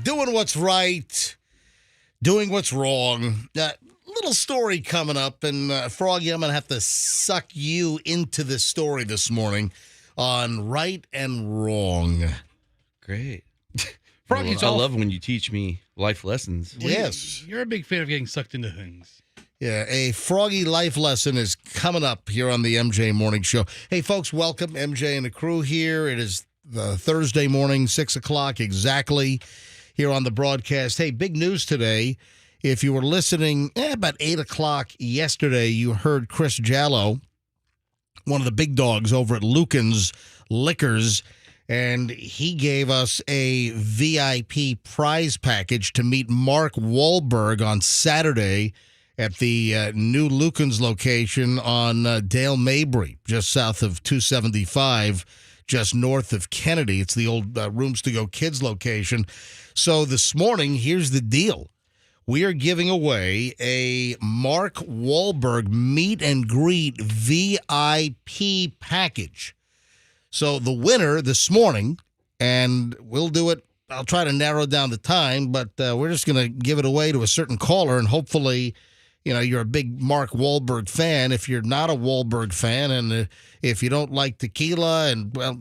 Doing what's right, doing what's wrong. Little story coming up, and Froggy, I'm going to have to suck you into this story this morning on right and wrong. Great. Froggy's I love when you teach me life lessons. Yes. You're a big fan of getting sucked into things. Yeah, a Froggy life lesson is coming up here on the MJ Morning Show. Hey, folks, welcome. MJ and the crew here. It is the Thursday morning, 6 o'clock exactly here on the broadcast. Hey, big news today. If you were listening about 8 o'clock yesterday, you heard Chris Jallo, one of the big dogs over at Lucan's Liquors, and he gave us a VIP prize package to meet Mark Wahlberg on Saturday at the new Lucan's location on Dale Mabry, just south of 275, just north of Kennedy. It's the old Rooms to Go Kids location. So this morning, here's the deal. We are giving away a Mark Wahlberg meet and greet VIP package. So the winner this morning, and we'll do it, I'll try to narrow down the time, but we're just going to give it away to a certain caller, and hopefully, you know, you're a big Mark Wahlberg fan. If you're not a Wahlberg fan, and if you don't like tequila, and well,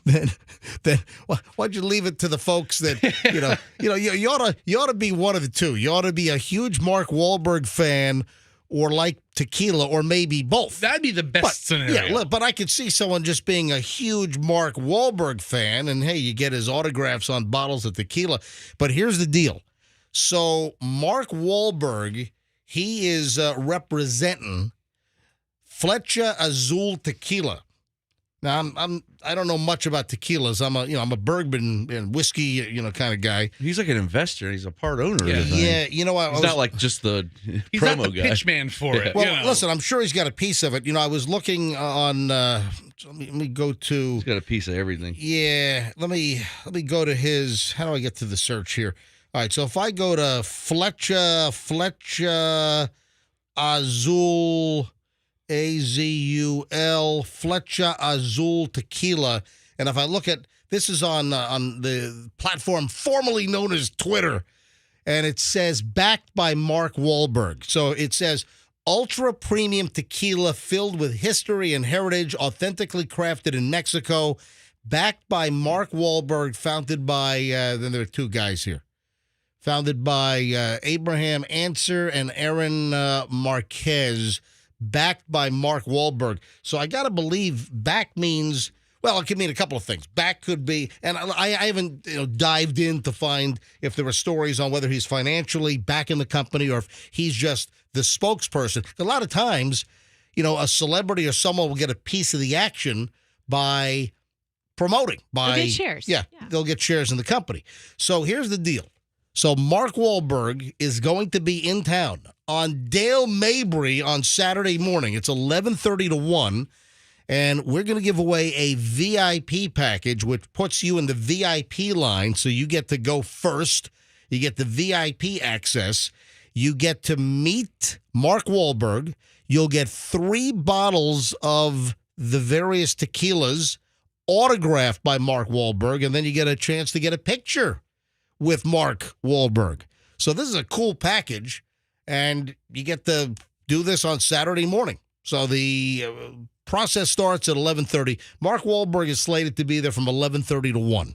then why'd you leave it to the folks that you ought to be one of the two. You ought to be a huge Mark Wahlberg fan, or like tequila, or maybe both. That'd be the best scenario. Yeah, but I could see someone just being a huge Mark Wahlberg fan, and hey, you get his autographs on bottles of tequila. But here's the deal. So Mark Wahlberg, he is representing Flecha Azul Tequila. Now I don't know much about tequilas. I'm a bourbon and whiskey kind of guy. He's like an investor. He's a part owner of the thing. Yeah, He's not like just the He's promo not the guy. pitch man for it. Well, listen, I'm sure he's got a piece of it. I was looking on. Let me go to. He's got a piece of everything. Yeah, let me go to his. How do I get to the search here? All right, so if I go to Flecha Azul, AZUL, Flecha Azul Tequila, and if I look at, this is on the platform formerly known as Twitter, and it says backed by Mark Wahlberg. So it says ultra premium tequila filled with history and heritage, authentically crafted in Mexico, backed by Mark Wahlberg, founded by then there are two guys here. Founded by Abraham Answer and Aaron Marquez, backed by Mark Wahlberg. So I got to believe back means, well, it could mean a couple of things. Back could be, and I haven't dived in to find if there are stories on whether he's financially back in the company or if he's just the spokesperson. A lot of times, a celebrity or someone will get a piece of the action by promoting. They'll get shares. Yeah, they'll get shares in the company. So here's the deal. So Mark Wahlberg is going to be in town on Dale Mabry on Saturday morning. It's 11:30 to 1, and we're going to give away a VIP package, which puts you in the VIP line, so you get to go first. You get the VIP access. You get to meet Mark Wahlberg. You'll get 3 bottles of the various tequilas autographed by Mark Wahlberg, and then you get a chance to get a picture with Mark Wahlberg. So this is a cool package, and you get to do this on Saturday morning. So the process starts at 11:30. Mark Wahlberg is slated to be there from 11:30 to 1.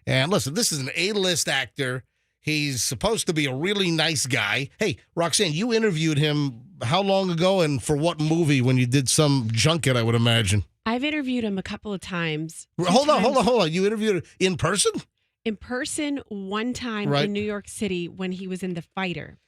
And listen, this is an A-list actor. He's supposed to be a really nice guy. Hey, Roxanne, you interviewed him how long ago and for what movie when you did some junket, I would imagine? I've interviewed him a couple of times. Hold on. You interviewed him in person? In person one time in New York City when he was in The Fighter.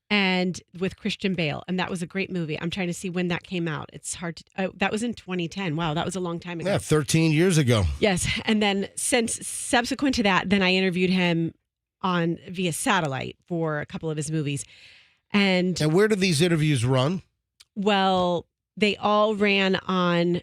and with Christian Bale, and that was a great movie. I'm trying to see when that came out. It's hard to. Oh, that was in 2010. Wow, that was a long time ago. Yeah, 13 years ago. Yes, and then since subsequent to that, then I interviewed him on via satellite for a couple of his movies, and where do these interviews run? well, they all ran on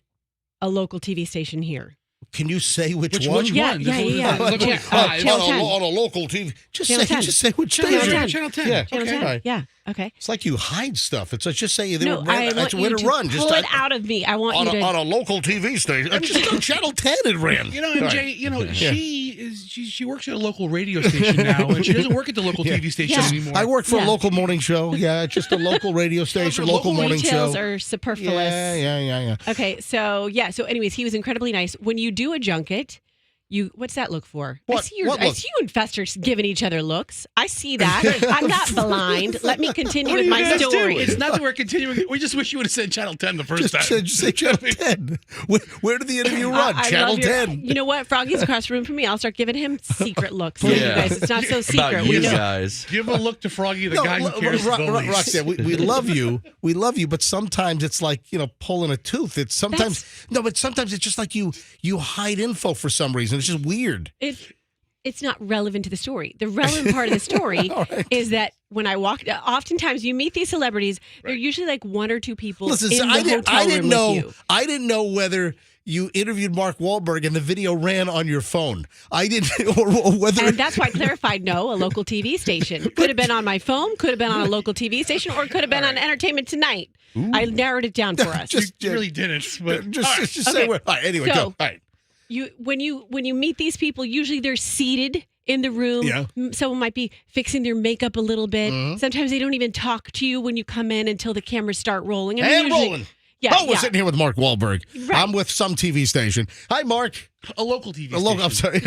a local TV station here. Can you say which Which one? Yeah, one? yeah, This yeah, is- look, yeah. like five. Channel 10. On a local TV. Channel 10. Just say which Channel station. 10. Channel 10. Yeah. Channel Okay. 10. Right. Yeah. Okay. It's like you hide stuff. It's like just say No, I want where you to to run. pull it out of me. I want on you to. a local TV station. Just on Channel 10 it ran. You know, and Right. Jay, you know, she works at a local radio station now, and she doesn't work at the local TV station Yeah. anymore. I work for a Yeah. local morning show. Yeah, just a local radio station, local morning Details show. are superfluous. Yeah. Okay, so yeah, so anyways, he was incredibly nice. When you do a junket, what's that look for? What? I see What I look? see you investors giving each other looks. I see that. I'm not blind. Let me continue What are with you my guys story. doing? It's not that we're continuing. We just wish you would have said Channel 10 the first time. Just say Channel 10. Where did the interview run? I Channel love your- 10. You know what? Froggy's across the room from me. I'll start giving him secret looks. Yeah. You guys, it's not so secret. About We you know. guys. Give a look to Froggy, the guy who cares goalies. Roxanne, we love you. We love you, but sometimes it's like, pulling a tooth. It's sometimes it's just like you hide info for some reason. It's just weird. It's not relevant to the story. The relevant part of the story is that when I walk, oftentimes you meet these celebrities. They're usually like one or two people Listen, in the hotel room with you. I didn't know whether you interviewed Mark Wahlberg and the video ran on your phone. I didn't, or whether. And that's why I clarified, no, a local TV station. Could have been on my phone, could have been on a local TV station, or could have been on Entertainment Tonight. I narrowed it down for us. You really didn't. But just say Okay. where. All right, anyway, So- go. All right. When you meet these people, usually they're seated in the room. Yeah. Someone might be fixing their makeup a little bit. Mhm. Sometimes they don't even talk to you when you come in until the cameras start rolling. I mean, And usually- rolling. Yeah, We're sitting here with Mark Wahlberg. Right. I'm with some TV station. Hi, Mark. a local TV A station. local, I'm sorry.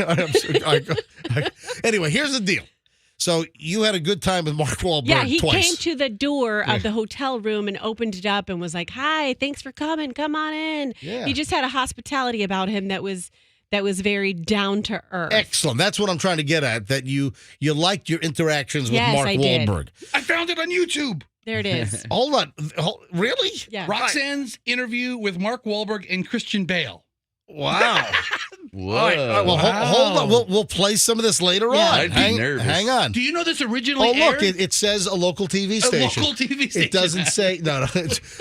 Anyway, here's the deal. So you had a good time with Mark Wahlberg Yeah, he twice. came to the door of the hotel room and opened it up and was like, "Hi, thanks for coming. Come on in." Yeah. He just had a hospitality about him that was very down to earth. Excellent. That's what I'm trying to get at. That you liked your interactions with Yes, Mark I did. Wahlberg. I found it on YouTube. There it is. Hold on. Really? Yeah. Roxanne's interview with Mark Wahlberg and Christian Bale. Wow. Whoa. All right, well, hold on. We'll play some of this later Yeah. on. I'd be nervous. Hang on. Do you know this originally Oh, look, aired? it says a local TV a station. local TV station. It doesn't say no.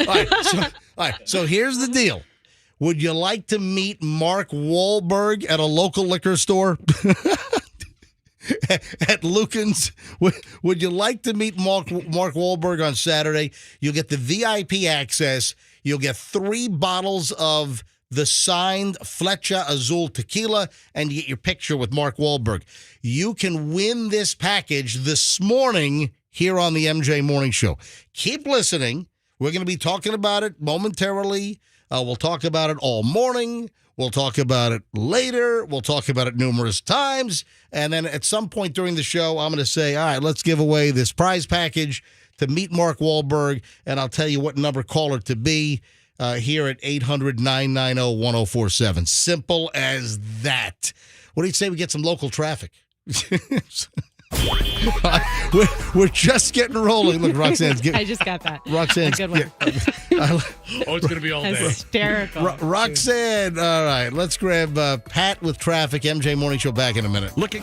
All right. So here's the deal. Would you like to meet Mark Wahlberg at a local liquor store? At Lucan's? Would you like to meet Mark Wahlberg on Saturday? You'll get the VIP access. You'll get 3 bottles of the signed Flecha Azul tequila, and you get your picture with Mark Wahlberg. You can win this package this morning here on the MJ Morning Show. Keep listening. We're going to be talking about it momentarily. We'll talk about it all morning. We'll talk about it later. We'll talk about it numerous times. And then at some point during the show, I'm going to say, all right, let's give away this prize package to meet Mark Wahlberg. And I'll tell you what number caller to be here at 800-990-1047. Simple as that. What do you say we get some local traffic? We're just getting rolling. Look, Roxanne's I just got that. Roxanne's A good one. Oh, it's going to be all day. Hysterical. Roxanne, all right. Let's grab Pat with traffic. MJ Morning Show back in a minute. Looking.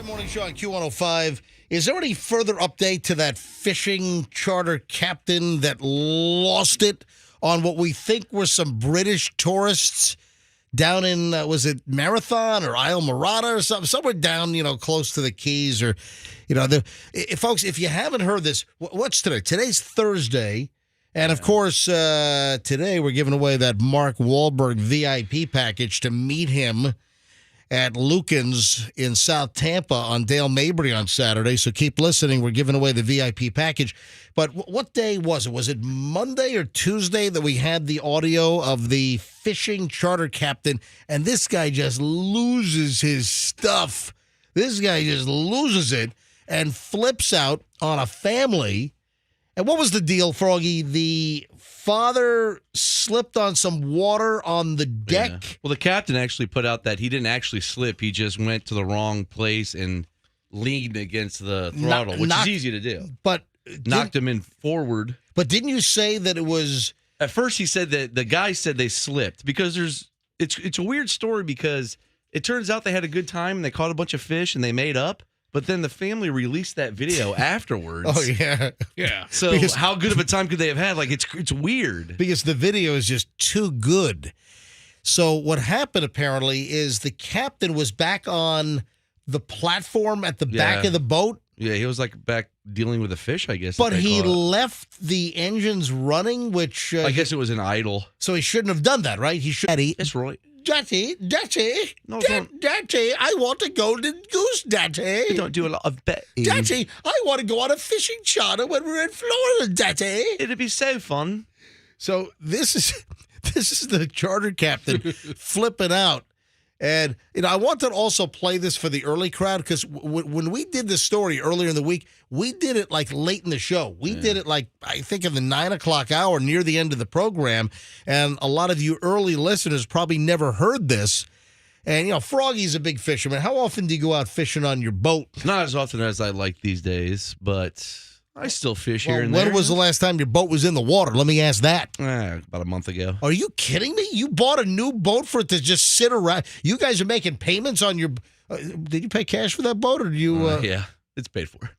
MJ Morning Show on Q105. Is there any further update to that fishing charter captain that lost it on what we think were some British tourists down in, was it Marathon or Isle Morada or something? Somewhere down, close to the Keys or, folks, if you haven't heard this, what's today? Today's Thursday. And, of course, today we're giving away that Mark Wahlberg VIP package to meet him at Lucan's in South Tampa on Dale Mabry on Saturday. So keep listening. We're giving away the VIP package. But what day was it? Was it Monday or Tuesday that we had the audio of the fishing charter captain? And this guy just loses his stuff. This guy just loses it and flips out on a family. And what was the deal, Froggy? The father slipped on some water on the deck. Yeah. Well, the captain actually put out that he didn't actually slip. He just went to the wrong place and leaned against the throttle, which is easy to do. But knocked him in forward. But didn't you say that it was? At first, he said that the guy said they slipped because it's a weird story because it turns out they had a good time and they caught a bunch of fish and they made up. But then the family released that video afterwards. Oh, yeah. Yeah. So how good of a time could they have had? Like, it's weird. Because the video is just too good. So what happened, apparently, is the captain was back on the platform at the back of the boat. Yeah, he was, back dealing with the fish, I guess. But he left the engines running, which... I guess it was an idle. So he shouldn't have done that, right? He should... That's right. Daddy, No, Daddy, I want a golden goose, Daddy. We don't do a lot of betting. Daddy, I want to go on a fishing charter when we're in Florida, Daddy. It'd be so fun. So this is the charter captain flipping out. And, I want to also play this for the early crowd because when we did this story earlier in the week, we did it late in the show. We did it I think in the 9 o'clock hour near the end of the program. And a lot of you early listeners probably never heard this. And, Froggy's a big fisherman. How often do you go out fishing on your boat? Not as often as I like these days, but I still fish here and there. When was the last time your boat was in the water? Let me ask that. About a month ago. Are you kidding me? You bought a new boat for it to just sit around. You guys are making payments on your... did you pay cash for that boat, or do you... yeah, it's paid for.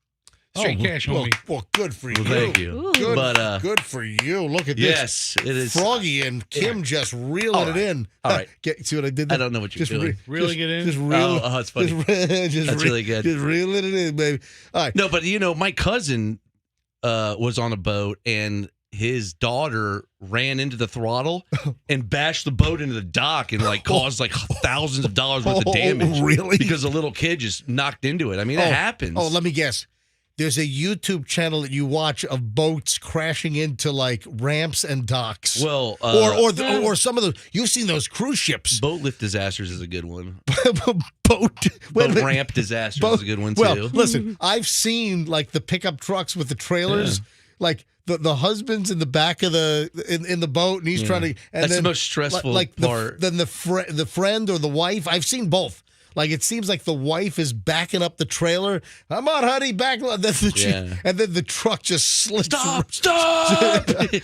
Straight cash, homie. Well, good for you. Well, thank you. Good, good for you. Look at this. Yes, it is. Froggy and Kim just reeling it in. All right. See what I did there? I don't know what you're doing. Reeling it in? Just reel, oh, it's funny. That's really good. Just reeling it in, baby. All right. No, but, my cousin was on a boat, and his daughter ran into the throttle and bashed the boat into the dock and caused thousands of dollars worth of damage. Really? Because a little kid just knocked into it. I mean, it happens. Oh, let me guess. There's a YouTube channel that you watch of boats crashing into ramps and docks. Well, or some of those. You've seen those cruise ships. Boat lift disasters is a good one. boat ramp disasters is a good one too. Well, listen, I've seen the pickup trucks with the trailers, the husband's in the back of in the boat, and he's trying to. And that's the most stressful part. Then the friend or the wife. I've seen both. It seems like the wife is backing up the trailer. Come on, honey, back. And then the truck just slips. Stop!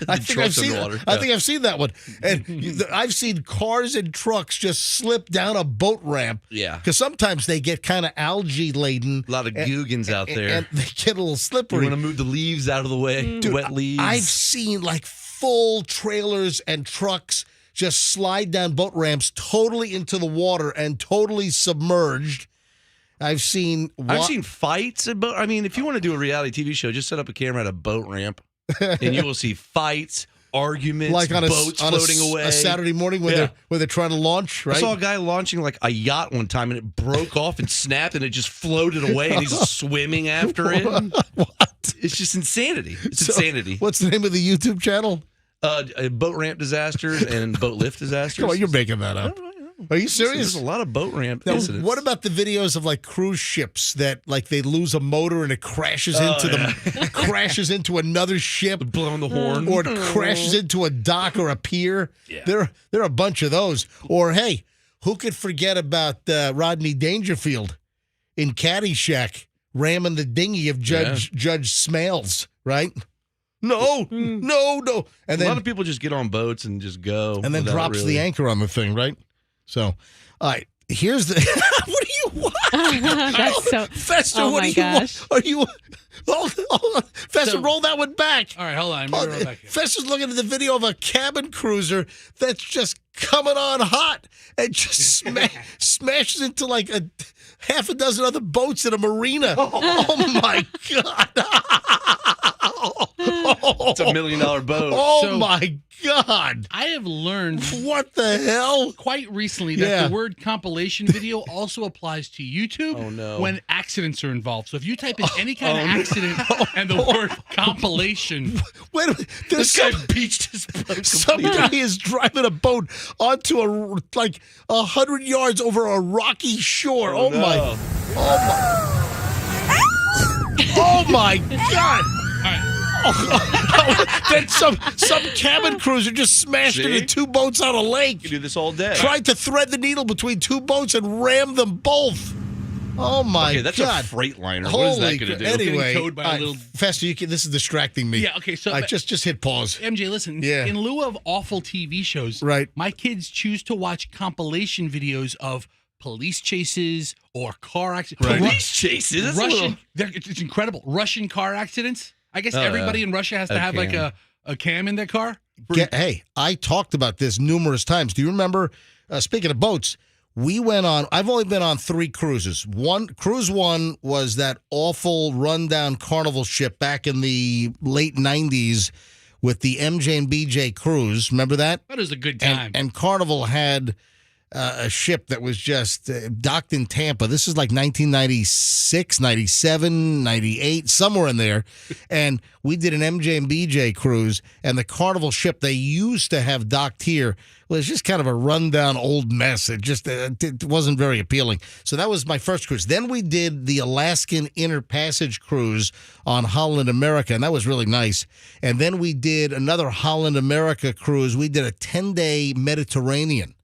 I think I've seen that one. And I've seen cars and trucks just slip down a boat ramp. Yeah. Because sometimes they get kind of algae laden. A lot of googans out there. And they get a little slippery. You want to move the leaves out of the way. Dude, wet leaves. I've seen full trailers and trucks just slide down boat ramps totally into the water and totally submerged. I've seen fights at boat. I mean, if you want to do a reality TV show, just set up a camera at a boat ramp, and you will see fights, arguments, on boats floating away. A Saturday morning when they're trying to launch. Right? I saw a guy launching a yacht one time, and it broke off and snapped, and it just floated away, and he's swimming after it. What? It's just insanity. It's insanity. What's the name of the YouTube channel? Boat ramp disasters and boat lift disasters. Come on, you're making that up. Are you serious? There's a lot of boat ramp now, incidents. what about the videos of cruise ships that they lose a motor and it crashes crashes into another ship, blowing the horn, or it crashes into a dock or a pier? Yeah. There are a bunch of those. Or hey, who could forget about Rodney Dangerfield in Caddyshack ramming the dinghy of Judge Smales, right? No. And then a lot of people just get on boats and just go. And then drops the anchor on the thing, right? So, all right, here's the... That's so. Fester, Oh what my are gosh. Are you? Hold on. Fester, So- roll that one back. All right, hold on. Let me roll back here. Fester's looking at the video of a cabin cruiser that's just coming on hot and just smashes into like a half a dozen other boats in a marina. Oh my God. It's $1 million boat. Oh So- my God. I have learned What the hell? quite recently that Yeah. the word compilation video also applies to YouTube Oh, no. when accidents are involved. So if you type in any kind of accident and the word compilation, Wait a minute. There's This guy some, beached his boat some guy is driving a boat onto like 100 yards over a rocky shore. Oh, no. my. Oh my God. all right, Then some cabin cruiser just smashed See? into two boats on a You lake. do this all day. Tried to thread the needle between two boats and ram them both. Oh my Okay, that's God. a freight liner. What is Holy that going to do? crap. Anyway, towed by a little- Fester, this is distracting me. yeah, okay. So Just hit pause. MJ, listen. Yeah. In lieu of awful TV shows, Right. my kids choose to watch compilation videos of police chases or car accidents. Right. Police chases. That's a little- It's incredible. Russian car accidents. I guess Oh, everybody yeah. in Russia has to A have like cam. a cam in their car. Hey, I talked about this numerous times. Do you remember, speaking of boats, I've only been on 3 cruises. Cruise one was that awful rundown Carnival ship back in the late 90s with the MJ and BJ cruise. Remember that? That was a good time. And Carnival had a ship that was just docked in Tampa. This is like 1996, 97, 98, somewhere in there. And we did an MJ and BJ cruise, and the Carnival ship they used to have docked here was just kind of a rundown old mess. It just it wasn't very appealing. So that was my first cruise. Then we did the Alaskan Inner Passage cruise on Holland America, and that was really nice. And then we did another Holland America cruise. We did a 10-day Mediterranean.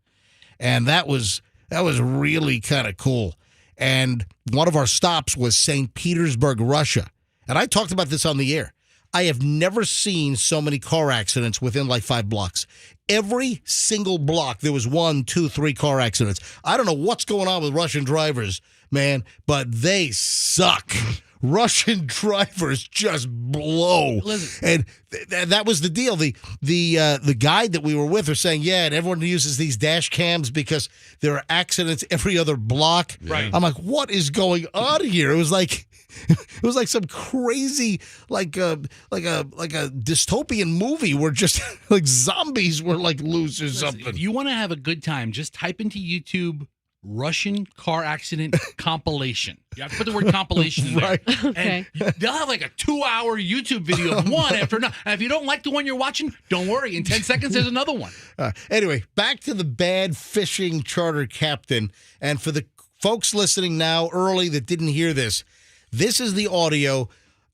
And that was really kind of cool. And one of our stops was St. Petersburg, Russia. And I talked about this on the air. I have never seen so many car accidents within like 5 blocks. Every single block, there was 1, 2, 3 car accidents. I don't know what's going on with Russian drivers, man, but they suck. Russian drivers just blow. Listen. And that was the deal. The guide that we were with are saying, yeah, and everyone uses these dash cams because there are accidents every other block. Right. I'm like, what is going on here? It was like some crazy like a dystopian movie where just like zombies were like loose or something. If you want to have a good time, just type into YouTube Russian car accident compilation. You have to put the word compilation in there. Right. And they'll have like a 2-hour YouTube video of one after another. And if you don't like the one you're watching, don't worry. In 10 seconds, there's another one. Anyway, back to the bad fishing charter captain. And for the folks listening now early that didn't hear this, this is the audio.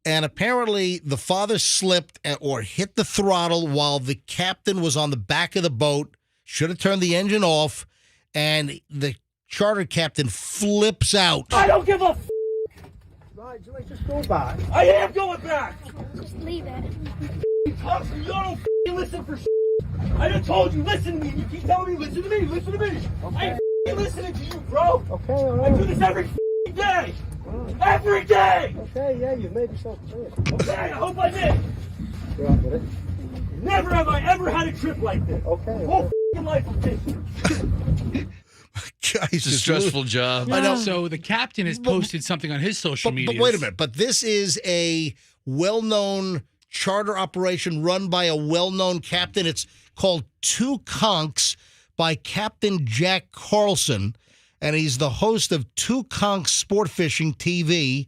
And apparently the father slipped or hit the throttle while the captain was on the back of the boat, should have turned the engine off, and the charter captain flips out. I don't give a f***. Right, Joey, just go back. I am going back. Just leave it. You talk to me, you don't f***ing listen for I just told you, listen to me. You keep telling me, listen to me, listen to me. Okay. I ain't f***ing listening to you, bro. Okay, all right. I do this every f***ing day. Every day. Okay, yeah, you've made yourself clear. Okay, I hope I did. You're out with it. Never have I ever had a trip like this. Okay. Whole f***ing life of fishing. Guys, It's a stressful job. I know. So the captain has posted something on his social media. But wait a minute. But this is a well-known charter operation run by a well-known captain. It's called Two Conchs by Captain Jack Carlson, and he's the host of Two Conchs Sport Fishing TV,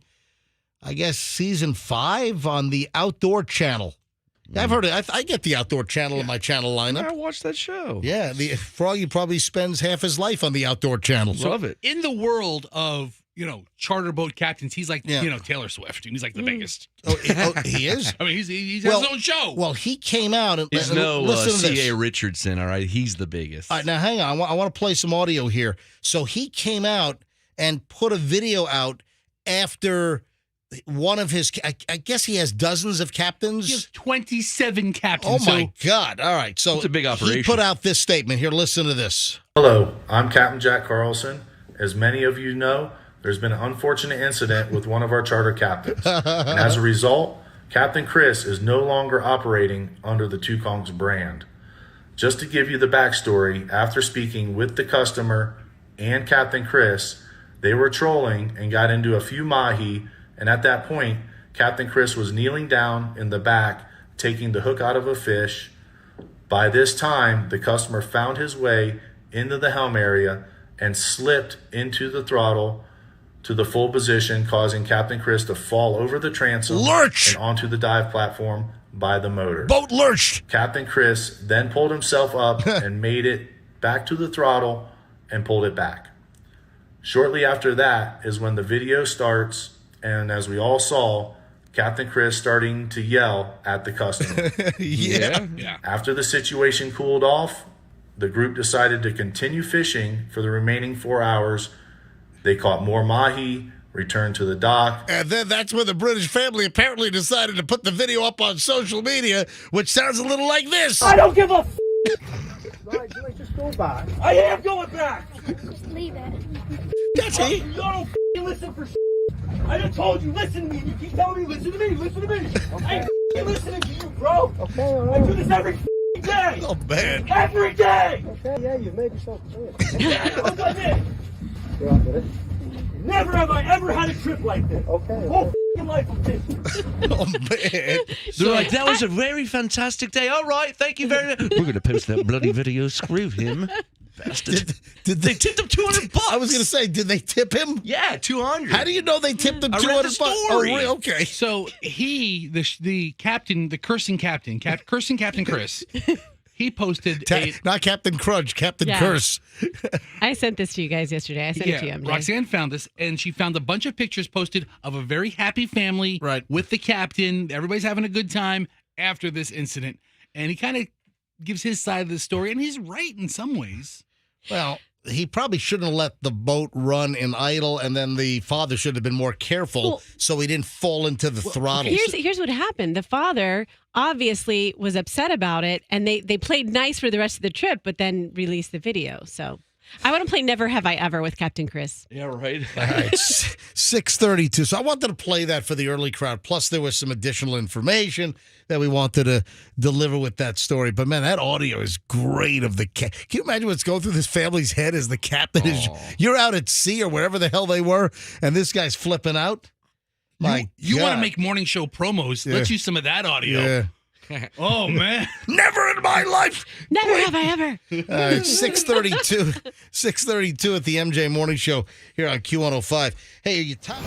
I guess season 5 on the Outdoor Channel. I've heard it. I get the Outdoor Channel in my channel lineup. I watched that show. Yeah, the Froggy probably spends half his life on the Outdoor Channel. Love it. In the world of, charter boat captains, he's like, Yeah. Taylor Swift. And he's like the biggest. Oh, he is? I mean, he has his own show. Well, he came out and He's and no listen to this. C.A. Richardson, all right? He's the biggest. All right, now hang on. I want to play some audio here. So he came out and put a video out after one of his, I guess he has dozens of captains. He has 27 captains. Oh, my God. All right. So It's a big he operation. put out this statement. Here, listen to this. Hello, I'm Captain Jack Carlson. As many of you know, there's been an unfortunate incident with one of our charter captains. And as a result, Captain Chris is no longer operating under the Two Kongs brand. Just to give you the backstory, after speaking with the customer and Captain Chris, they were trolling and got into a few mahi, and at that point, Captain Chris was kneeling down in the back, taking the hook out of a fish. By this time, the customer found his way into the helm area and slipped into the throttle to the full position, causing Captain Chris to fall over the transom Lurch! and onto the dive platform by the motor. Boat lurched. Captain Chris then pulled himself up and made it back to the throttle and pulled it back. Shortly after that is when the video starts, and as we all saw, Captain Chris starting to yell at the customer. Yeah. After the situation cooled off, the group decided to continue fishing for the remaining 4 hours. They caught more mahi, returned to the dock. And then that's when the British family apparently decided to put the video up on social media, which sounds a little like this. I don't give a f. Right, Joey, just go back. I am going back. Just leave it. That's You it. don't f***ing listen for I done told you, listen to me. You keep telling me, listen to me, listen to me. I ain't f***ing listening to you, bro. Okay, all I do right. this every f***ing day. Oh, man. Every day. Okay, yeah, you've made yourself clear. Yeah, look like this. You all right with it? Never have I ever had a trip like this. Okay. Whole f***ing life of this. Oh, man. They're like, that was a very fantastic day. All right, thank you very much. We're going to post that bloody video. Screw him. Bastard. Did They tipped him $200. I was going to say, did they tip him? Yeah, 200. How do you know they tipped him I read $200? the Oh, story. really? Okay. So he, the captain, the cursing captain, cursing Captain Chris, he posted Not Captain Crunch, Captain Yeah. Curse. I sent this to you guys yesterday. I sent it to you, MJ. Roxanne found this, and she found a bunch of pictures posted of a very happy family Right. with the captain. Everybody's having a good time after this incident. And he kind of gives his side of the story, and he's right in some ways. Well, he probably shouldn't have let the boat run in idle, and then the father should have been more careful Well, so he didn't fall into the throttle. Here's what happened. The father obviously was upset about it, and they played nice for the rest of the trip, but then released the video. So I want to play Never Have I Ever with Captain Chris. Yeah, right. All right, 6:32. So I wanted to play that for the early crowd. Plus, there was some additional information that we wanted to deliver with that story. But man, that audio is great of the cat. Can you imagine what's going through this family's head as the captain is? You're out at sea or wherever the hell they were, and this guy's flipping out. You want God. to make morning show promos? Yeah. Let's use some of that audio. Yeah. Oh man. Never in my life. Never have I ever. 6:32. 6:32 at the MJ Morning Show here on Q105. Hey, are you tired?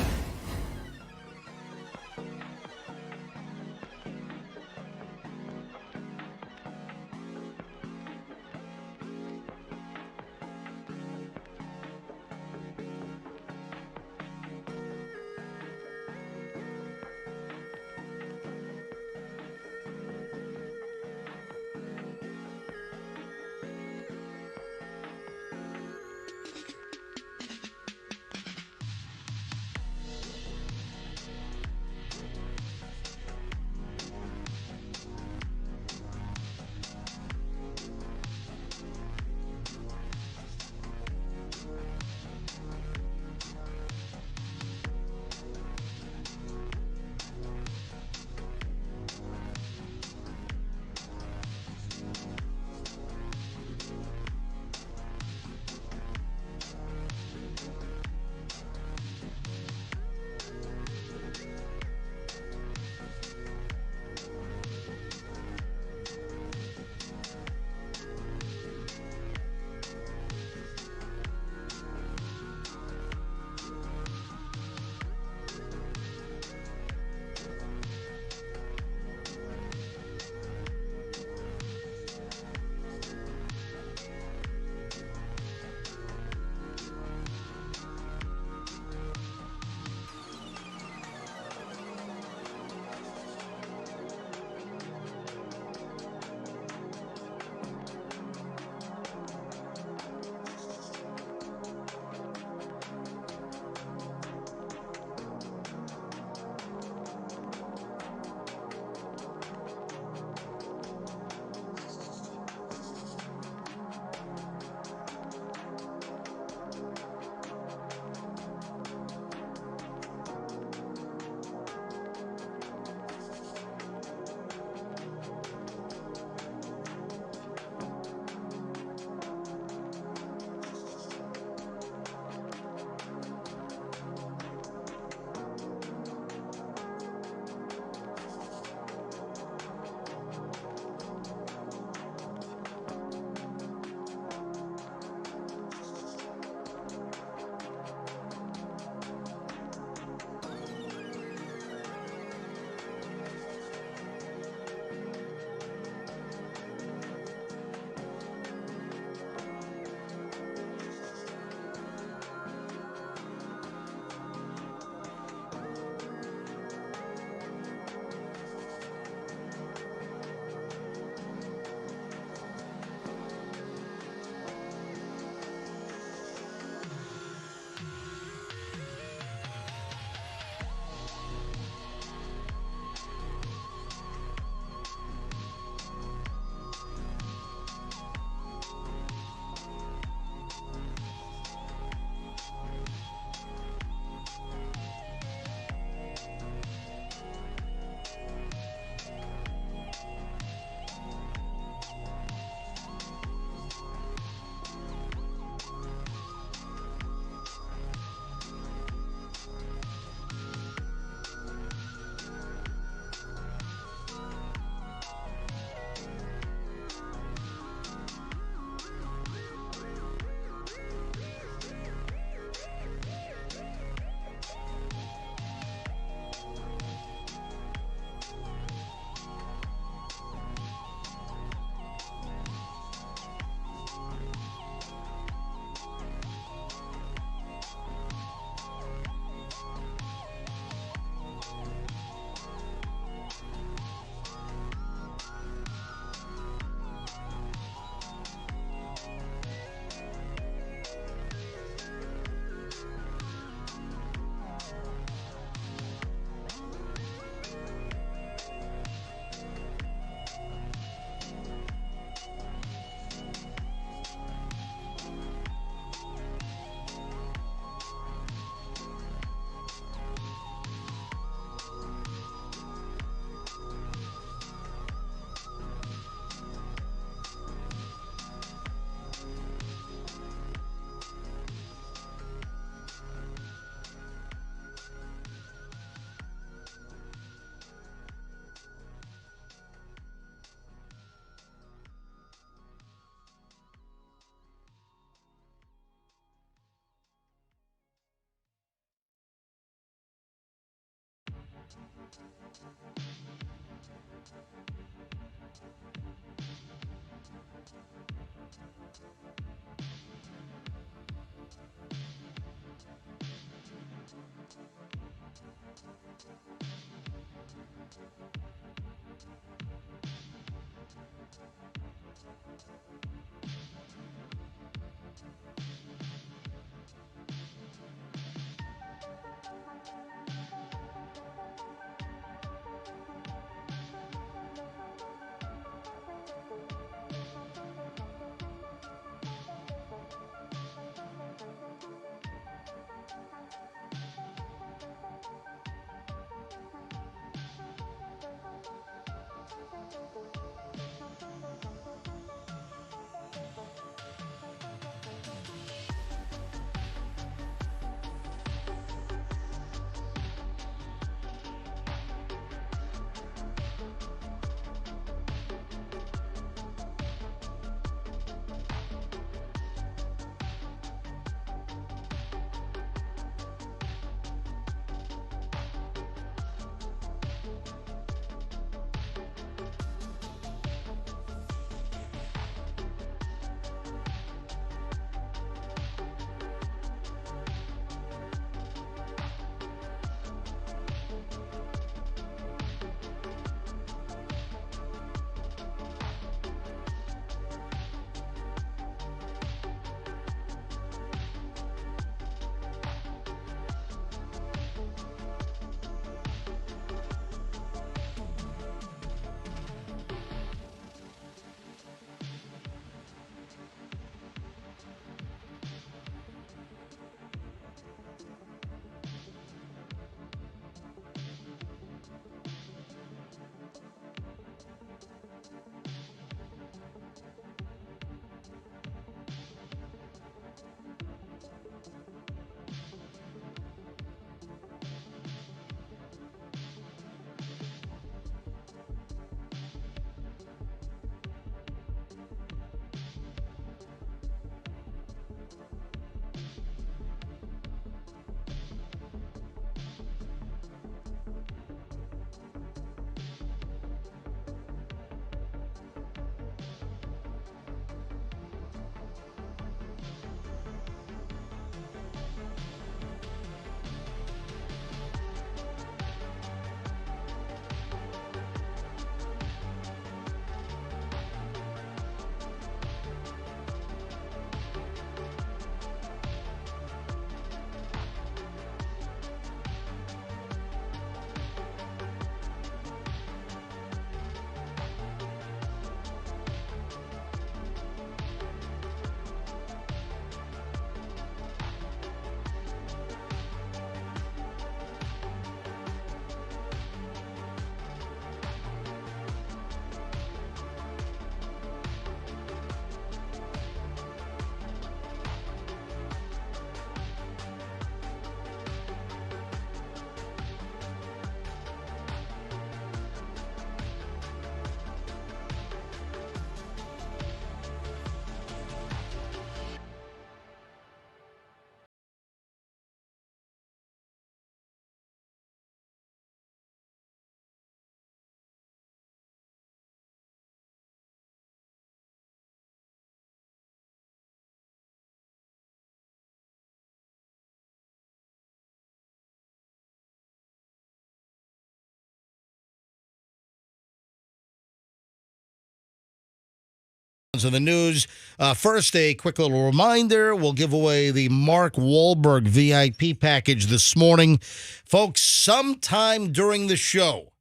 In the news. First, a quick little reminder. We'll give away the Mark Wahlberg VIP package this morning. Folks, sometime during the show,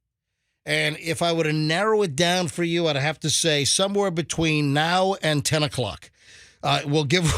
and if I were to narrow it down for you, I'd have to say somewhere between now and 10 o'clock. We'll give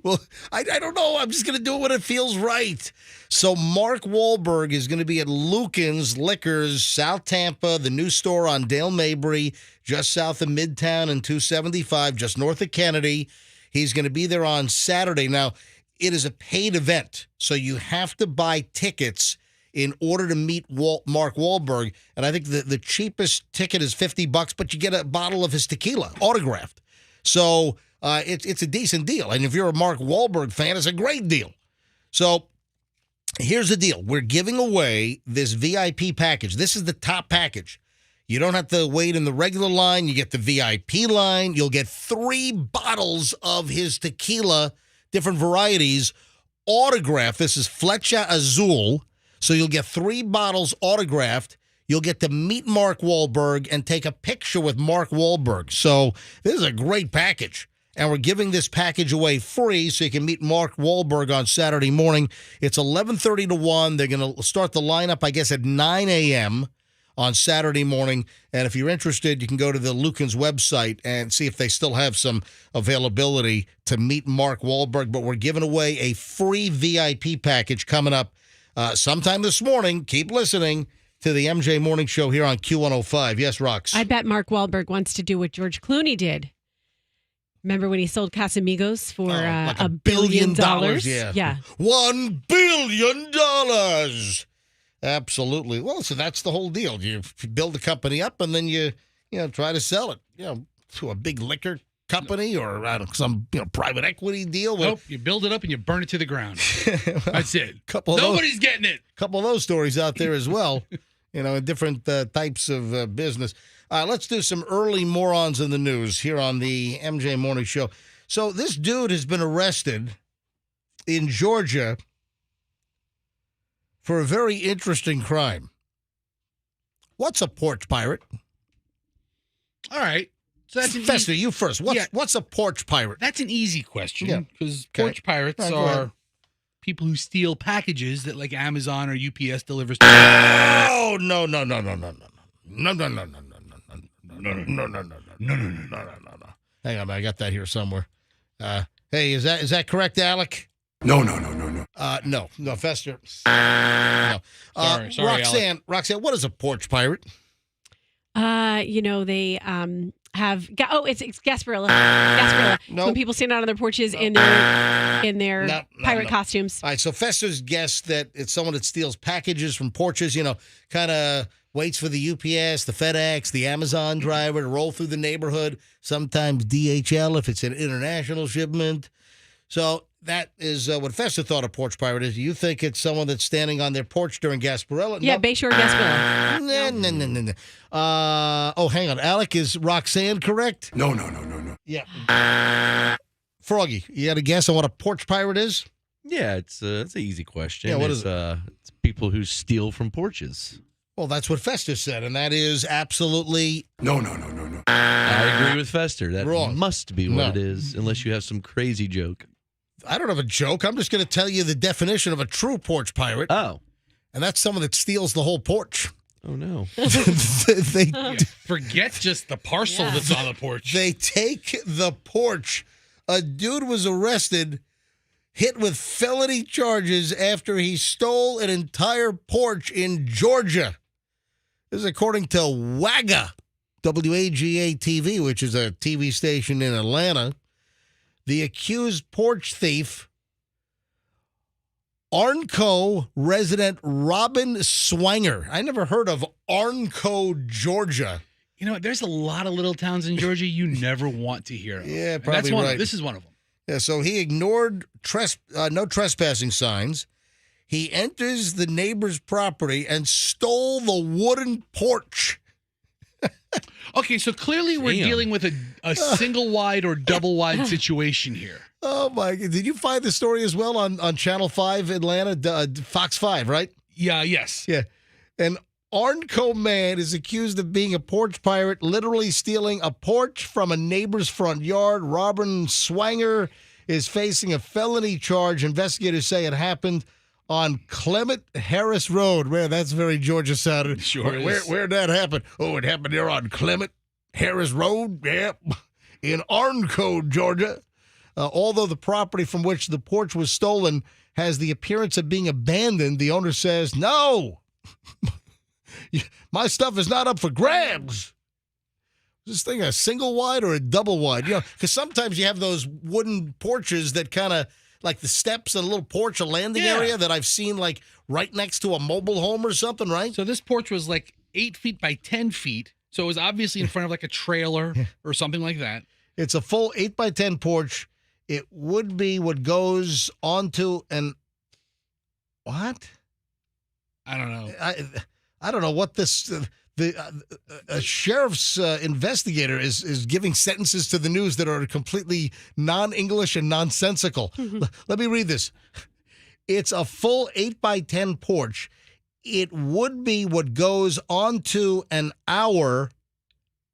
Well, I don't know. I'm just going to do it when it feels right. So Mark Wahlberg is going to be at Lucan's Liquors, South Tampa, the new store on Dale Mabry, just south of Midtown and 275, just north of Kennedy. He's going to be there on Saturday. Now, it is a paid event, so you have to buy tickets in order to meet Mark Wahlberg. And I think the cheapest ticket is $50, but you get a bottle of his tequila autographed. So it's a decent deal. And if you're a Mark Wahlberg fan, it's a great deal. So here's the deal. We're giving away this VIP package. This is the top package. You don't have to wait in the regular line. You get the VIP line. You'll get 3 bottles of his tequila, different varieties, autographed. This is Flecha Azul. So you'll get 3 bottles autographed. You'll get to meet Mark Wahlberg and take a picture with Mark Wahlberg. So this is a great package. And we're giving this package away free so you can meet Mark Wahlberg on Saturday morning. It's 11:30 to 1. They're going to start the lineup, I guess, at 9 a.m. on Saturday morning. And if you're interested, you can go to the Lucan's website and see if they still have some availability to meet Mark Wahlberg. But we're giving away a free VIP package coming up sometime this morning. Keep listening to the MJ Morning Show here on Q105. Yes, Rox. I bet Mark Wahlberg wants to do what George Clooney did. Remember when he sold Casamigos for like $1 billion? Yeah. Yeah. $1 billion. Absolutely. Well, so that's the whole deal. You build the company up and then you try to sell it, to a big liquor company or some private equity deal. Nope, you build it up and you burn it to the ground. That's it. Nobody's getting it. A couple of those stories out there as well, in different types of business. Let's do some early morons in the news here on the MJ Morning Show. So this dude has been arrested in Georgia for a very interesting crime. What's a porch pirate? All right. So that's Fester, you first. What's a porch pirate? That's an easy question because Okay. porch pirates All right, go ahead. are people who steal packages that like Amazon or UPS delivers. Oh, no. Hang on, I got that here somewhere. Hey, is that correct, Alec? No. No, Fester. No. Sorry, Roxanne, what is a porch pirate? They have it's Gasparilla. Gasparilla. No. When people stand out on their porches in their No, pirate costumes. All right, so Fester's guessed that it's someone that steals packages from porches, kind of waits for the UPS, the FedEx, the Amazon driver to roll through the neighborhood, sometimes DHL if it's an international shipment. So that is what Fester thought a porch pirate is. You think it's someone that's standing on their porch during Gasparilla? Yeah, Nope. Bayshore Gasparilla. No. Hang on. Alec, is Roxanne correct? No. Yeah. Froggy, you got a guess on what a porch pirate is? Yeah, it's an easy question. Yeah, what is It's people who steal from porches. Well, that's what Fester said, and that is absolutely No. I agree with Fester. That Wrong. must be what No. it is, unless you have some crazy joke. I don't have a joke. I'm just going to tell you the definition of a true porch pirate, Oh. and that's someone that steals the whole porch. Oh, no. they Forget just the parcel that's on the porch. they take the porch. A dude was arrested, hit with felony charges after he stole an entire porch in Georgia. This is according to WAGA, WAGA-TV, which is a TV station in Atlanta. The accused porch thief, Arnco resident Robin Swanger. I never heard of Arnco, Georgia. There's a lot of little towns in Georgia you never want to hear of. Yeah, And probably that's one right. This is one of them. Yeah, so he ignored no trespassing signs. He enters the neighbor's property and stole the wooden porch. Okay, so clearly we're Damn. dealing with a single wide or double wide situation here. Oh, my God. Did you find the story as well on Channel 5 Atlanta, Fox 5, right? Yeah, yes. Yeah. An Arnco man is accused of being a porch pirate, literally stealing a porch from a neighbor's front yard. Robin Swanger is facing a felony charge. Investigators say it happened on Clement Harris Road. Man, that's very Georgia sounding. Sure is. Where'd that happen? Oh, it happened there on Clement Harris Road. Yep. In Arnco, Georgia. Although the property from which the porch was stolen has the appearance of being abandoned, the owner says, no, my stuff is not up for grabs. Is this thing a single wide or a double wide? Because sometimes you have those wooden porches that kind of, like the steps and a little porch, a landing area that I've seen like right next to a mobile home or something, right? So this porch was like 8 feet by 10 feet. So it was obviously in front of like a trailer or something like that. It's a full 8x10 porch. It would be what goes onto an what? I don't know. I don't know what this a sheriff's investigator is giving sentences to the news that are completely non-English and nonsensical. Let me read this. It's a full 8x10 porch. It would be what goes onto an hour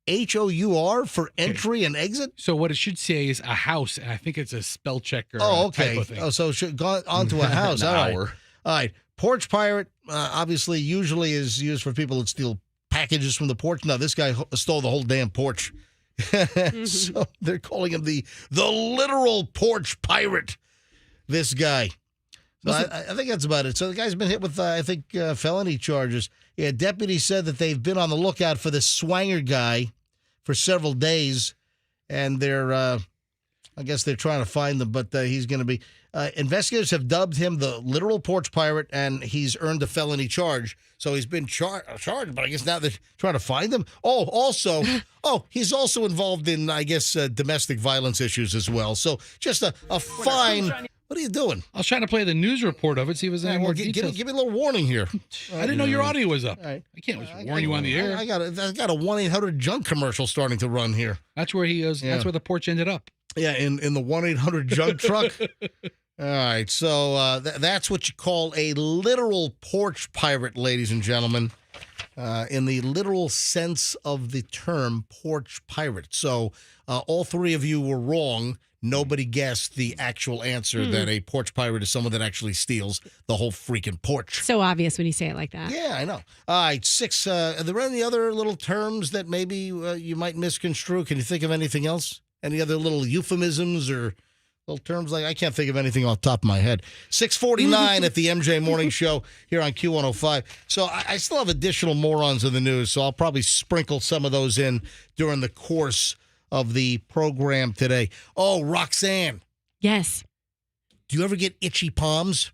HOUR for entry and exit. So what it should say is a house, and I think it's a spell checker. Okay. Type of thing. Oh, so it should go onto a house. All right. hour. All right. Porch pirate, obviously, usually is used for people that steal packages from the porch. No, this guy stole the whole damn porch. So they're calling him the literal porch pirate. This guy. So I think that's about it. So the guy's been hit with, I think, felony charges. Yeah, deputies said that they've been on the lookout for this Swanger guy for several days, and they're, I guess they're trying to find him, but he's going to be. Investigators have dubbed him the literal porch pirate, and he's earned a felony charge. So he's been charged, but I guess now they're trying to find him. Oh, also, he's also involved in, I guess, domestic violence issues as well. So just a fine. What are you doing? I was trying to play the news report of it, see if there's any more details. Give me a little warning here. I didn't know your audio was up. All right. I can't warn you on the air. I got a 1-800 junk commercial starting to run here. That's where he is. Yeah. That's where the porch ended up. Yeah, in the 1-800 junk truck. All right, so that's what you call a literal porch pirate, ladies and gentlemen, in the literal sense of the term porch pirate. So all three of you were wrong. Nobody guessed the actual answer that a porch pirate is someone that actually steals the whole freaking porch. So obvious when you say it like that. Yeah, I know. All right, 6. Are there any other little terms that maybe you might misconstrue? Can you think of anything else? Any other little euphemisms or little terms? Like I can't think of anything off the top of my head. 6:49 at the MJ Morning Show here on Q105. So I still have additional morons in the news, so I'll probably sprinkle some of those in during the course of the program today. Oh, Roxanne. Yes. Do you ever get itchy palms?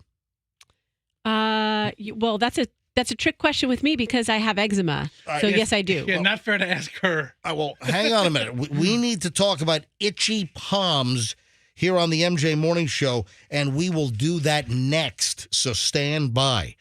Well, that's a trick question with me because I have eczema. So yes, I do. Yeah, not fair to ask her. Well, hang on a minute. We need to talk about itchy palms here on the MJ Morning Show, and we will do that next. So stand by.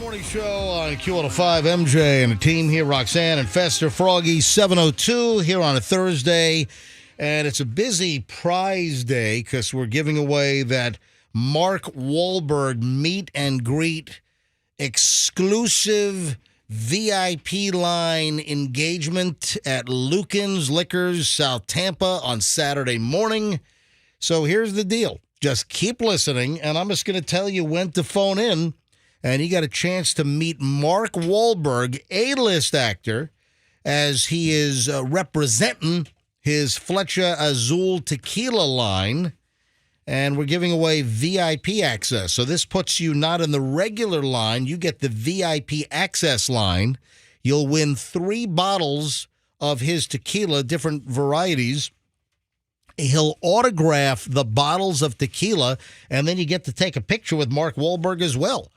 Morning Show on Q105. MJ and the team here, Roxanne and Fester, Froggy, 7:02 here on a Thursday. And it's a busy prize day because we're giving away that Mark Wahlberg meet and greet exclusive VIP line engagement at Lucan's Liquors, South Tampa on Saturday morning. So here's the deal. Just keep listening, and I'm just going to tell you when to phone in. And you got a chance to meet Mark Wahlberg, A-list actor, as he is representing his Flecha Azul tequila line. And we're giving away VIP access. So this puts you not in the regular line. You get the VIP access line. You'll win 3 bottles of his tequila, different varieties. He'll autograph the bottles of tequila, and then you get to take a picture with Mark Wahlberg as well.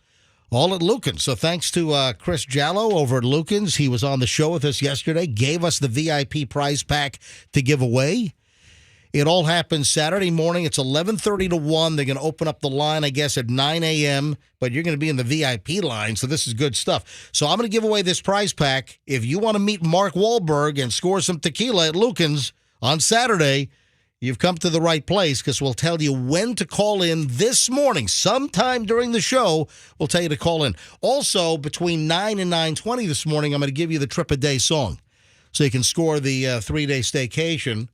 All at Lucan's. So thanks to Chris Jallo over at Lucan's. He was on the show with us yesterday, gave us the VIP prize pack to give away. It all happens Saturday morning. It's 11:30 to 1. They're going to open up the line, I guess, at 9 a.m., but you're going to be in the VIP line, so this is good stuff. So I'm going to give away this prize pack. If you want to meet Mark Wahlberg and score some tequila at Lucan's on Saturday, you've come to the right place because we'll tell you when to call in this morning. Sometime during the show, we'll tell you to call in. Also, between 9 and 9:20 this morning, I'm going to give you the trip-a-day song so you can score the 3-day staycation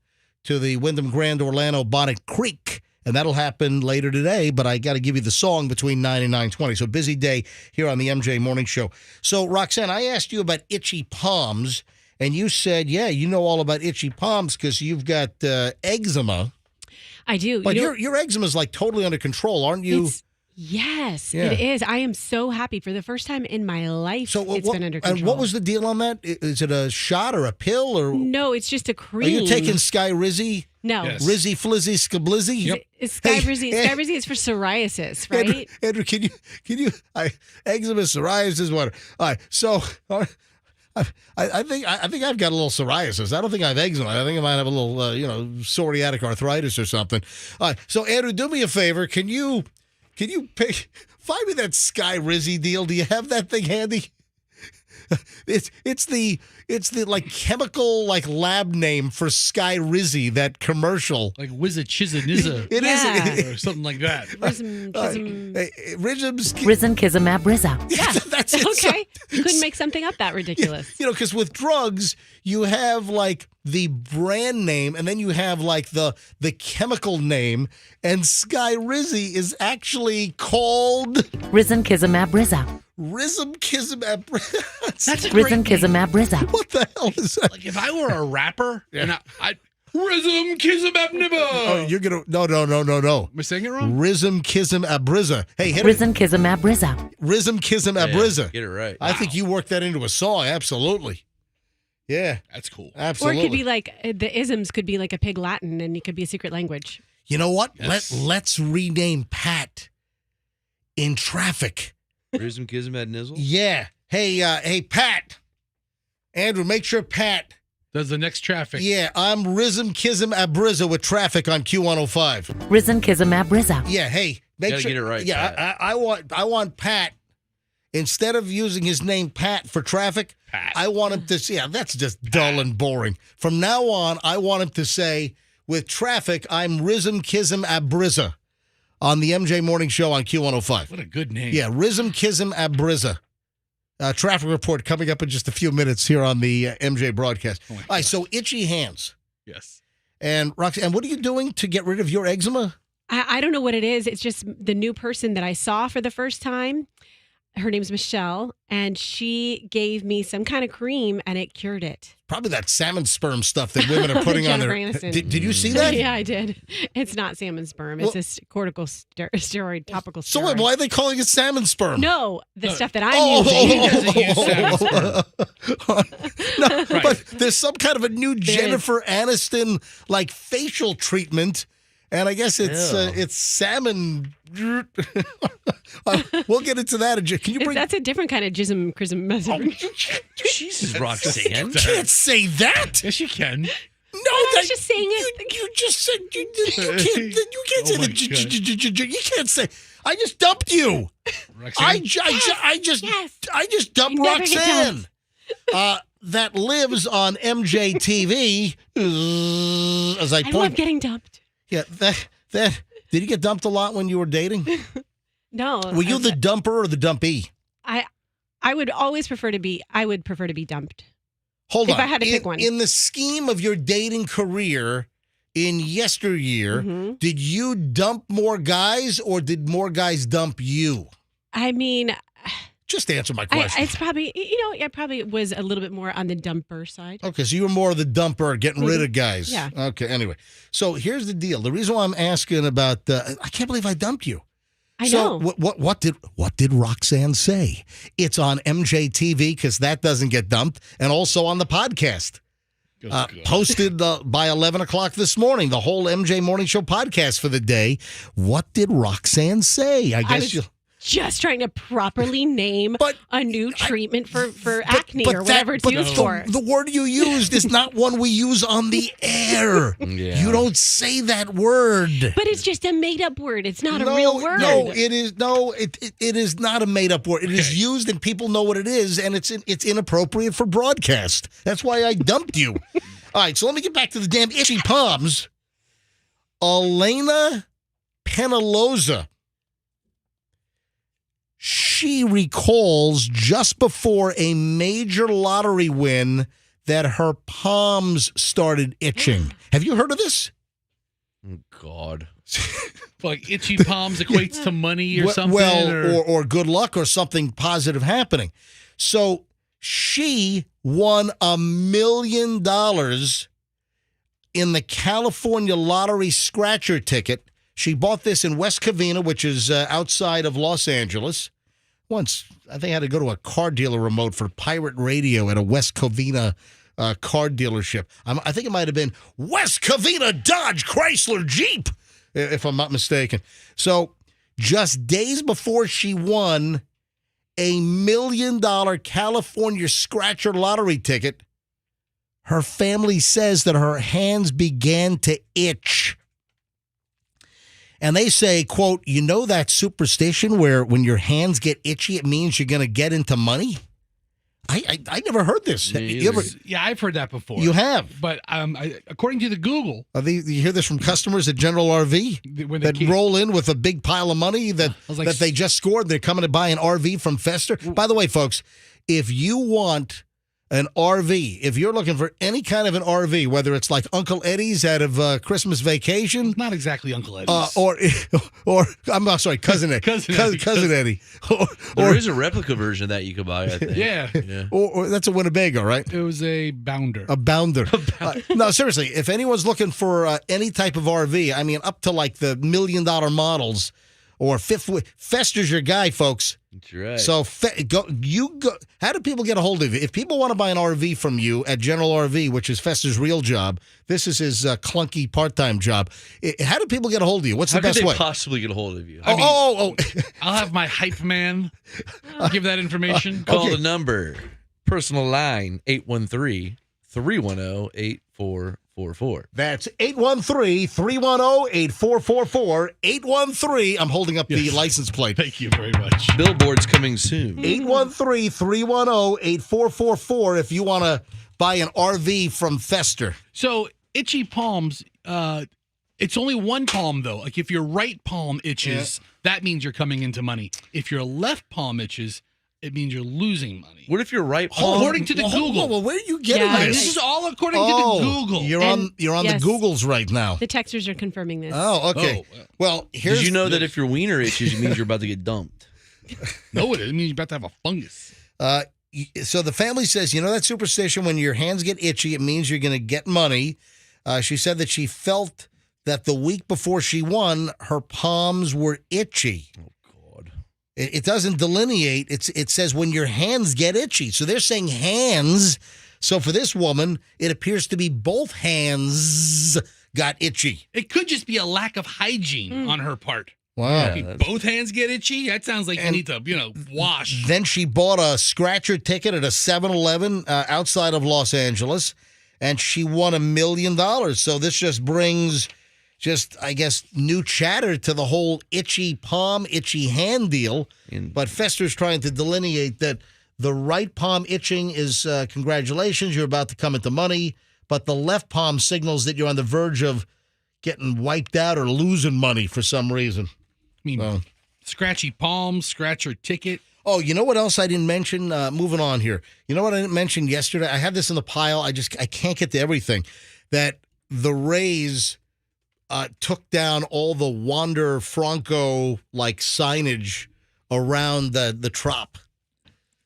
to the Wyndham Grand Orlando Bonnet Creek. And that'll happen later today, but I got to give you the song between 9 and 9:20. So busy day here on the MJ Morning Show. So, Roxanne, I asked you about itchy palms. And you said, yeah, you know all about itchy palms because you've got eczema. I do. But your eczema is like totally under control, aren't you? Yes, Yeah. it is. I am so happy. For the first time in my life, it's been under control. And what was the deal on that? Is it a shot or a pill? Or No, it's just a cream. Are you taking Sky Rizzy? No. Yes. Rizzy Flizzy Skablizzy? Yep. It's Sky Hey, Rizzy. Sky Rizzy is for psoriasis, right? Andrew, can you eczema, psoriasis, water. All right, so I think I've got a little psoriasis. I don't think I have eczema. I think I might have a little, psoriatic arthritis or something. All right. So, Andrew, do me a favor. Can you find me that Sky Rizzy deal? Do you have that thing handy? It's the like chemical like lab name for Sky Rizzy, that commercial. Like Wizza Chizza Nizza. It is or something like that. Risankizumab Rizza. Yeah. That's it. Okay. You couldn't make something up that ridiculous. Because with drugs, you have like the brand name and then you have like the chemical name, and Sky Rizzy is actually called Risankizumab Rizza. Rizumkizumab. That's a great name. Risankizumab Rizza. What the hell is that? Like if I were a rapper and I Rizum Kizabab Nibba. Oh, you're gonna no. Am I saying it wrong? Rizumkizumab. Hey, hit it. Risankizumab Rizza. Rizumkizumab. Get it right. I think you worked that into a song. Absolutely. Yeah, That's cool. Or absolutely. it could be like the isms could be like a pig Latin, and it could be a secret language. You know what? Yes. Let's rename Pat in traffic. Rizum Kizum Nizzle. Yeah. Hey, Pat. Andrew, make sure Pat. Does the next traffic. Yeah, I'm Rizum Abriza with traffic on Q105. Risankizumab Rizza. Yeah, hey, make Gotta sure. get it right, Yeah, Pat. I want Pat. Instead of using his name Pat for traffic, Pat. I want him to. Yeah, that's just dull and boring. From now on, I want him to say, with traffic, I'm Rizum Abriza on the MJ Morning Show on Q105. What a good name. Yeah, Rizum Abriza. Traffic report coming up in just a few minutes here on the MJ broadcast. Oh my All right, so itchy hands. Yes. And Roxanne, what are you doing to get rid of your eczema? I don't know what it is. It's just the new person that I saw for the first time. Her name's Michelle, and she gave me some kind of cream, and it cured it. Probably that salmon sperm stuff that women are putting on their. Jennifer Aniston. Did you see that? Yeah, I did. It's not salmon sperm. It's Well- a corticosteroid, topical steroid. So why are they calling it salmon sperm? No, the stuff that I'm Oh, using. doesn't use salmon sperm. No, Right. but there's some kind of a new Jennifer Aniston like facial treatment, and I guess it's salmon. We'll get into that. Can you bring? That's a different kind of chrism. Oh, Jesus, Roxanne. can't say that. Yes, you can. I was just saying it. You just said you can't say Oh my that. You can't say. I just dumped you. Roxanne? I just dumped You never get Roxanne. That lives on MJTV. As I I point. love getting dumped. Yeah, that. Did you get dumped a lot when you were dating? No. Were you the dumper or the dumpee? I would always prefer to be. I would prefer to be dumped. Hold If on. I had to pick one. In the scheme of your dating career in yesteryear, Mhm. did you dump more guys or did more guys dump you? I mean, Just answer my question. it's probably I probably was a little bit more on the dumper side. Okay, so you were more of the dumper, getting rid of guys. Yeah. Okay, anyway. So here's the deal. The reason why I'm asking about, I can't believe I dumped you. I So know. what did Roxanne say? It's on MJTV because that doesn't get dumped, and also on the podcast. Oh, God. Posted by 11 o'clock this morning, the whole MJ Morning Show podcast for the day. What did Roxanne say? I guess was you. just trying to properly name But a new treatment for acne or whatever it's used for. The word you used is not one we use on the air. Yeah. You don't say that word. But it's just a made up word. It's not a real word. No, it is it is not a made up word. It is used and people know what it is, and it's inappropriate for broadcast. That's why I dumped you. All right, so let me get back to the damn itchy palms. Elena Penaloza. She recalls just before a major lottery win that her palms started itching. Have you heard of this? Oh, God. Like itchy palms equates to money or something? Well, or good luck or something positive happening. So she won $1 million in the California lottery scratcher ticket. She bought this in West Covina, which is outside of Los Angeles. Once, I think I had to go to a car dealer remote for pirate radio at a West Covina car dealership. I think it might have been West Covina Dodge Chrysler Jeep, if I'm not mistaken. So just days before she won $1 million California scratcher lottery ticket, her family says that her hands began to itch. And they say, quote, you know that superstition where when your hands get itchy, it means you're going to get into money? I never heard this. You ever, Yeah, I've heard that before. you have? But according to the Google, You hear this from customers at General RV when they that roll in with a big pile of money that was like, they just scored. They're coming to buy an RV from Fester. By the way, folks, if you want an RV, if you're looking for any kind of an RV, whether it's like Uncle Eddie's out of Christmas Vacation, not exactly Uncle Eddie's. or I'm sorry, Cousin Eddie, Cousin Eddie, There is a replica version of that you could buy, I think. Yeah. or that's a Winnebago, right? It was a bounder. A bounder. No, seriously, if anyone's looking for any type of RV, I mean, up to like the $1 million models or Fester's your guy, folks. That's right. So go. How do people get a hold of you? If people want to buy an RV from you at General RV, which is Fester's real job, this is his clunky part-time job. How do people get a hold of you? What's How the best could they way? possibly get a hold of you? Oh. I'll have my hype man give that information. Call the number. Personal line, 813-310-8444. That's 813-310-8444. 813. I'm holding up the license plate. Thank you very much. Billboards coming soon. 813-310-8444 if you want to buy an RV from Fester. So itchy palms, it's only one palm though. Like if your right palm itches, that means you're coming into money. If your left palm itches, it means you're losing money. What if your right palm? According to the Google. Well, where are you getting Yeah, this? This is all according to the Google. You're on yes. the Googles right now. The texters are confirming this. Oh, okay. Oh, Well, here's Did you know that if your wiener itches, it means you're about to get dumped? No, it means you're about to have a fungus. So the family says, you know that superstition when your hands get itchy, it means you're going to get money. She said that she felt that the week before she won, her palms were itchy. Oh, God. It doesn't delineate. It says when your hands get itchy. So they're saying hands. So for this woman, it appears to be both hands got itchy. It could just be a lack of hygiene on her part. Wow. Yeah. Both hands get itchy? That sounds like you need to, wash. Then she bought a scratcher ticket at a 7-Eleven outside of Los Angeles. and she won $1 million. So this just brings I guess, new chatter to the whole itchy palm, itchy hand deal. But Fester's trying to delineate that the right palm itching is congratulations, you're about to come into money, but the left palm signals that you're on the verge of getting wiped out or losing money for some reason. I mean, scratchy palms, scratch your ticket. Oh, you know what else I didn't mention? Moving on here. You know what I didn't mention yesterday? I had this in the pile. I can't get to everything. That the Rays took down all the Wander Franco like signage around the Trop.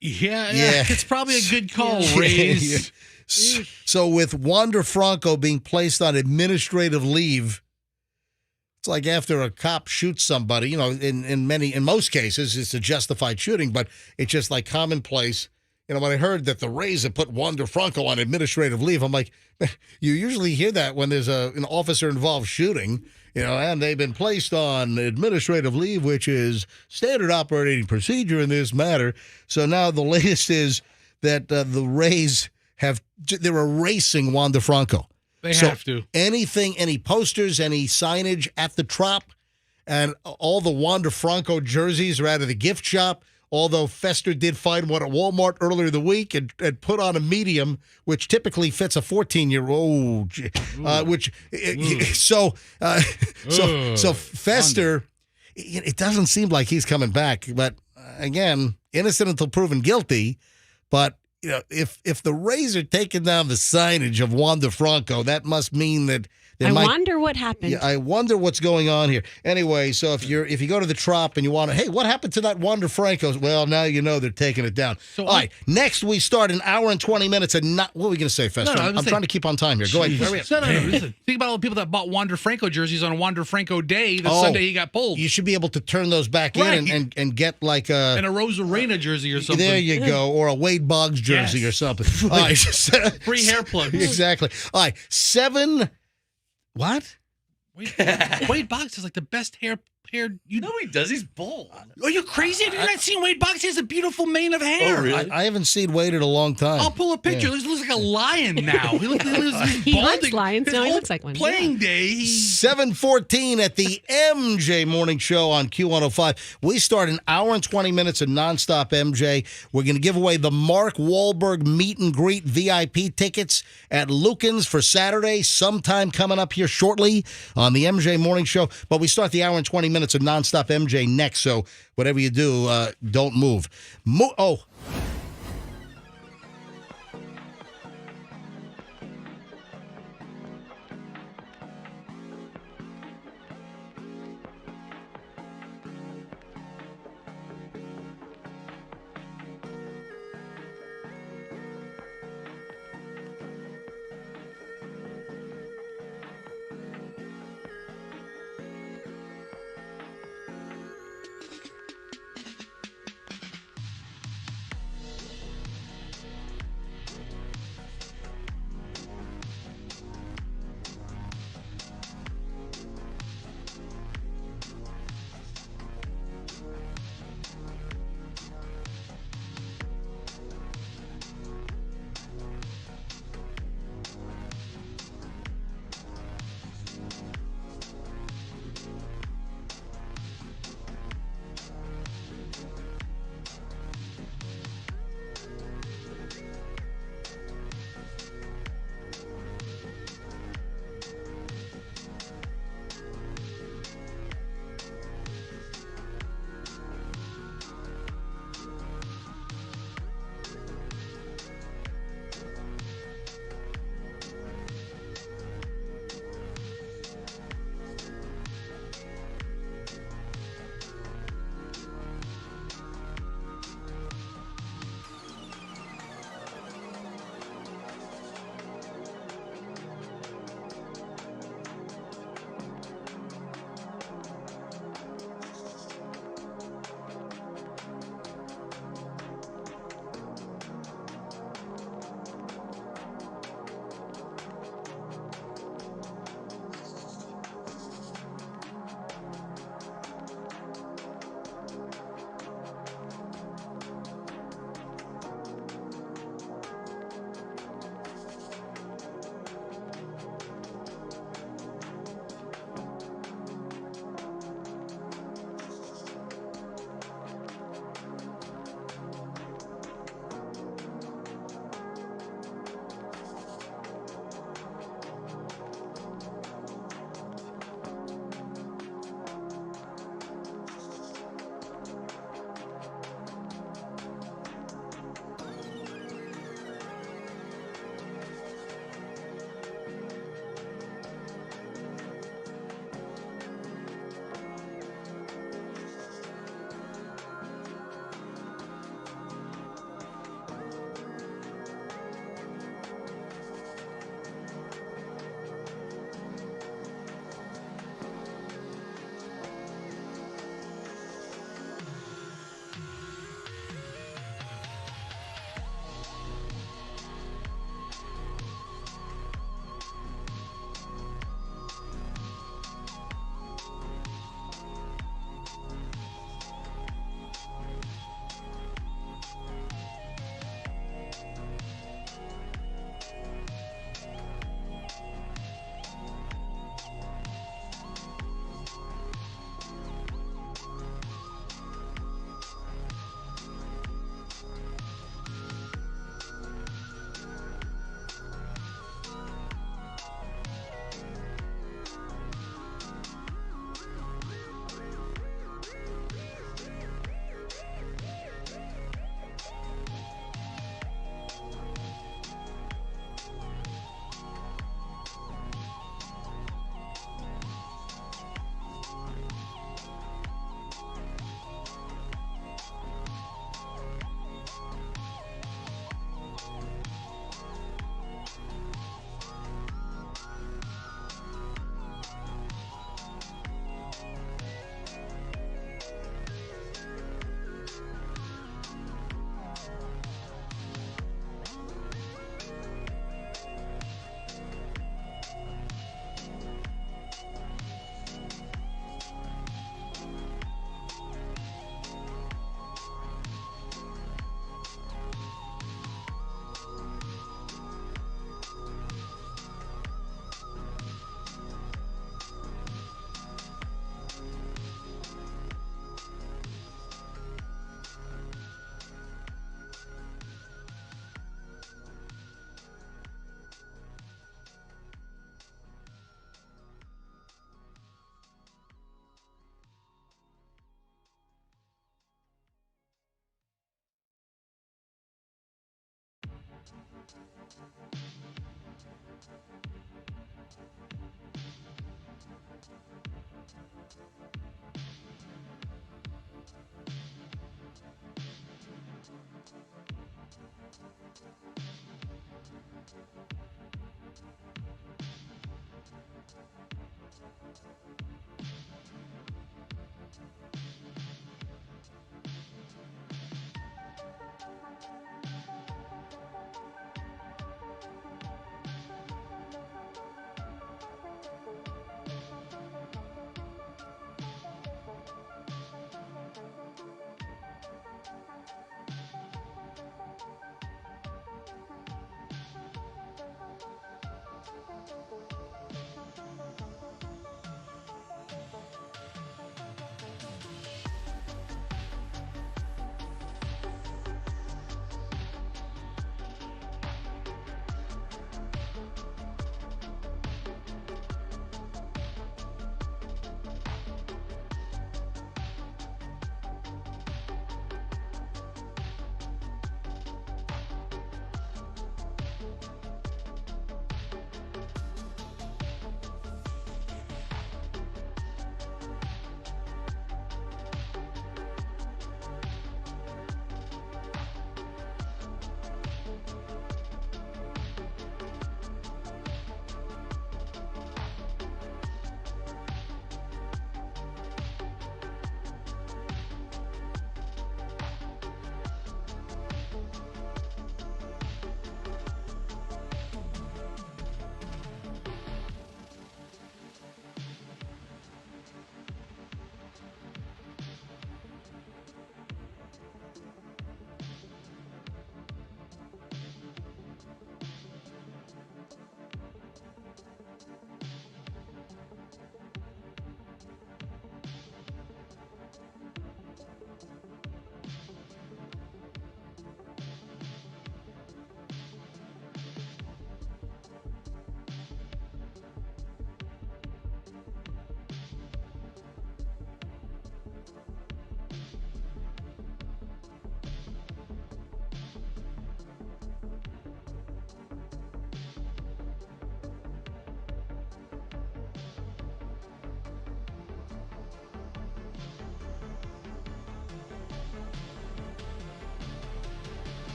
Yeah, it's probably a good call, Rays. So with Wander Franco being placed on administrative leave, it's like after a cop shoots somebody, you know, in most cases it's a justified shooting, but it's just like commonplace. You know, when I heard that the Rays had put Wander Franco on administrative leave, I'm like, you usually hear that when there's an officer-involved shooting, you know, and they've been placed on administrative leave, which is standard operating procedure in this matter. So now the latest is that the Rays they're erasing Wander Franco. They have to. Anything, any posters, any signage at the Trop, and all the Wander Franco jerseys are out of the gift shop. Although Fester did find one at Walmart earlier the week and put on a medium, which typically fits a 14-year-old. So Fester, it doesn't seem like he's coming back. But again, innocent until proven guilty. But you know, if the Rays are taking down the signage of Wander Franco, that must mean that I wonder what happened. Yeah, I wonder what's going on here. Anyway, so if you go to the Trop and you want to, hey, what happened to that Wander Franco? Well, now you know they're taking it down. So all right, next we start an hour and 20 minutes and not. What are we going to say, Fester? I'm trying to keep on time here. Go ahead. Hurry up. No. Listen, think about all the people that bought Wander Franco jerseys on Wander Franco Day, the Sunday he got pulled. You should be able to turn those back in and get like a Rosa Reina jersey or something. There you go, or a Wade Boggs jersey or something. All right, free hair plugs. Exactly. All right, 7. What? Wade Boggs has like the best hair. No, he does. He's bald. Are you crazy? Have you not seen Wade Boggs? He has a beautiful mane of hair. Oh, really? I haven't seen Wade in a long time. I'll pull a picture. He looks like a lion now. He hunts lions. No, he looks like one. Playing day. 7:14 at the MJ Morning Show on Q105. We start an hour and 20 minutes of nonstop MJ. We're going to give away the Mark Wahlberg meet and greet VIP tickets at Lucan's for Saturday, sometime coming up here shortly on the MJ Morning Show. But we start the hour and 20 minutes of nonstop MJ next. So whatever you do, don't move.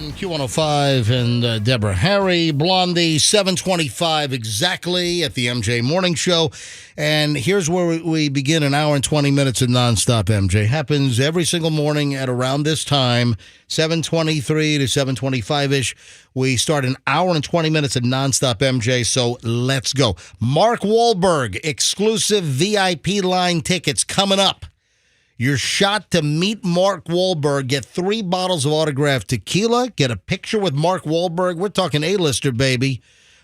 on Q105 and Deborah Harry, Blondie, 7:25 exactly at the MJ Morning Show. And here's where we begin an hour and 20 minutes of nonstop MJ. Happens every single morning at around this time, 7:23 to 7:25-ish. We start an hour and 20 minutes of nonstop MJ, so let's go. Mark Wahlberg, exclusive VIP line tickets coming up. Your shot to meet Mark Wahlberg, get 3 bottles of autographed tequila, get a picture with Mark Wahlberg. We're talking A-lister, baby.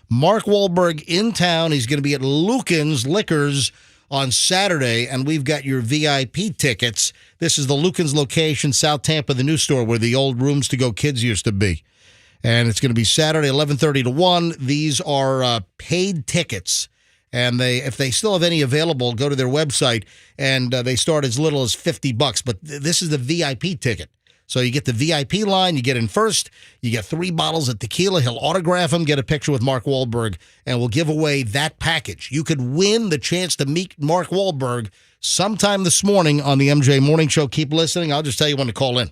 Mark Wahlberg in town. He's going to be at Lucan's Liquors on Saturday, and we've got your VIP tickets. This is the Lucan's location, South Tampa, the new store where the old Rooms to Go Kids used to be. And it's going to be Saturday, 11:30 to 1. These are paid tickets. And if they still have any available, go to their website, and they start as little as $50. But this is the VIP ticket. So you get the VIP line, you get in first, you get 3 bottles of tequila. He'll autograph them, get a picture with Mark Wahlberg, and we'll give away that package. You could win the chance to meet Mark Wahlberg sometime this morning on the MJ Morning Show. Keep listening. I'll just tell you when to call in.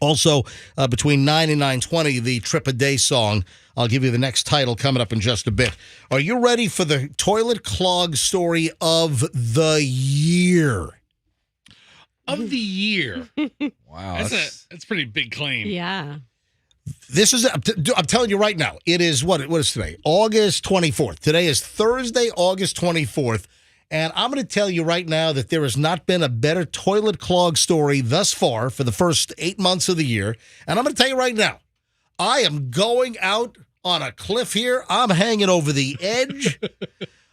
Also, between 9 and 9:20, the Trip a Day song. I'll give you the next title coming up in just a bit. Are you ready for the toilet clog story of the year? Of the year. Wow. That's a pretty big claim. Yeah. This is, I'm telling you right now, it is, what is today? August 24th. Today is Thursday, August 24th. And I'm going to tell you right now that there has not been a better toilet clog story thus far for the first 8 months of the year. And I'm going to tell you right now, I am going out on a cliff here. I'm hanging over the edge.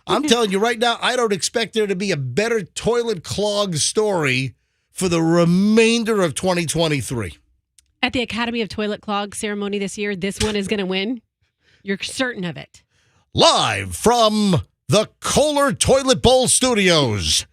I'm telling you right now, I don't expect there to be a better toilet clog story for the remainder of 2023. At the Academy of Toilet Clog ceremony this year, this one is going to win. You're certain of it. Live from the Kohler Toilet Bowl Studios.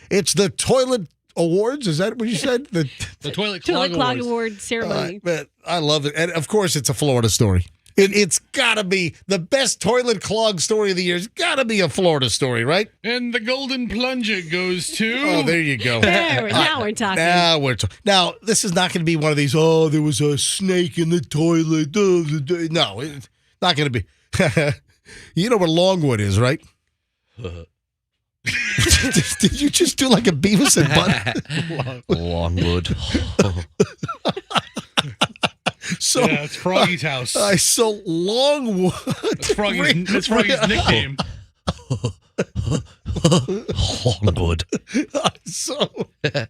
It's the Toilet Awards. Is that what you said? The Toilet Toilet Clog Awards. Award ceremony. but I love it. And of course, it's a Florida story. It's got to be the best toilet clog story of the year. It's got to be a Florida story, right? And the golden plunger goes to... Oh, there you go. Now we're talking. Now, this is not going to be one of these, oh, there was a snake in the toilet. No, it's not going to be. You know where Longwood is, right? Did you just do like a Beavis and Butt? Longwood. So Yeah, it's Froggy's house. so Longwood. That's Froggy's nickname. Longwood. So Like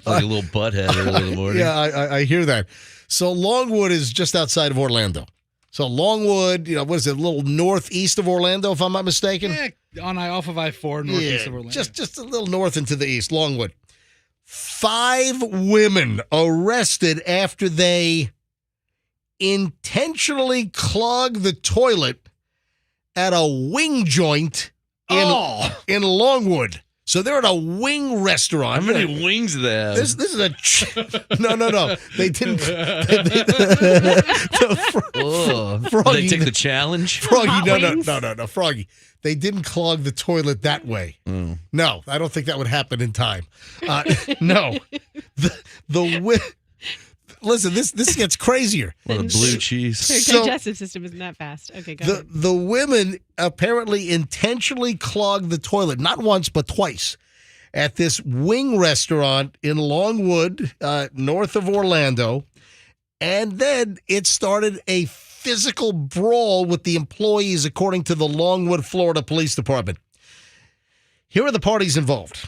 a little butthead early in the morning. yeah, I hear that. So Longwood is just outside of Orlando. So Longwood, what is it, a little northeast of Orlando, if I'm not mistaken? Off of I-4 northeast of Orlando. Just a little north and to the east, Longwood. 5 women arrested after they intentionally clogged the toilet at a wing joint in Longwood. So they're at a wing restaurant. How many wings do they have? This is a no. They didn't. Froggy, Did they take the challenge? Froggy, Hot wings? no, Froggy. They didn't clog the toilet that way. No, I don't think that would happen in time. No, listen, this gets crazier. Well, the blue cheese. Their digestive system isn't that fast. Okay, go ahead. The women apparently intentionally clogged the toilet, not once, but twice, at this wing restaurant in Longwood, north of Orlando. And then it started a physical brawl with the employees, according to the Longwood, Florida Police Department. Here are the parties involved.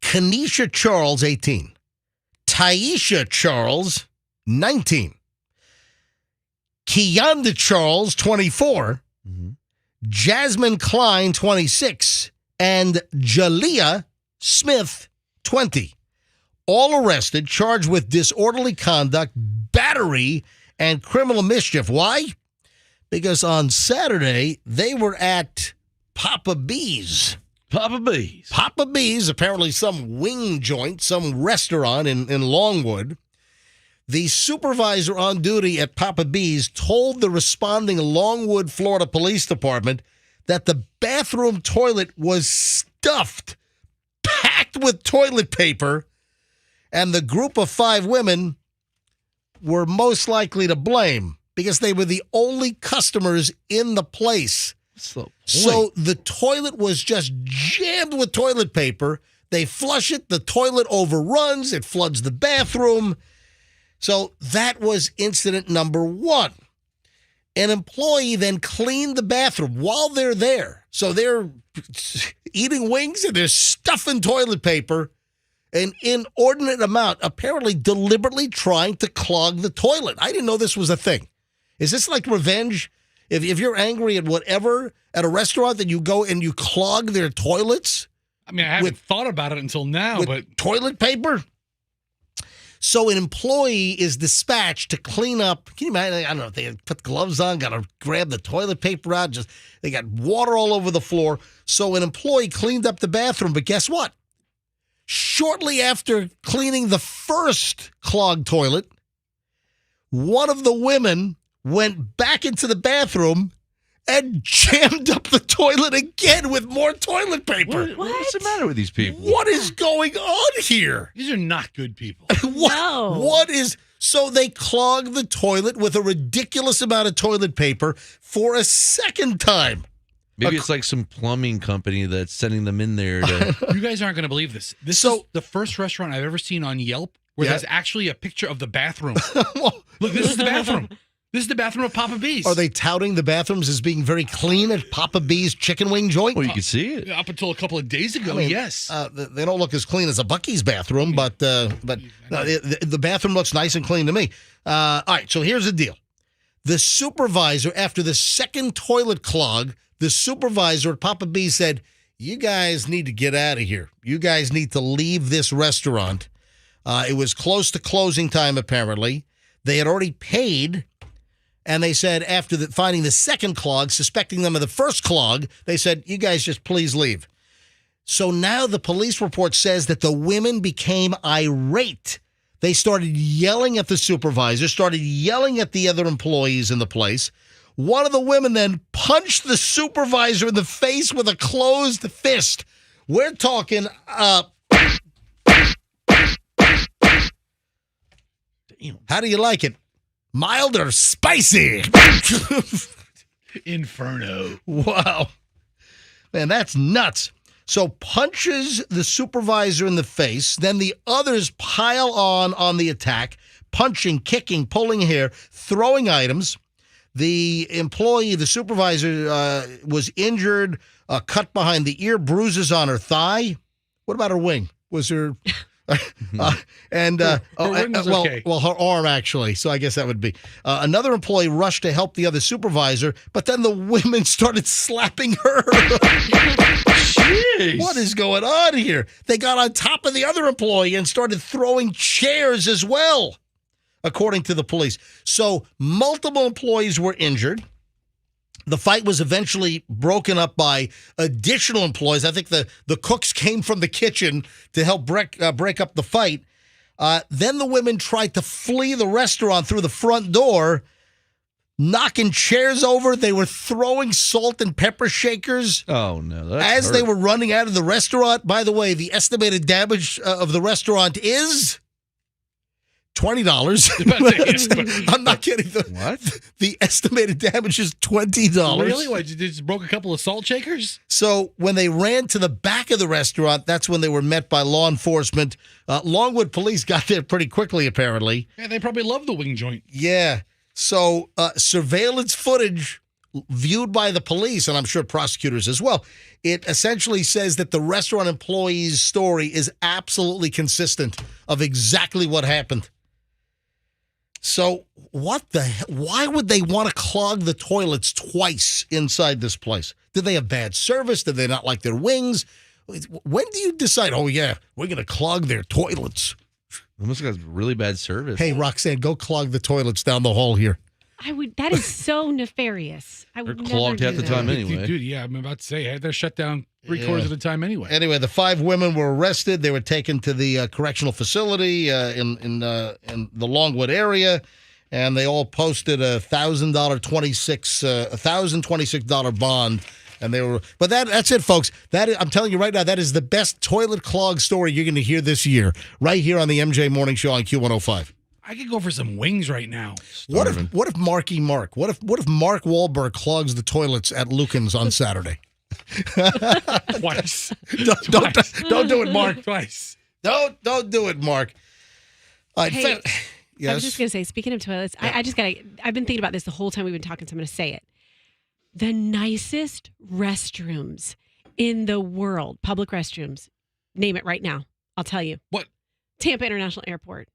Kanisha Charles, 18. Taisha Charles, 19. Kianda Charles, 24. Jasmine Klein, 26. And Jalea Smith, 20. All arrested, charged with disorderly conduct, battery, and criminal mischief. Why? Because on Saturday, they were at Papa B's. Papa B's. Papa B's, apparently some wing joint, some restaurant in Longwood. The supervisor on duty at Papa B's told the responding Longwood, Florida Police Department that the bathroom toilet was stuffed, packed with toilet paper, and the group of 5 women were most likely to blame because they were the only customers in the place. So the toilet was just jammed with toilet paper. They flush it, the toilet overruns, it floods the bathroom. So that was incident number one. An employee then cleaned the bathroom while they're there. So they're eating wings and they're stuffing toilet paper, an inordinate amount, apparently deliberately trying to clog the toilet. I didn't know this was a thing. Is this like revenge? If you're angry at whatever, at a restaurant, that you go and you clog their toilets? I mean, I haven't thought about it until now, with but toilet paper? So an employee is dispatched to clean up. Can you imagine? I don't know if they put gloves on, got to grab the toilet paper out. They got water all over the floor. So an employee cleaned up the bathroom. But guess what? Shortly after cleaning the first clogged toilet, one of the women went back into the bathroom and jammed up the toilet again with more toilet paper. What's the matter with these people? What is going on here? these are not good people. What is... So they clog the toilet with a ridiculous amount of toilet paper for a second time. Maybe it's like some plumbing company that's sending them in there to... You guys aren't going to believe this. This is the first restaurant I've ever seen on Yelp where there's actually a picture of the bathroom. Look, this is the bathroom. This is the bathroom of Papa B's. Are they touting the bathrooms as being very clean at Papa B's chicken wing joint? Well, you can see it. Up until a couple of days ago, yes. They don't look as clean as a Buc-ee's bathroom, but the bathroom looks nice and clean to me. All right, so here's the deal. The supervisor, after the second toilet clog, the supervisor at Papa B's said, you guys need to get out of here. You guys need to leave this restaurant. It was close to closing time, apparently. They had already paid. And they said after finding the second clog, suspecting them of the first clog, they said, you guys just please leave. So now the police report says that the women became irate. They started yelling at the supervisor, started yelling at the other employees in the place. One of the women then punched the supervisor in the face with a closed fist. We're talking... How do you like it? Mild or spicy? Inferno. Wow. Man, that's nuts. So punches the supervisor in the face. Then the others pile on the attack, punching, kicking, pulling hair, throwing items. The employee, the supervisor, was injured, cut behind the ear, bruises on her thigh. What about her wing? Was her... her arm actually. So I guess that would be another employee rushed to help the other supervisor, but then the women started slapping her. Jeez. What is going on here? They got on top of the other employee and started throwing chairs as well, according to the police. So multiple employees were injured. The fight was eventually broken up by additional employees. I think the cooks came from the kitchen to help break up the fight. Then the women tried to flee the restaurant through the front door, knocking chairs over. They were throwing salt and pepper shakers. Oh, no. As they were running out of the restaurant. By the way, the estimated damage of the restaurant is... $20. I'm not kidding. What? The estimated damage is $20. Really? What, you just broke a couple of salt shakers? So when they ran to the back of the restaurant, that's when they were met by law enforcement. Longwood police got there pretty quickly, apparently. Yeah, they probably love the wing joint. Yeah. So surveillance footage viewed by the police, and I'm sure prosecutors as well, it essentially says that the restaurant employee's story is absolutely consistent of exactly what happened. So what the hell? Why would they want to clog the toilets twice inside this place? Did they have bad service? Did they not like their wings? When do you decide, oh, yeah, we're going to clog their toilets? They must have got really bad service. Hey, Roxanne, go clog the toilets down the hall here. I would. That is so nefarious. I would They're clogged never half do the time that. anyway. Dude, yeah, I'm about to say, they're shut down three-quarters of the time anyway. Anyway, the 5 women were arrested. They were taken to the correctional facility in the Longwood area, and they all posted a $1,026 bond. And they were, but that's it, folks. I'm telling you right now, that is the best toilet clog story you're going to hear this year, right here on the MJ Morning Show on Q105. I could go for some wings right now. What if Marky Mark? What if Mark Wahlberg clogs the toilets at Lucan's on Saturday? Twice. Don't do it, Mark. Twice. Don't do it, Mark. All right, Hey, yes. I was just going to say, speaking of toilets, I've been thinking about this the whole time we've been talking, so I'm going to say it. The nicest restrooms in the world, public restrooms, name it right now. I'll tell you. What? Tampa International Airport.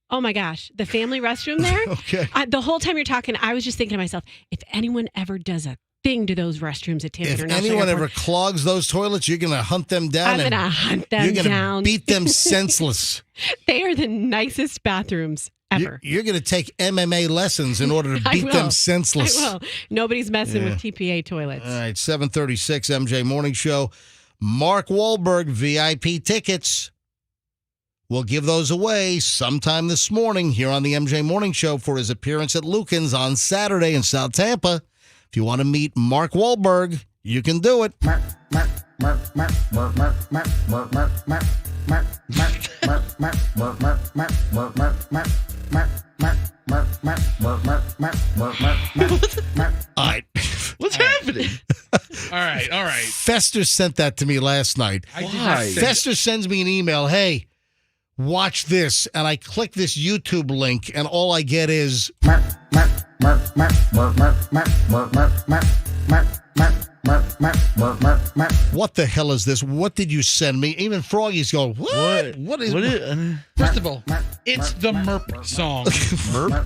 Oh my gosh, the family restroom there. Okay. The whole time you're talking, I was just thinking to myself, if anyone ever does a thing to those restrooms at Tampa If International anyone Airport, ever clogs those toilets, you're going to hunt them down. I'm going to hunt them You're going down. to beat them senseless. They are the nicest bathrooms ever. You're going to take MMA lessons in order to I beat will. them senseless. I will. Nobody's messing Yeah. with TPA toilets. All right, 7:36 MJ Morning Show. Mark Wahlberg VIP tickets. We'll give those away sometime this morning here on the MJ Morning Show for his appearance at Lucan's on Saturday in South Tampa. If you want to meet Mark Wahlberg, you can do it. All right. What's happening? All right. Fester sent that to me last night. I did not Why? say- Fester sends me an email. Hey, watch this. And I click this YouTube link, and all I get is. What the hell is this? What did you send me? Even Froggy's going, what? What is First of all, it's the Merp song. Merp?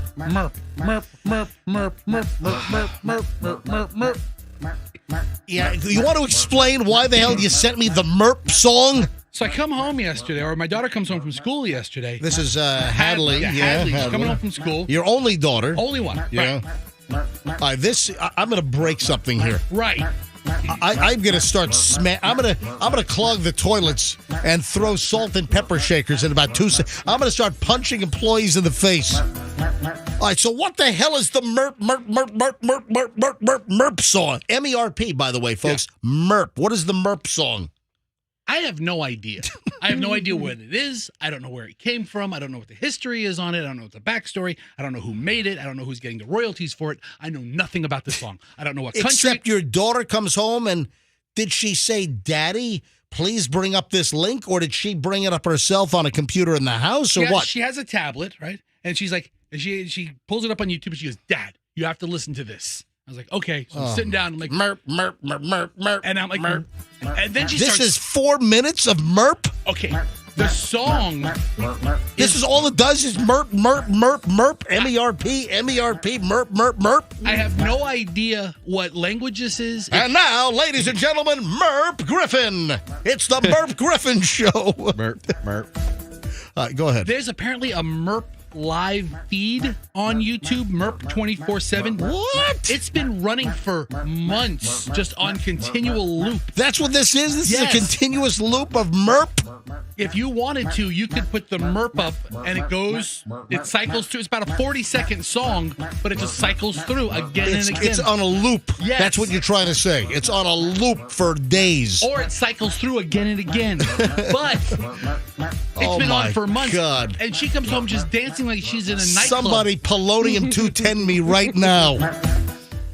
Merp. Yeah, you want to explain why the hell you sent me the Merp song? So I come home yesterday, or my daughter comes home from school yesterday. This is Hadley. Hadley. She's Hadley. coming home from school. Your only daughter. Only one. Yeah. All right, I'm going to break something here. Right. I'm going to start I'm going to clog the toilets and throw salt and pepper shakers in about 2 seconds. I'm going to start punching employees in the face. All right, so what the hell is the Merp song? MERP, by the way, folks. Merp. What is the Merp song? I have no idea. I have no idea what it is. I don't know where it came from. I don't know what the history is on it. I don't know what the backstory. I don't know who made it. I don't know who's getting the royalties for it. I know nothing about this song. I don't know what country. Except your daughter comes home and did she say, Daddy, please bring up this link? Or did she bring it up herself on a computer in the house or Yeah, what? She has a tablet, right? And she's like, she pulls it up on YouTube and she goes, Dad, you have to listen to this. I was like, okay. So I'm sitting down and I'm like, Merp. and I'm like, Merp. And then she This starts. is 4 minutes of Merp? Okay. The song. This is all it does is Merp. MERP, Merp. I have no idea what language this is. And now, ladies and gentlemen, Merp Griffin. It's the Merp Griffin Show. Merp. Go ahead. There's apparently a Merp live feed on YouTube, Merp 24/7. What? It's been running for months, just on continual loop. That's what this is? This Yes. is a continuous loop of Merp? If you wanted to, you could put the Merp up and it cycles through. It's about a 40-second song, but it just cycles through again and again. It's on a loop. Yes. That's what you're trying to say. It's on a loop for days. Or it cycles through again and again. But it's been on for months. God. And she comes home just dancing like she's in a nightclub. Somebody polonium 210 me right now.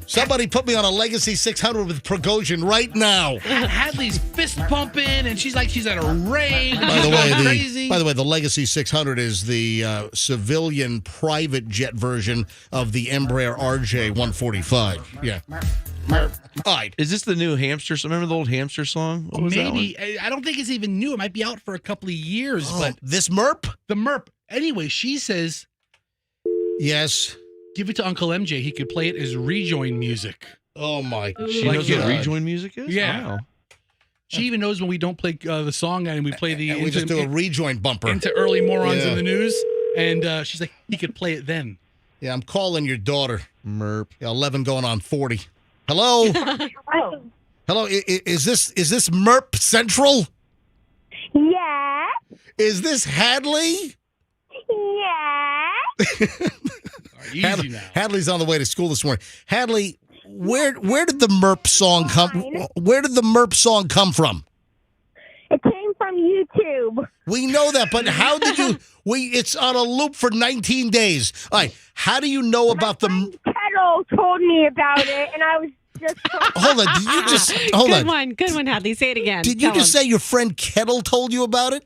Somebody put me on a Legacy 600 with Prigozhin right now. Hadley's fist pumping, and she's like she's at a rave. By the way, crazy. the Legacy 600 is the civilian private jet version of the Embraer RJ-145. Yeah. All right. Is this the new hamster? Remember the old hamster song? What was that one? Maybe. I don't think it's even new. It might be out for a couple of years, but This Merp? the Merp. Anyway, she says, Yes. give it to Uncle MJ. He could play it as rejoin music. Oh, my. She Like knows you- what rejoin music is? Yeah. Wow. She even knows when we don't play the song and we play the And we just do a rejoin bumper. into early morons Yeah. in the news. And she's like, he could play it then. Yeah, I'm calling your daughter. Merp. 11 going on 40. Hello? Hello, is this Merp Central? Yeah. Is this Hadley? Yeah. Easy now. Hadley's on the way to school this morning. Hadley, where did the Merp song come? Where did the Merp song come from? It came from YouTube. We know that, but how did you? It's on a loop for 19 days. All right, how do you know about the? Kettle told me about it, and I was just. Hold on, did you just hold Good on? one, Hadley. Say it again. Did you Tell just him. say your friend Kettle told you about it?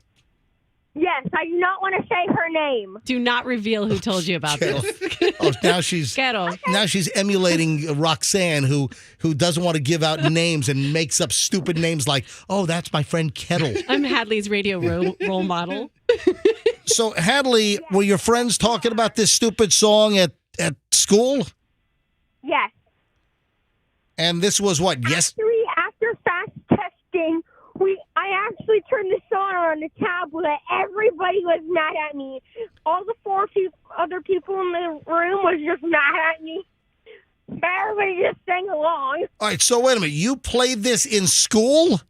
Yes, I do not want to say her name. Do not reveal who told you about Kettle. this. Oh, now she's Kettle. now she's emulating Roxanne, who doesn't want to give out names and makes up stupid names like, "Oh, that's my friend Kettle." I'm Hadley's radio role model. So, Hadley, were your friends talking about this stupid song at school? Yes. And this was what? Yes. Actually, after fast testing, I actually turned the song on the tablet. Everybody was mad at me. All the other people in the room was just mad at me. But everybody just sang along. All right. So wait a minute. You played this in school?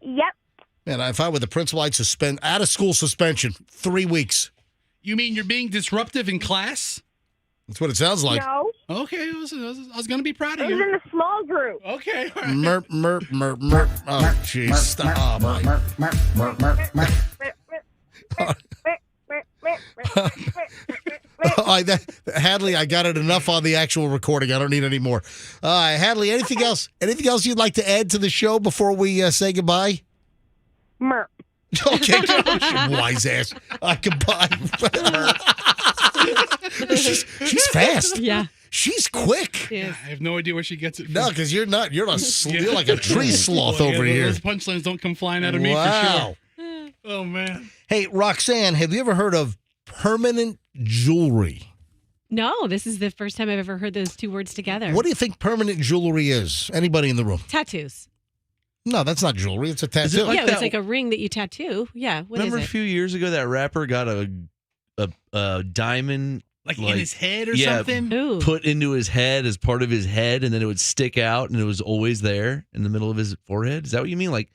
Yep. Man, if I were the principal, I'd suspend out of school suspension 3 weeks. You mean you're being disruptive in class? That's what it sounds like. No. Okay, I was going to be proud It of was you. in a small group. Okay, all right. Merp, merp, merp, merp. Oh, jeez. Stop. Oh, my. Hadley, I got it enough on the actual recording. I don't need any more. Hadley, anything else? Anything else you'd like to add to the show before we say goodbye? Merp. Okay, wise ass. Goodbye. she's fast. Yeah. She's quick. I have no idea where she gets it from. No, because you're not. You're like a tree sloth over here. Those punchlines don't come flying out of me for sure. Oh, man. Hey, Roxanne, have you ever heard of permanent jewelry? No, this is the first time I've ever heard those two words together. What do you think permanent jewelry is? Anybody in the room? Tattoos. No, that's not jewelry. It's a tattoo. Is it like yeah, that- it's like a ring that you tattoo. Yeah. What Remember is a it? few years ago that rapper got a diamond Like in his head or yeah, something? Ooh. put into his head as part of his head, and then it would stick out, and it was always there in the middle of his forehead. Is that what you mean? Like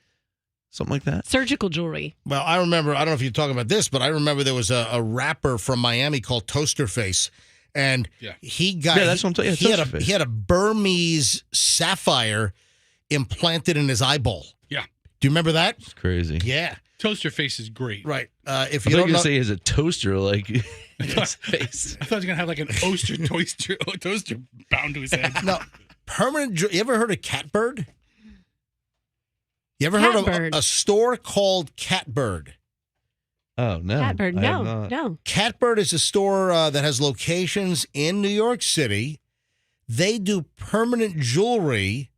something like that? Surgical jewelry. Well, I remember, I don't know if you're talking about this, but I remember there was a rapper from Miami called Toaster Face. And he got, Yeah, that's what I'm talking about. he had a Burmese sapphire implanted in his eyeball. Yeah. Do you remember that? It's crazy. Yeah. Toaster face is great. Right. If I you thought you don't were going know, to say he has a toaster, like in his face. I thought he was going to have like an toaster bound to his head. no, permanent, you ever heard of Catbird? You ever heard of Catbird. a store called Catbird? Oh, no. Catbird. I have No, not. no. Catbird is a store that has locations in New York City. They do permanent jewelry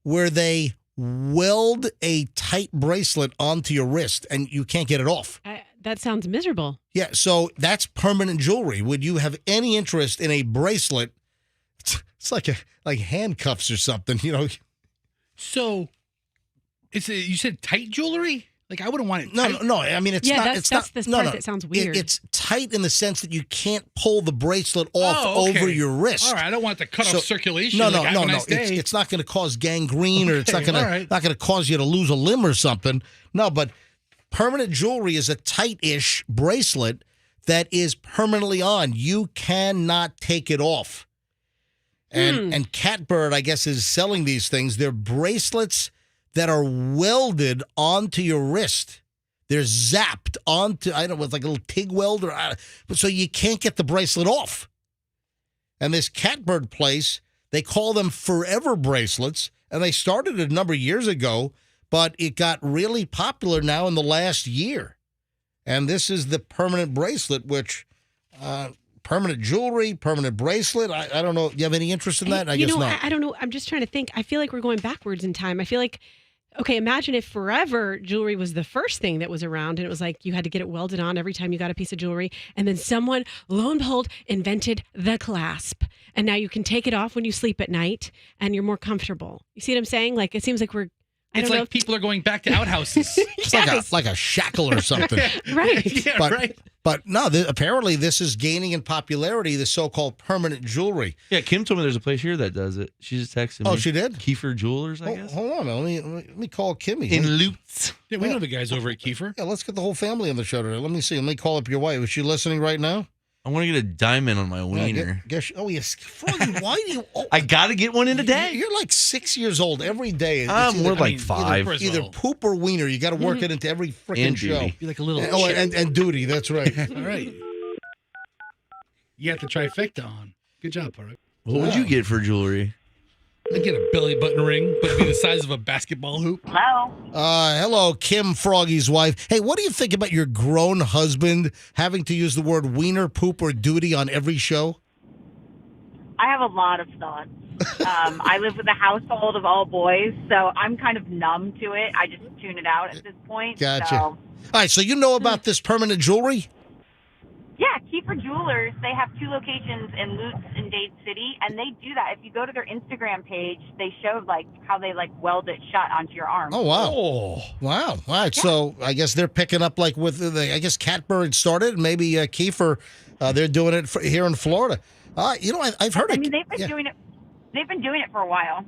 where they weld a tight bracelet onto your wrist and you can't get it off. That sounds miserable. Yeah, so that's permanent jewelry. Would you have any interest in a bracelet? It's like handcuffs or something, you know. So, you said tight jewelry? Like I wouldn't want it. No, tight. no. I mean, it's Yeah, not. that's- It's that's not. the No, part no. that sounds weird. It's tight in the sense that you can't pull the bracelet off Oh, okay. over your wrist. All right, I don't want it to cut So- off circulation. No, like, have a nice day. It's not going to cause gangrene, or it's not Okay, going all right. to cause you to lose a limb or something. No, but permanent jewelry is a tight-ish bracelet that is permanently on. You cannot take it off. And Catbird, I guess, is selling these things. They're bracelets that are welded onto your wrist. They're zapped onto, I don't know, it's like a little TIG weld, but so you can't get the bracelet off. And this Catbird place, they call them forever bracelets, and they started a number of years ago, but it got really popular now in the last year. And this is the permanent bracelet, which permanent jewelry, permanent bracelet. I don't know. Do you have any interest in that? I guess not. I don't know. I'm just trying to think. I feel like we're going backwards in time. I feel like, okay, imagine if forever jewelry was the first thing that was around and it was like you had to get it welded on every time you got a piece of jewelry. And then someone, lo and behold, invented the clasp. And now you can take it off when you sleep at night and you're more comfortable. You see what I'm saying? Like, it seems like we're, It's like people are going back to outhouses. It's like a shackle or something. Right. Yeah, But- right. But no, apparently this is gaining in popularity, the so-called permanent jewelry. Yeah, Kim told me there's a place here that does it. She just texted me. Oh, she did? Kiefer Jewelers, I guess. Hold on, man. Let me call Kimmy. In Lutz. Yeah, we know the guys over at Kiefer. Yeah, let's get the whole family on the show today. Let me see. Let me call up your wife. Is she listening right now? I want to get a diamond on my wiener. Oh, yes. Froggy, why do you... Oh, I got to get one in a day. You're like 6 years old every day. I'm more like 5. Either poop or wiener. You got to work it into every freaking And show. duty. Be like a little. Oh, and duty. That's right. All right. You got the trifecta on. Good job, Parag. What would you get for jewelry? I'd get a belly button ring, but it'd be the size of a basketball hoop. Hello, Kim, Froggy's wife. Hey, what do you think about your grown husband having to use the word wiener, poop, or duty on every show? I have a lot of thoughts. I live with a household of all boys, so I'm kind of numb to it. I just tune it out at this point. Gotcha. So. All right, so you know about this permanent jewelry? Yeah, Kiefer Jewelers, they have 2 locations in Lutz and Dade City, and they do that. If you go to their Instagram page, they showed how they weld it shut onto your arm. Oh, wow. Wow. All right, so I guess they're picking up with, I guess Catbird started, maybe Kiefer, they're doing it here in Florida. I've heard it. I mean, they've been doing it. They've been doing it for a while.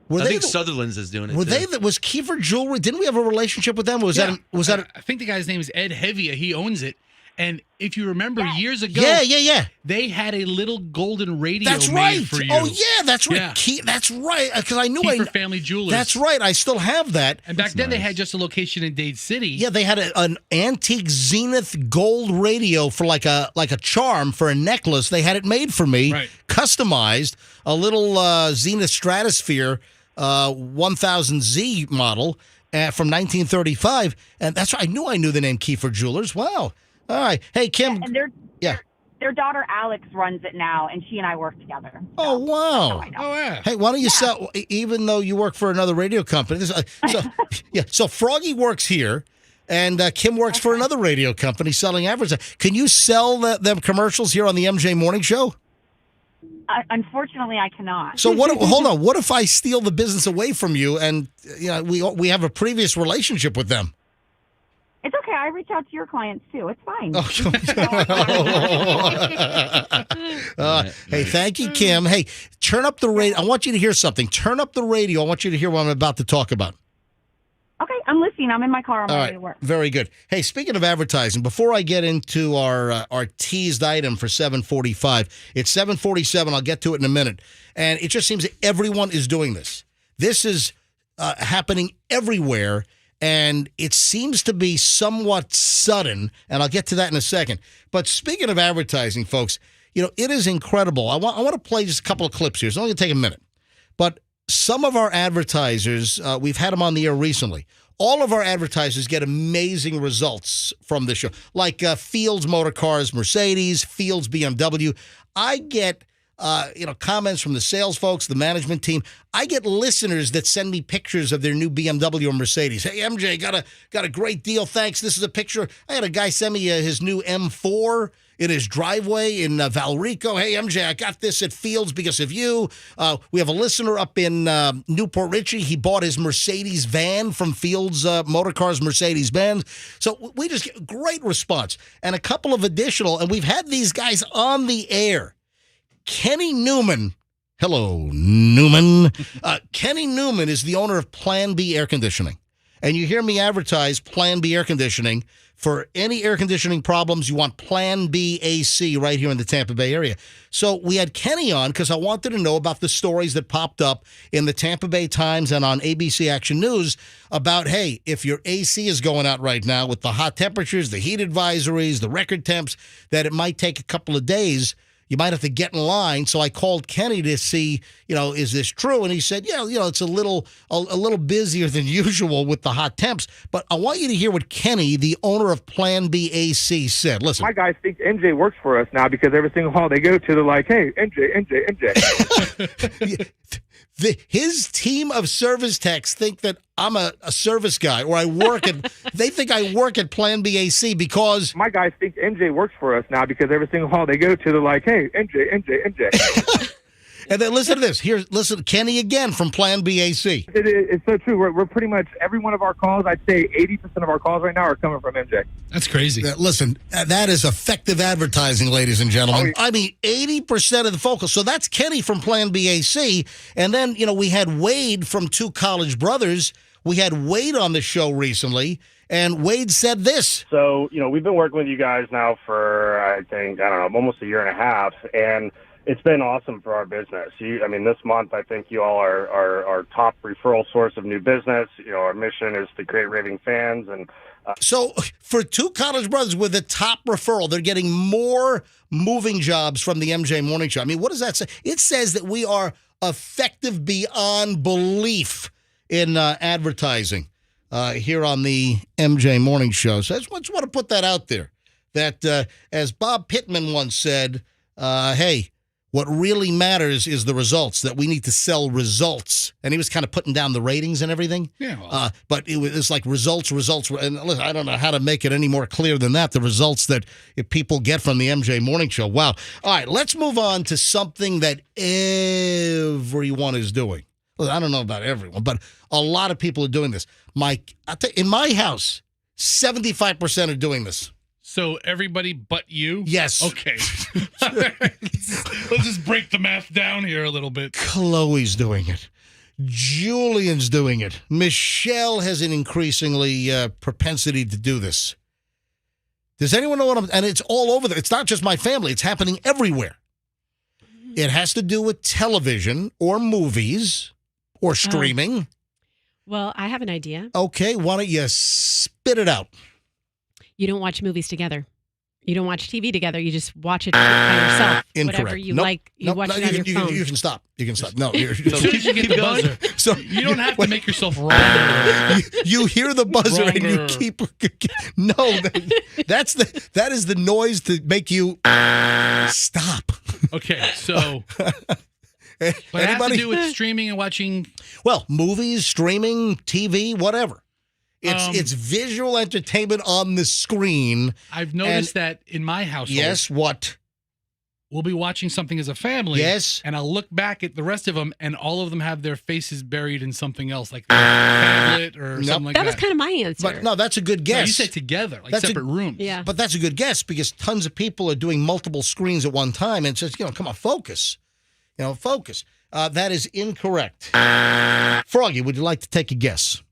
I think Sutherland's is doing it. Was Kiefer Jewelry? Didn't we have a relationship with them? I think the guy's name is Ed Hevia. He owns it. And if you remember years ago, they had a little golden radio made for you. Oh, yeah, that's right. Yeah. That's right. Because I knew Kiefer Family Jewelers. That's right. I still have that. And back then they had just a location in Dade City. Yeah, they had an antique Zenith gold radio for like a charm for a necklace. They had it made for me, customized, a little Zenith Stratosphere 1000Z model from 1935. And that's right. I knew the name Kiefer Jewelers. Wow. All right. Hey, Kim. And their daughter Alex runs it now, and she and I work together. So oh, wow. Oh, yeah. Hey, why don't you sell, even though you work for another radio company? So Froggy works here, and Kim works for another radio company selling advertising. Can you sell them commercials here on the MJ Morning Show? Unfortunately, I cannot. So hold on. What if I steal the business away from you, and we have a previous relationship with them? It's okay. I reach out to your clients, too. It's fine. Hey, thank you, Kim. Hey, turn up the radio. I want you to hear something. Turn up the radio. I want you to hear what I'm about to talk about. Okay, I'm listening. I'm in my car. I'm ready to work. Very good. Hey, speaking of advertising, before I get into our teased item for 7:45, it's 7:47. I'll get to it in a minute. And it just seems that everyone is doing this. This is happening everywhere. And it seems to be somewhat sudden, and I'll get to that in a second. But speaking of advertising, folks, it is incredible. I want to play just a couple of clips here. It's only going to take a minute. But some of our advertisers, we've had them on the air recently. All of our advertisers get amazing results from this show, like Fields Motor Cars, Mercedes, Fields BMW. I get comments from the sales folks, the management team. I get listeners that send me pictures of their new BMW or Mercedes. Hey, MJ, got a great deal. Thanks. This is a picture. I had a guy send me his new M4 in his driveway in Valrico. Hey, MJ, I got this at Fields because of you. We have a listener up in Newport Richey. He bought his Mercedes van from Fields Motor Cars Mercedes-Benz. So we just get great response. And a couple of additional, and we've had these guys on the air. Kenny Newman. Hello, Newman. Kenny Newman is the owner of Plan B Air Conditioning. And you hear me advertise Plan B Air Conditioning. For any air conditioning problems, you want Plan B AC right here in the Tampa Bay area. So we had Kenny on because I wanted to know about the stories that popped up in the Tampa Bay Times and on ABC Action News about, hey, if your AC is going out right now with the hot temperatures, the heat advisories, the record temps, that it might take a couple of days. You might have to get in line. So I called Kenny to see, is this true? And he said, yeah, it's a little busier than usual with the hot temps. But I want you to hear what Kenny, the owner of Plan B AC, said. Listen. My guys think MJ works for us now because every single hall they go to, they're like, hey, MJ. His team of service techs think that I'm a service guy, or they think I work at Plan B AC because... My guys think MJ works for us now because every single hall they go to, they're like, hey, MJ. And then listen to this. Listen, Kenny again from Plan B AC. It's so true. We're pretty much, every one of our calls, I'd say 80% of our calls right now are coming from MJ. That's crazy. Listen, that is effective advertising, ladies and gentlemen. I mean, 80% of the focus. So that's Kenny from Plan B AC. And then, we had Wade from Two College Brothers. We had Wade on the show recently, and Wade said this. So, we've been working with you guys now for, I think, almost a year and a half, and it's been awesome for our business. This month, I think you all are our top referral source of new business. Our mission is to create raving fans. And So for two college brothers with a top referral, they're getting more moving jobs from the MJ Morning Show. What does that say? It says that we are effective beyond belief in advertising here on the MJ Morning Show. So I just want to put that out there, that as Bob Pittman once said, hey, what really matters is the results, that we need to sell results. And he was kind of putting down the ratings and everything. Yeah. Well. But it's like results. And listen, I don't know how to make it any more clear than that, the results that people get from the MJ Morning Show. Wow. All right, let's move on to something that everyone is doing. Well, I don't know about everyone, but a lot of people are doing this. In my house, 75% are doing this. So everybody but you? Yes. Okay. Let's just break the math down here a little bit. Chloe's doing it. Julian's doing it. Michelle has an increasingly propensity to do this. Does anyone know what and it's all over there. It's not just my family. It's happening everywhere. It has to do with television or movies or streaming. Well, I have an idea. Okay, why don't you spit it out? You don't watch movies together. You don't watch TV together. You just watch it by yourself. Incorrect. Whatever you like, you watch it on your phone. You can stop. You can stop. No. Keep going. So you don't have to make yourself wrong. You hear the buzzer and you keep. No, that is the noise to make you stop. Okay, so. But it has to do with streaming and watching. Well, movies, streaming, TV, whatever. It's visual entertainment on the screen. I've noticed that in my household. Yes, what? We'll be watching something as a family. Yes. And I'll look back at the rest of them, and all of them have their faces buried in something else, like their tablet or something like that. That was kind of my answer. But no, that's a good guess. No, you said together, like separate rooms. Yeah. But that's a good guess because tons of people are doing multiple screens at one time, and it's just, come on, focus. Focus. That is incorrect. Froggy, would you like to take a guess?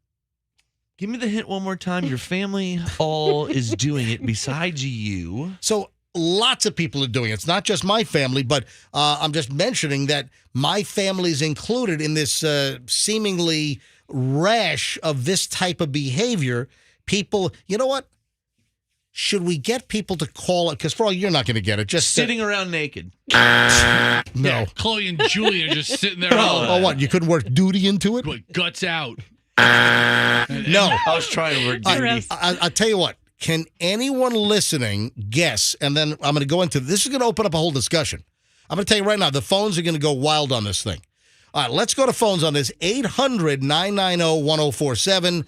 Give me the hint one more time. Your family all is doing it besides you. So lots of people are doing it. It's not just my family, but I'm just mentioning that my family is included in this seemingly rash of this type of behavior. People, you know what? Should we get people to call it? Because, Froggy, you're not going to get it. Just sitting around naked. No. Yeah, Chloe and Julie are just sitting there. Oh, what? You couldn't work duty into it? Guts out. No. I was trying to work duty. I'll tell you what. Can anyone listening guess? And then I'm going to go into this. Is going to open up a whole discussion. I'm going to tell you right now, the phones are going to go wild on this thing. All right, let's go to phones on this. 800-990-1047.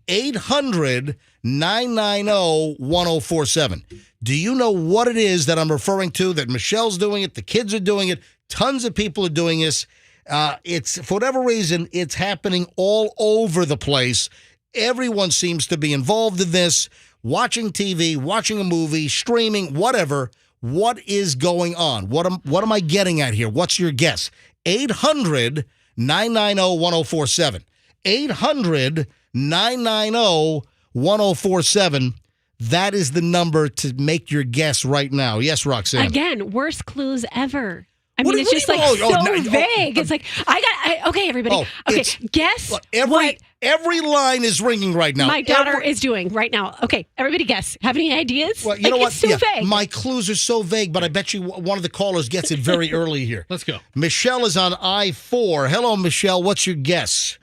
800-990-1047. Do you know what it is that I'm referring to? That Michelle's doing it, the kids are doing it, tons of people are doing this. It's, for whatever reason, it's happening all over the place. Everyone seems to be involved in this, watching TV, watching a movie, streaming, whatever. What is going on? What am I getting at here? What's your guess? 800-990-1047. 800-990-1047. That is the number to make your guess right now. Yes, Roxanne. Again, worst clues ever. It's just like vague. It's like, okay, everybody. Guess what every line is ringing right now. My daughter is doing right now. Okay, everybody guess. Have any ideas? Well, you know what? It's so vague. My clues are so vague, but I bet you one of the callers gets it very early here. Let's go. Michelle is on I-4. Hello, Michelle. What's your guess?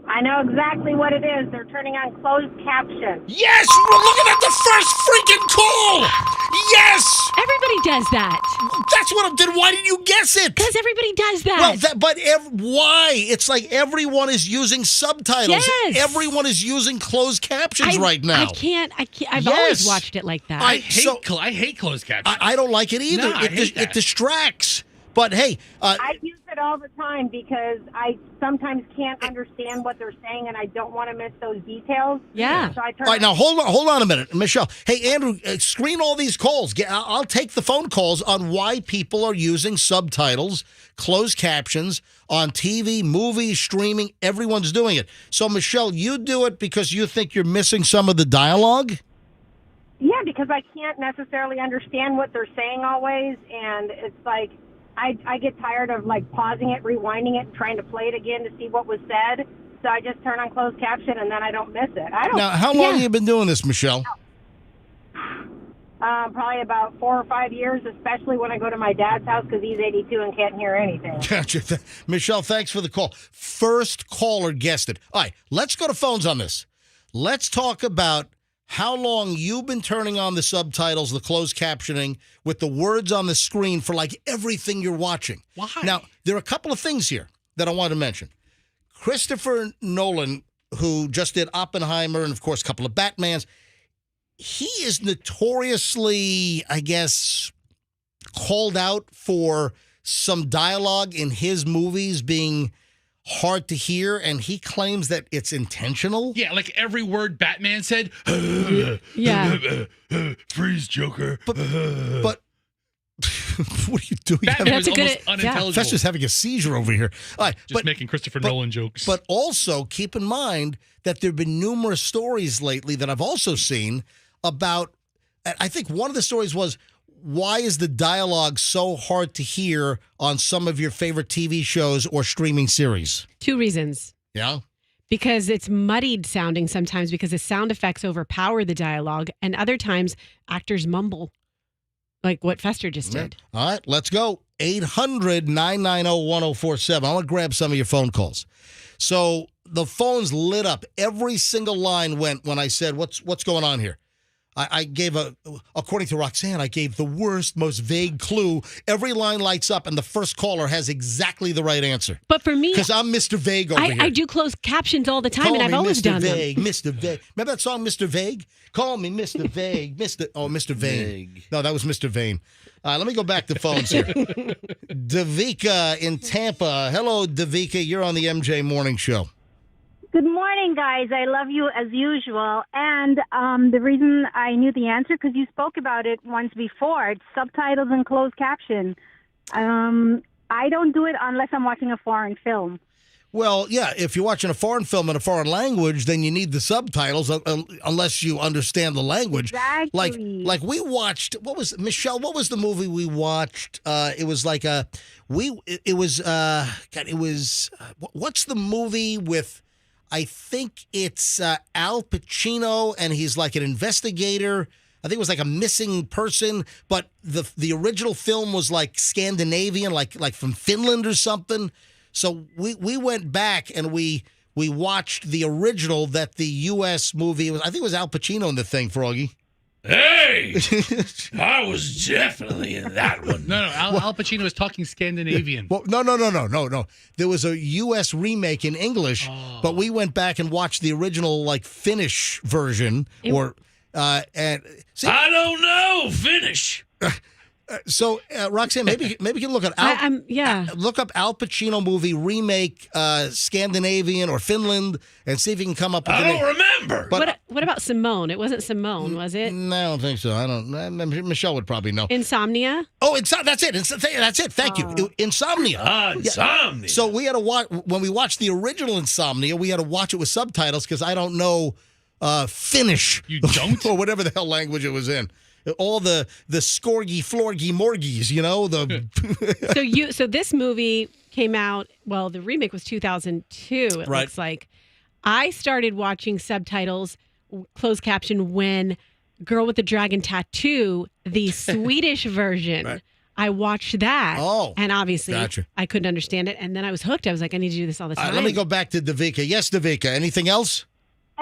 I know exactly what it is. They're turning on closed captions. Yes! We're looking at the first freaking call! Yes! Everybody does that. That's what then why didn't you guess it? Because everybody does that. Well, why? It's like everyone is using subtitles. Yes. Everyone is using closed captions right now. I can't. I've always watched it like that. I hate closed captions. I don't like it either. No, I hate that. It distracts. But hey, I use it all the time because I sometimes can't understand what they're saying, and I don't want to miss those details. Yeah. So I turn all right, now hold on a minute, Michelle. Hey, Andrew, screen all these calls. I'll take the phone calls on why people are using subtitles, closed captions on TV, movies, streaming. Everyone's doing it. So, Michelle, you do it because you think you're missing some of the dialogue? Yeah, because I can't necessarily understand what they're saying always, and it's like I get tired of like pausing it, rewinding it, and trying to play it again to see what was said. So I just turn on closed caption, and then I don't miss it. Now, how long have you been doing this, Michelle? Probably about 4 or 5 years, especially when I go to my dad's house because he's 82 and can't hear anything. Gotcha. Michelle, thanks for the call. First caller guessed it. All right, let's go to phones on this. Let's talk about how long you've been turning on the subtitles, the closed captioning, with the words on the screen for like everything you're watching. Why? Now, there are a couple of things here that I want to mention. Christopher Nolan, who just did Oppenheimer and, of course, a couple of Batmans, he is notoriously, I guess, called out for some dialogue in his movies being hard to hear, and he claims that it's intentional. Yeah, like every word Batman said. Yeah. Freeze, Joker. But what are you doing? Batman was That's a good- almost unintelligible. That's just having a seizure over here. All right, Just making Christopher Nolan jokes. But also keep in mind that there have been numerous stories lately that I've also seen about, I think one of the stories was, why is the dialogue so hard to hear on some of your favorite TV shows or streaming series? 2 reasons. Yeah? Because it's muddied sounding sometimes because the sound effects overpower the dialogue, and other times actors mumble, like what Fester just did. All right, let's go. 800-990-1047. I want to grab some of your phone calls. So the phones lit up. Every single line went when I said, what's going on here? I gave according to Roxanne, I gave the worst, most vague clue. Every line lights up, and the first caller has exactly the right answer. But for me, because I'm Mr. Vague over here. I do closed captions all the time, Call and I've me always Mr. done Vague, them. Mr. Vague. Remember that song, Mr. Vague? Call me Mr. Vague, Mr. Vain. No, that was Mr. Vain. Let me go back to phones here. Davika in Tampa. Hello, Davika. You're on the MJ Morning Show. Good morning, guys. I love you as usual. And the reason I knew the answer, because you spoke about it once before, it's subtitles and closed caption. I don't do it unless I'm watching a foreign film. Well, yeah, if you're watching a foreign film in a foreign language, then you need the subtitles unless you understand the language. Exactly. Like we watched, Michelle, what was the movie we watched? It was like what's the movie with, I think it's Al Pacino, and he's like an investigator. I think it was like a missing person, but the original film was like Scandinavian, like from Finland or something. So we went back and we watched the original that the U.S. movie was. I think it was Al Pacino in the thing, Froggy. Hey, I was definitely in that one. No, Al Pacino was talking Scandinavian. Well, no. There was a U.S. remake in English, but we went back and watched the original, like, Finnish version. And see, I don't know Finnish. So, Roxanne, maybe you can look at look up Al Pacino movie remake Scandinavian or Finland and see if you can come up with I don't remember. But what about Simone? It wasn't Simone, was it? No, I don't think so. I don't. Michelle would probably know. Insomnia? Oh, that's it. That's it. Thank you. Insomnia. Insomnia. Yeah. So we had to watch, when we watched the original Insomnia, we had to watch it with subtitles because I don't know Finnish. You don't? Or whatever the hell language it was in. All the scorgy, florgy, morgies, you know? So this movie came out, well, the remake was 2002, it Right. looks like. I started watching subtitles, closed caption, when Girl with the Dragon Tattoo, the Swedish version. Right. I watched that. Oh, and obviously gotcha. I couldn't understand it. And then I was hooked. I was like, I need to do this all the time. Let me go back to Davika. Yes, Davika. Anything else?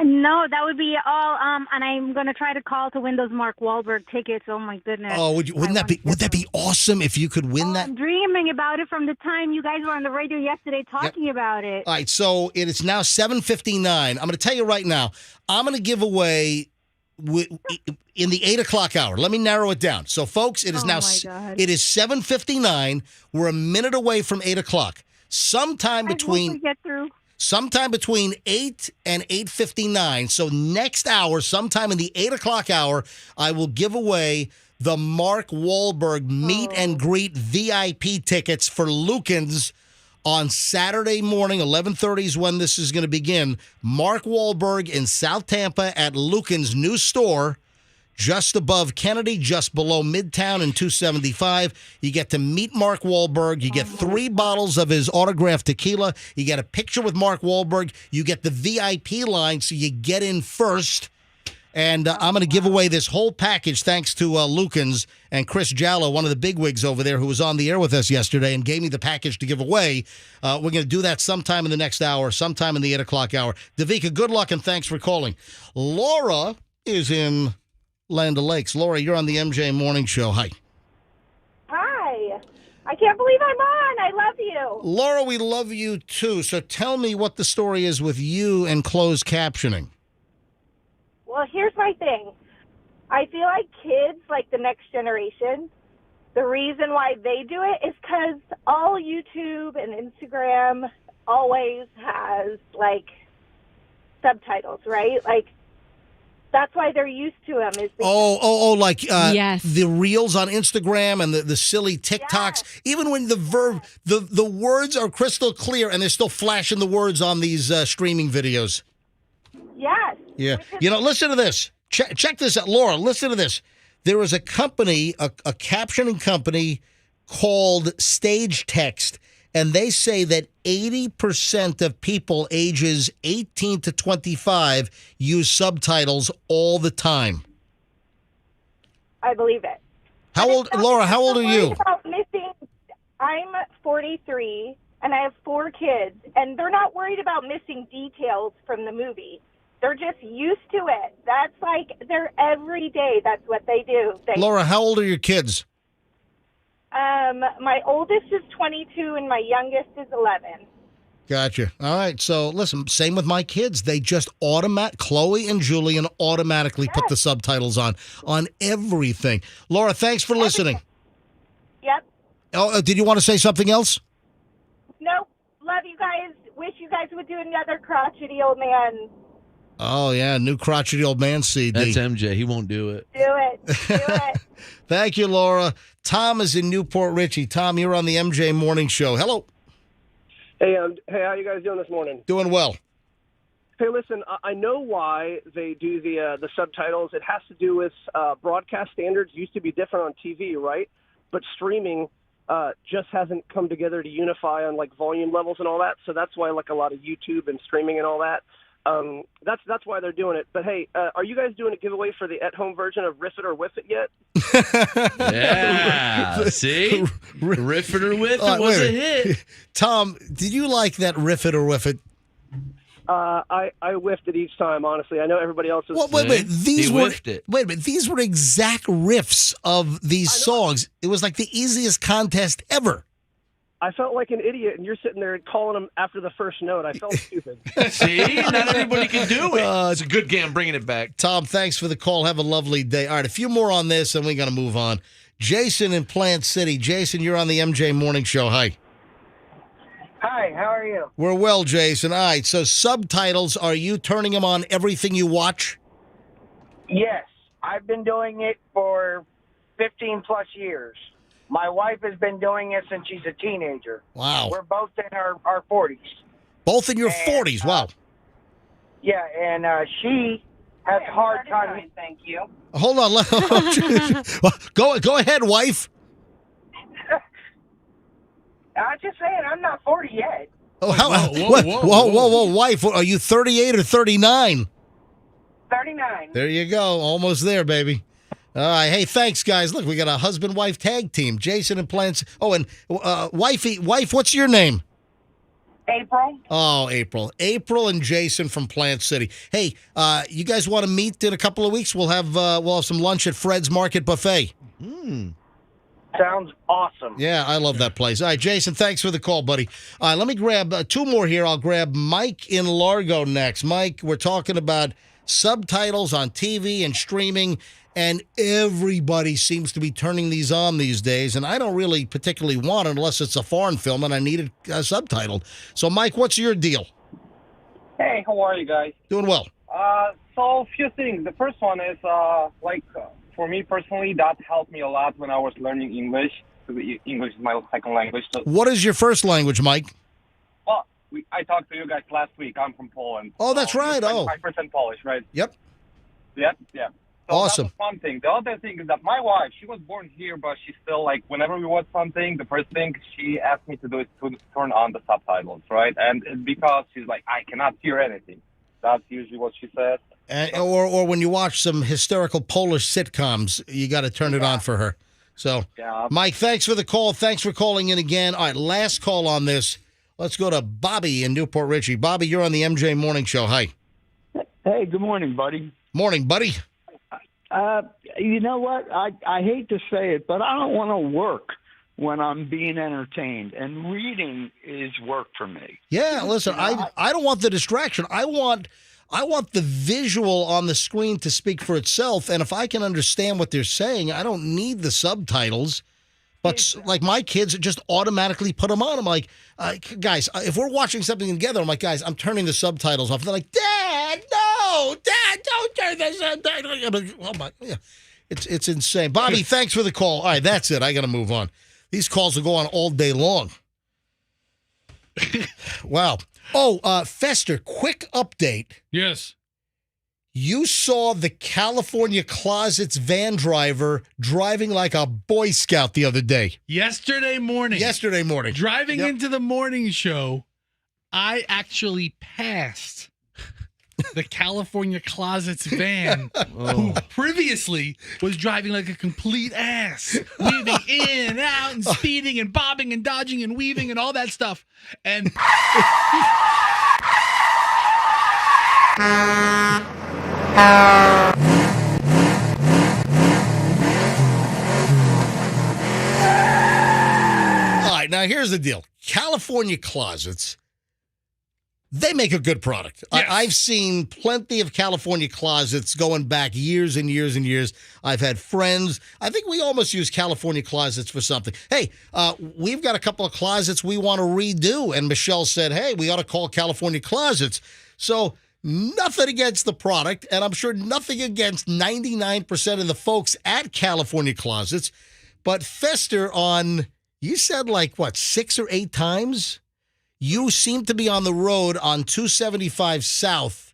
No, that would be all. And I'm going to try to call to win those Mark Wahlberg tickets. Oh, my goodness. Oh, would that be awesome if you could win that? I'm dreaming about it from the time you guys were on the radio yesterday talking about it. All right, so it is now 7:59. I'm going to tell you right now, I'm going to give away in the 8 o'clock hour. Let me narrow it down. So, folks, it is Oh now my God. it is 7:59. We're a minute away from 8 o'clock. Sometime I hope between we get through. 8 and 8:59. So next hour, sometime in the 8 o'clock hour, I will give away the Mark Wahlberg meet and greet VIP tickets for Lucan's on Saturday morning. 11:30 is when this is going to begin. Mark Wahlberg in South Tampa at Lucan's new store, just above Kennedy, just below Midtown and 275. You get to meet Mark Wahlberg. You get 3 bottles of his autographed tequila. You get a picture with Mark Wahlberg. You get the VIP line, so you get in first. And I'm going to give away this whole package thanks to Lucan's and Chris Jallo, one of the bigwigs over there who was on the air with us yesterday and gave me the package to give away. We're going to do that sometime in the next hour, sometime in the 8 o'clock hour. Davika, good luck and thanks for calling. Laura is in Land O'Lakes. Laura, you're on the MJ Morning Show. Hi. Hi. I can't believe I'm on. I love you. Laura, we love you too. So tell me what the story is with you and closed captioning. Well, here's my thing. I feel like kids, like the next generation, the reason why they do it is because all YouTube and Instagram always has, like, subtitles, right? Like, that's why they're used to them. Is Like Yes. the reels on Instagram and the silly TikToks. Even when the words are crystal clear and they're still flashing the words on these streaming videos. Yes. Yeah. Listen to this. Check this out, Laura. Listen to this. There is a company, a captioning company called Stage Text, and they say that 80% of people ages 18 to 25 use subtitles all the time. I believe it. Laura, how old are you? I'm 43, and I have 4 kids, and they're not worried about missing details from the movie. They're just used to it. That's like their every day. That's what they do. Laura, how old are your kids? My oldest is 22, and my youngest is 11. Gotcha. All right. So listen, same with my kids. They just Chloe and Julian automatically put the subtitles on everything. Laura, thanks for listening. Yep. Oh, did you want to say something else? Nope. Love you guys. Wish you guys would do another crotchety old man. Oh, yeah. New crotchety old man CD. That's MJ. He won't do it. Do it. Do it. Thank you, Laura. Tom is in Newport Richie. Tom, you're on the MJ Morning Show. Hello. Hey, how you guys doing this morning? Doing well. Hey, listen, I know why they do the subtitles. It has to do with broadcast standards. Used to be different on TV, right? But streaming just hasn't come together to unify on like volume levels and all that. So that's why like a lot of YouTube and streaming and all that. That's why they're doing it. But hey, are you guys doing a giveaway for the at-home version of Riff It or Whiff It yet? Yeah. See? Riff It or Whiff It was a hit. Tom, did you like that Riff It or Whiff It? I whiffed it each time, honestly. I know everybody else is. Well, wait a minute. These were exact riffs of these songs. It was like the easiest contest ever. I felt like an idiot, and you're sitting there calling them after the first note. I felt stupid. See? Not everybody can do it. It's a good game. Bringing it back. Tom, thanks for the call. Have a lovely day. All right, a few more on this, and we got to move on. Jason in Plant City. Jason, you're on the MJ Morning Show. Hi. Hi, how are you? We're well, Jason. All right, so subtitles, are you turning them on everything you watch? Yes, I've been doing it for 15 plus years. My wife has been doing it since she's a teenager. Wow. We're both in our 40s. Both in your 40s, wow. Yeah, and she has a hard time. Thank you. Hold on. Go ahead, wife. I'm just saying, I'm not 40 yet. Oh, whoa, wife. Are you 38 or 39? 39. There you go. Almost there, baby. All right. Hey, thanks, guys. Look, we got a husband-wife tag team. Jason and Plants. Oh, and wife, what's your name? April. Oh, April. April and Jason from Plant City. Hey, you guys want to meet in a couple of weeks? We'll have some lunch at Fred's Market Buffet. Sounds awesome. Yeah, I love that place. All right, Jason, thanks for the call, buddy. All right, let me grab 2 more here. I'll grab Mike in Largo next. Mike, we're talking about subtitles on TV and streaming, and everybody seems to be turning these on these days, and I don't really particularly want it unless it's a foreign film and I need it subtitled. So, Mike, what's your deal? Hey, how are you guys? Doing well. So a few things. The first one is, for me personally, that helped me a lot when I was learning English. English is my second language. So, What is your first language, Mike? well, I talked to you guys last week. I'm from Poland. Oh, that's right. Oh. 5% Polish, right? Yep. Yep, yeah. So Awesome. That was one thing. The other thing is that my wife, she was born here, but she still, like, whenever we watch something, the first thing she asked me to do is to turn on the subtitles, right? And it's because she's like, I cannot hear anything. That's usually what she says. Or when you watch some hysterical Polish sitcoms, you got to turn it on for her. So, Mike, thanks for the call. Thanks for calling in again. All right, last call on this. Let's go to Bobby in Newport Richey. Bobby, you're on the MJ Morning Show. Hi. Hey, good morning, buddy. Morning, buddy. You know what? I hate to say it, but I don't want to work when I'm being entertained, and reading is work for me. Yeah, listen, I don't want the distraction. I want the visual on the screen to speak for itself, and if I can understand what they're saying, I don't need the subtitles. But like my kids just automatically put them on. I'm like, guys, if we're watching something together, I'm like, guys, I'm turning the subtitles off. And they're like, Dad, no, Dad, don't turn the subtitles. I'm like, oh my, yeah. It's insane. Bobby, thanks for the call. All right, that's it. I got to move on. These calls will go on all day long. Wow. Oh, Fester, quick update. Yes. You saw the California Closets van driver driving like a Boy Scout the other day. Yesterday morning. Driving into the morning show, I actually passed the California Closets van, who previously was driving like a complete ass, weaving in and out and speeding and bobbing and dodging and weaving and all that stuff. And all right, now here's the deal. California Closets, they make a good product. Yes. I've seen plenty of California Closets going back years and years and years. I've had friends. I think we almost use California Closets for something. Hey, we've got a couple of closets we want to redo. And Michelle said, hey, we ought to call California Closets. So nothing against the product, and I'm sure nothing against 99% of the folks at California Closets. But Fester, you said like, 6 or 8 times? You seem to be on the road on 275 South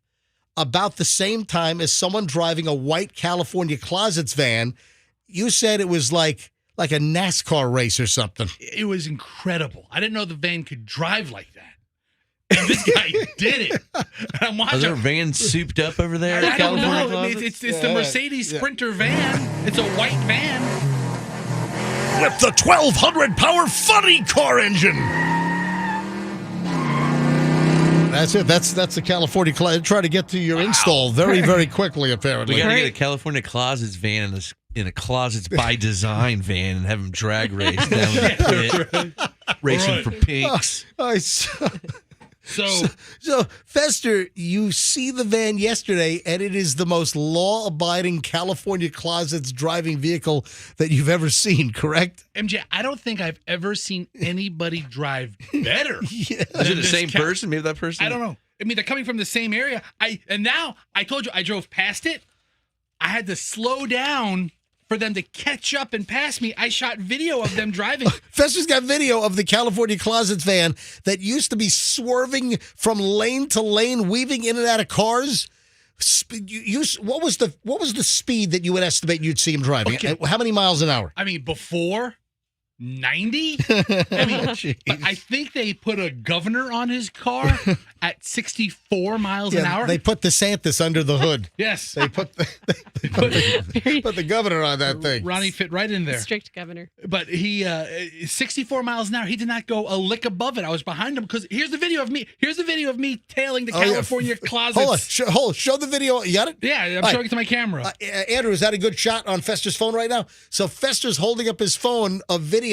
about the same time as someone driving a white California Closets van. You said it was like a NASCAR race or something. it was incredible. I didn't know the van could drive like that. And this guy did it. I'm watching. Are there vans souped up over there? I don't California know. It's the Mercedes Sprinter van. It's a white van. With the 1,200 power funny car engine. That's it. That's the California Closet. Try to get to your install very, very quickly, apparently. We got to get a California Closets van in a Closets by Design van and have them drag race down the pit, racing for pinks. So, Fester, you see the van yesterday, and it is the most law-abiding California Closets driving vehicle that you've ever seen, correct? MJ, I don't think I've ever seen anybody drive better. Is it the same person? Maybe that person? I don't know. I mean, they're coming from the same area. Now I told you I drove past it. I had to slow down for them to catch up and pass me. I shot video of them driving. Fester's got video of the California Closets van that used to be swerving from lane to lane, weaving in and out of cars. What was the speed that you would estimate you'd see him driving? Okay. How many miles an hour? I mean, before 90. I mean, but I think they put a governor on his car at 64 miles an hour. They put DeSantis under the hood. Yes, they put the governor on that thing. Ronnie fit right in there. Strict governor. But he 64 miles an hour. He did not go a lick above it. I was behind him because here's the video of me. Here's the video of me tailing the California Closets. Hold on. Show the video. You got it? Yeah, I'm showing it to my camera. Andrew, is that a good shot on Fester's phone right now? So Fester's holding up his phone of video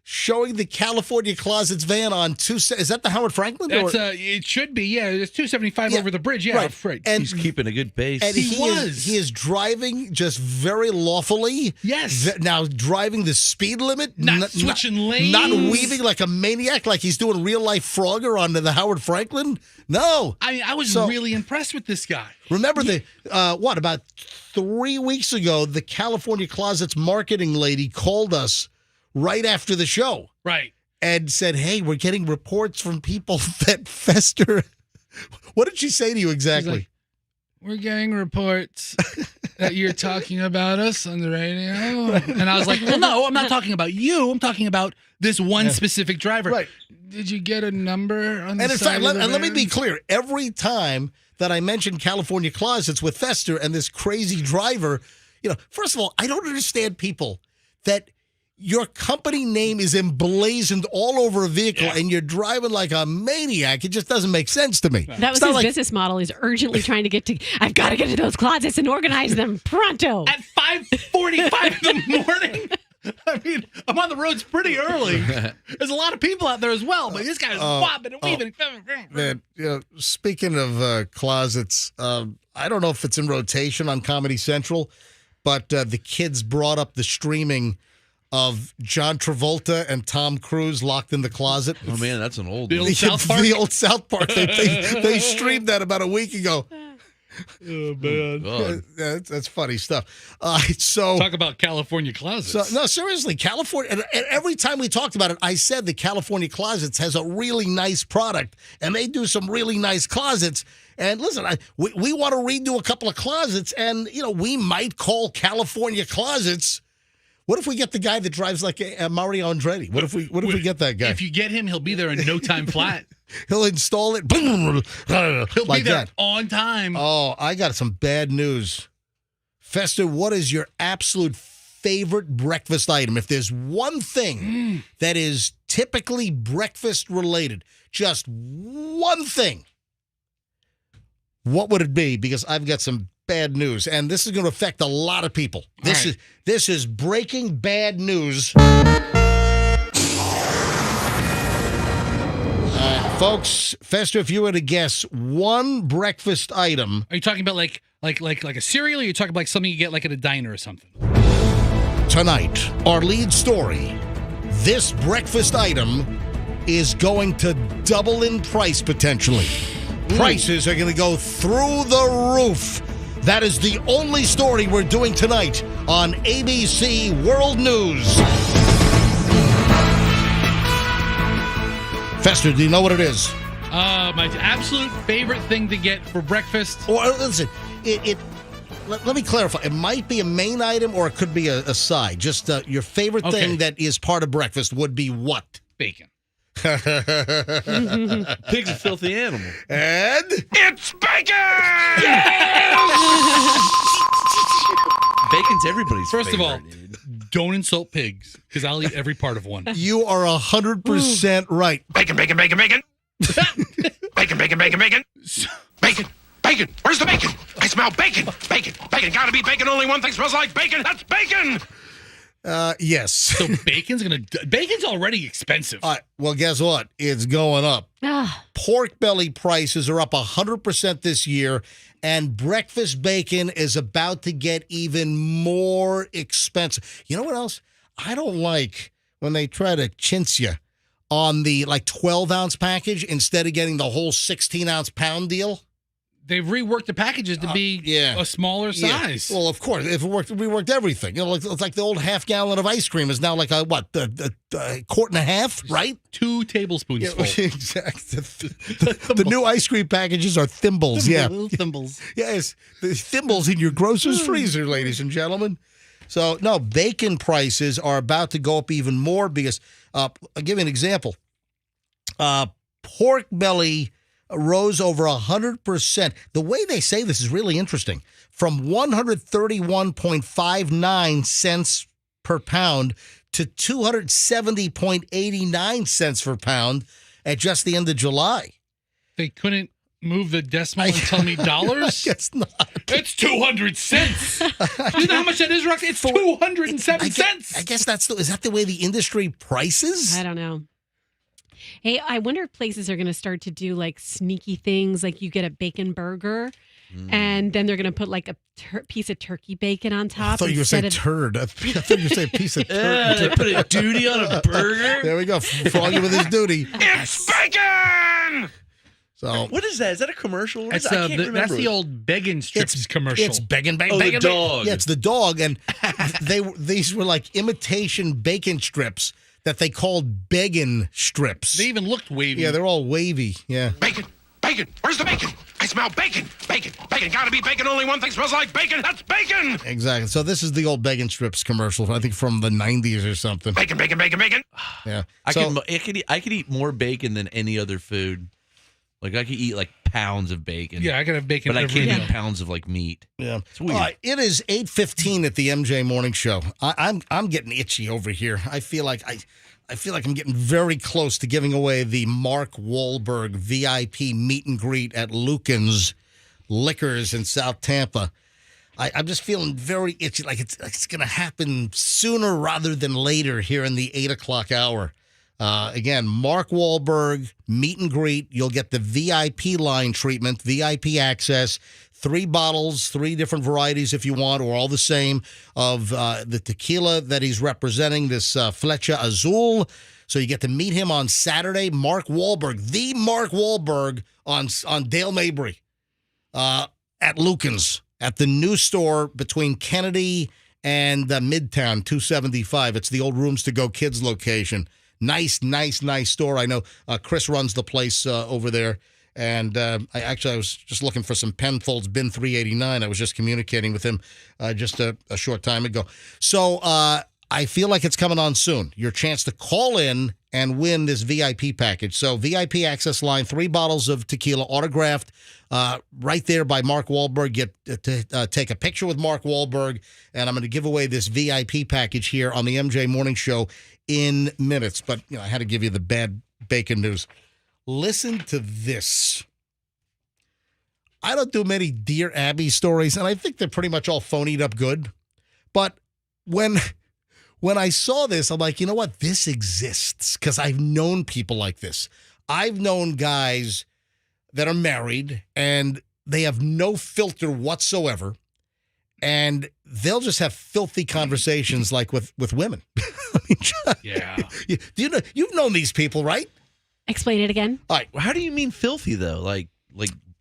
showing the California Closets van on is that the Howard Franklin? That's it should be. Yeah, it's 275 over the bridge. Yeah, right. And he's keeping a good pace. And he is driving just very lawfully. Yes. Now driving the speed limit, not switching lanes, not weaving like a maniac, like he's doing real life Frogger on the Howard Franklin. No, I was really impressed with this guy. Remember about 3 weeks ago, the California Closets marketing lady called us right after the show. Right. And said, hey, we're getting reports from people that Fester. What did she say to you exactly? Like, we're getting reports that you're talking about us on the radio. And I was like, well, no, I'm not talking about you. I'm talking about this one specific driver. Right. Did you get a number on the And in side fact, of the let me van? be clear. Every time that I mention California Closets with Fester and this crazy driver, first of all, I don't understand people that your company name is emblazoned all over a vehicle and you're driving like a maniac. It just doesn't make sense to me. That was his business model. He's urgently trying to I've got to get to those closets and organize them pronto. At 5:45 in the morning? I mean, I'm on the roads pretty early. There's a lot of people out there as well, but this guy's bobbing and weaving. Man, speaking of closets, I don't know if it's in rotation on Comedy Central, but the kids brought up the streaming of John Travolta and Tom Cruise locked in the closet. Oh man, that's an old The one. old South Park? The old South Park. They streamed that about a week ago. Oh man, that's funny stuff. So talk about California Closets. No, seriously, California. And every time we talked about it, I said the California Closets has a really nice product, and they do some really nice closets. And listen, we want to redo a couple of closets, and we might call California Closets. What if we get the guy that drives like a Mario Andretti? What if we get that guy? If you get him, he'll be there in no time flat. He'll install it. He'll like be there that. on time. Oh, I got some bad news. Fester, what is your absolute favorite breakfast item? If there's one thing that is typically breakfast related, just one thing, what would it be? Because I've got some bad news, and this is going to affect a lot of people. This is breaking bad news. Folks, Fester, if you were to guess one breakfast item. Are you talking about like a cereal, or are you talking about like something you get like at a diner or something? Tonight, our lead story, this breakfast item is going to double in price potentially. Prices are going to go through the roof. That is the only story we're doing tonight on ABC World News. Fester, do you know what it is? My absolute favorite thing to get for breakfast. Or listen, let me clarify. It might be a main item or it could be a side. Just your favorite thing that is part of breakfast would be what? Bacon. Pig's a filthy animal. And It's bacon! Bacon's everybody's First favorite, of all, don't insult pigs, because I'll eat every part of one. You are 100% right. Bacon, bacon, bacon, bacon. Bacon, bacon, bacon, bacon. Bacon, bacon. Where's the bacon? I smell bacon. Bacon, bacon. Gotta be bacon. Only one thing smells like bacon. That's bacon. Yes. So bacon's already expensive. Well, guess what? It's going up. Pork belly prices are up 100% this year, and breakfast bacon is about to get even more expensive. You know what else? I don't like when they try to chintz you on the 12-ounce package instead of getting the whole 16-ounce pound deal. They've reworked the packages to be a smaller size. Well, of course, if it worked, we worked everything. It's like the old half-gallon of ice cream is now like a quart and a half, right? 2 tablespoons full. Exactly. The new ice cream packages are thimbles. Little thimbles. Yes, the thimbles in your grocer's freezer, ladies and gentlemen. So, no, bacon prices are about to go up even more because, I'll give you an example. Pork belly rose over 100%. The way they say this is really interesting. From 131.59 cents per pound to 270.89 cents per pound at just the end of July. They couldn't move the decimal and tell me dollars? Guess not. It's 200 cents. You know how much that is, Roxanne? It's 207 cents. I guess is that the way the industry prices? I don't know. Hey, I wonder if places are going to start to do like sneaky things, like you get a bacon burger, and then they're going to put like a piece of turkey bacon on top. I thought you were saying turd. I thought you were saying piece of turkey. They put a duty on a burger. There we go. Froggy with his duty. It's bacon! So what is that? Is that a commercial? That's, I can't remember. that's the old Beggin' Strips commercial. It's bacon. Oh, the dog. Yeah, it's the dog, and these were like imitation bacon strips that they called Beggin' Strips. They even looked wavy. Yeah, they're all wavy. Yeah. Bacon! Bacon! Where's the bacon? I smell bacon! Bacon! Bacon! Gotta be bacon! Only one thing smells like bacon! That's bacon! Exactly. So this is the old Beggin' Strips commercial, I think from the 90s or something. Bacon! Bacon! Bacon! Bacon! Yeah. I could eat more bacon than any other food. Like I could eat like pounds of bacon. Yeah, I could have bacon but I every can't meal. eat pounds of like meat. Yeah. It's weird. All right, it is 8:15 at the MJ Morning Show. I'm getting itchy over here. I feel like I'm getting very close to giving away the Mark Wahlberg VIP meet and greet at Lucan's Liquors in South Tampa. I'm just feeling very itchy, like it's going to happen sooner rather than later here in the 8 o'clock hour. Again, Mark Wahlberg meet and greet. You'll get the VIP line treatment, VIP access, 3 bottles, 3 different varieties if you want, or all the same of the tequila that he's representing, this Flecha Azul. So you get to meet him on Saturday. Mark Wahlberg, the Mark Wahlberg on Dale Mabry at Lucan's, at the new store between Kennedy and Midtown 275. It's the old Rooms to Go Kids location. Nice store. I know Chris runs the place over there. And I was just looking for some Penfolds Bin 389. I was just communicating with him just a short time ago. So I feel like it's coming on soon. Your chance to call in and win this VIP package. So VIP access line, 3 bottles of tequila autographed right there by Mark Wahlberg. Get to take a picture with Mark Wahlberg. And I'm going to give away this VIP package here on the MJ Morning Show in minutes. But I had to give you the bad bacon news. Listen to this. I don't do many Dear Abby stories, and I think they're pretty much all phonied up good. But when I saw this, I'm like, you know what? This exists because I've known people like this. I've known guys that are married, and they have no filter whatsoever, and they'll just have filthy conversations like with women. I mean, Yeah. You've known these people, right? Explain it again. All right. How do you mean filthy though? Like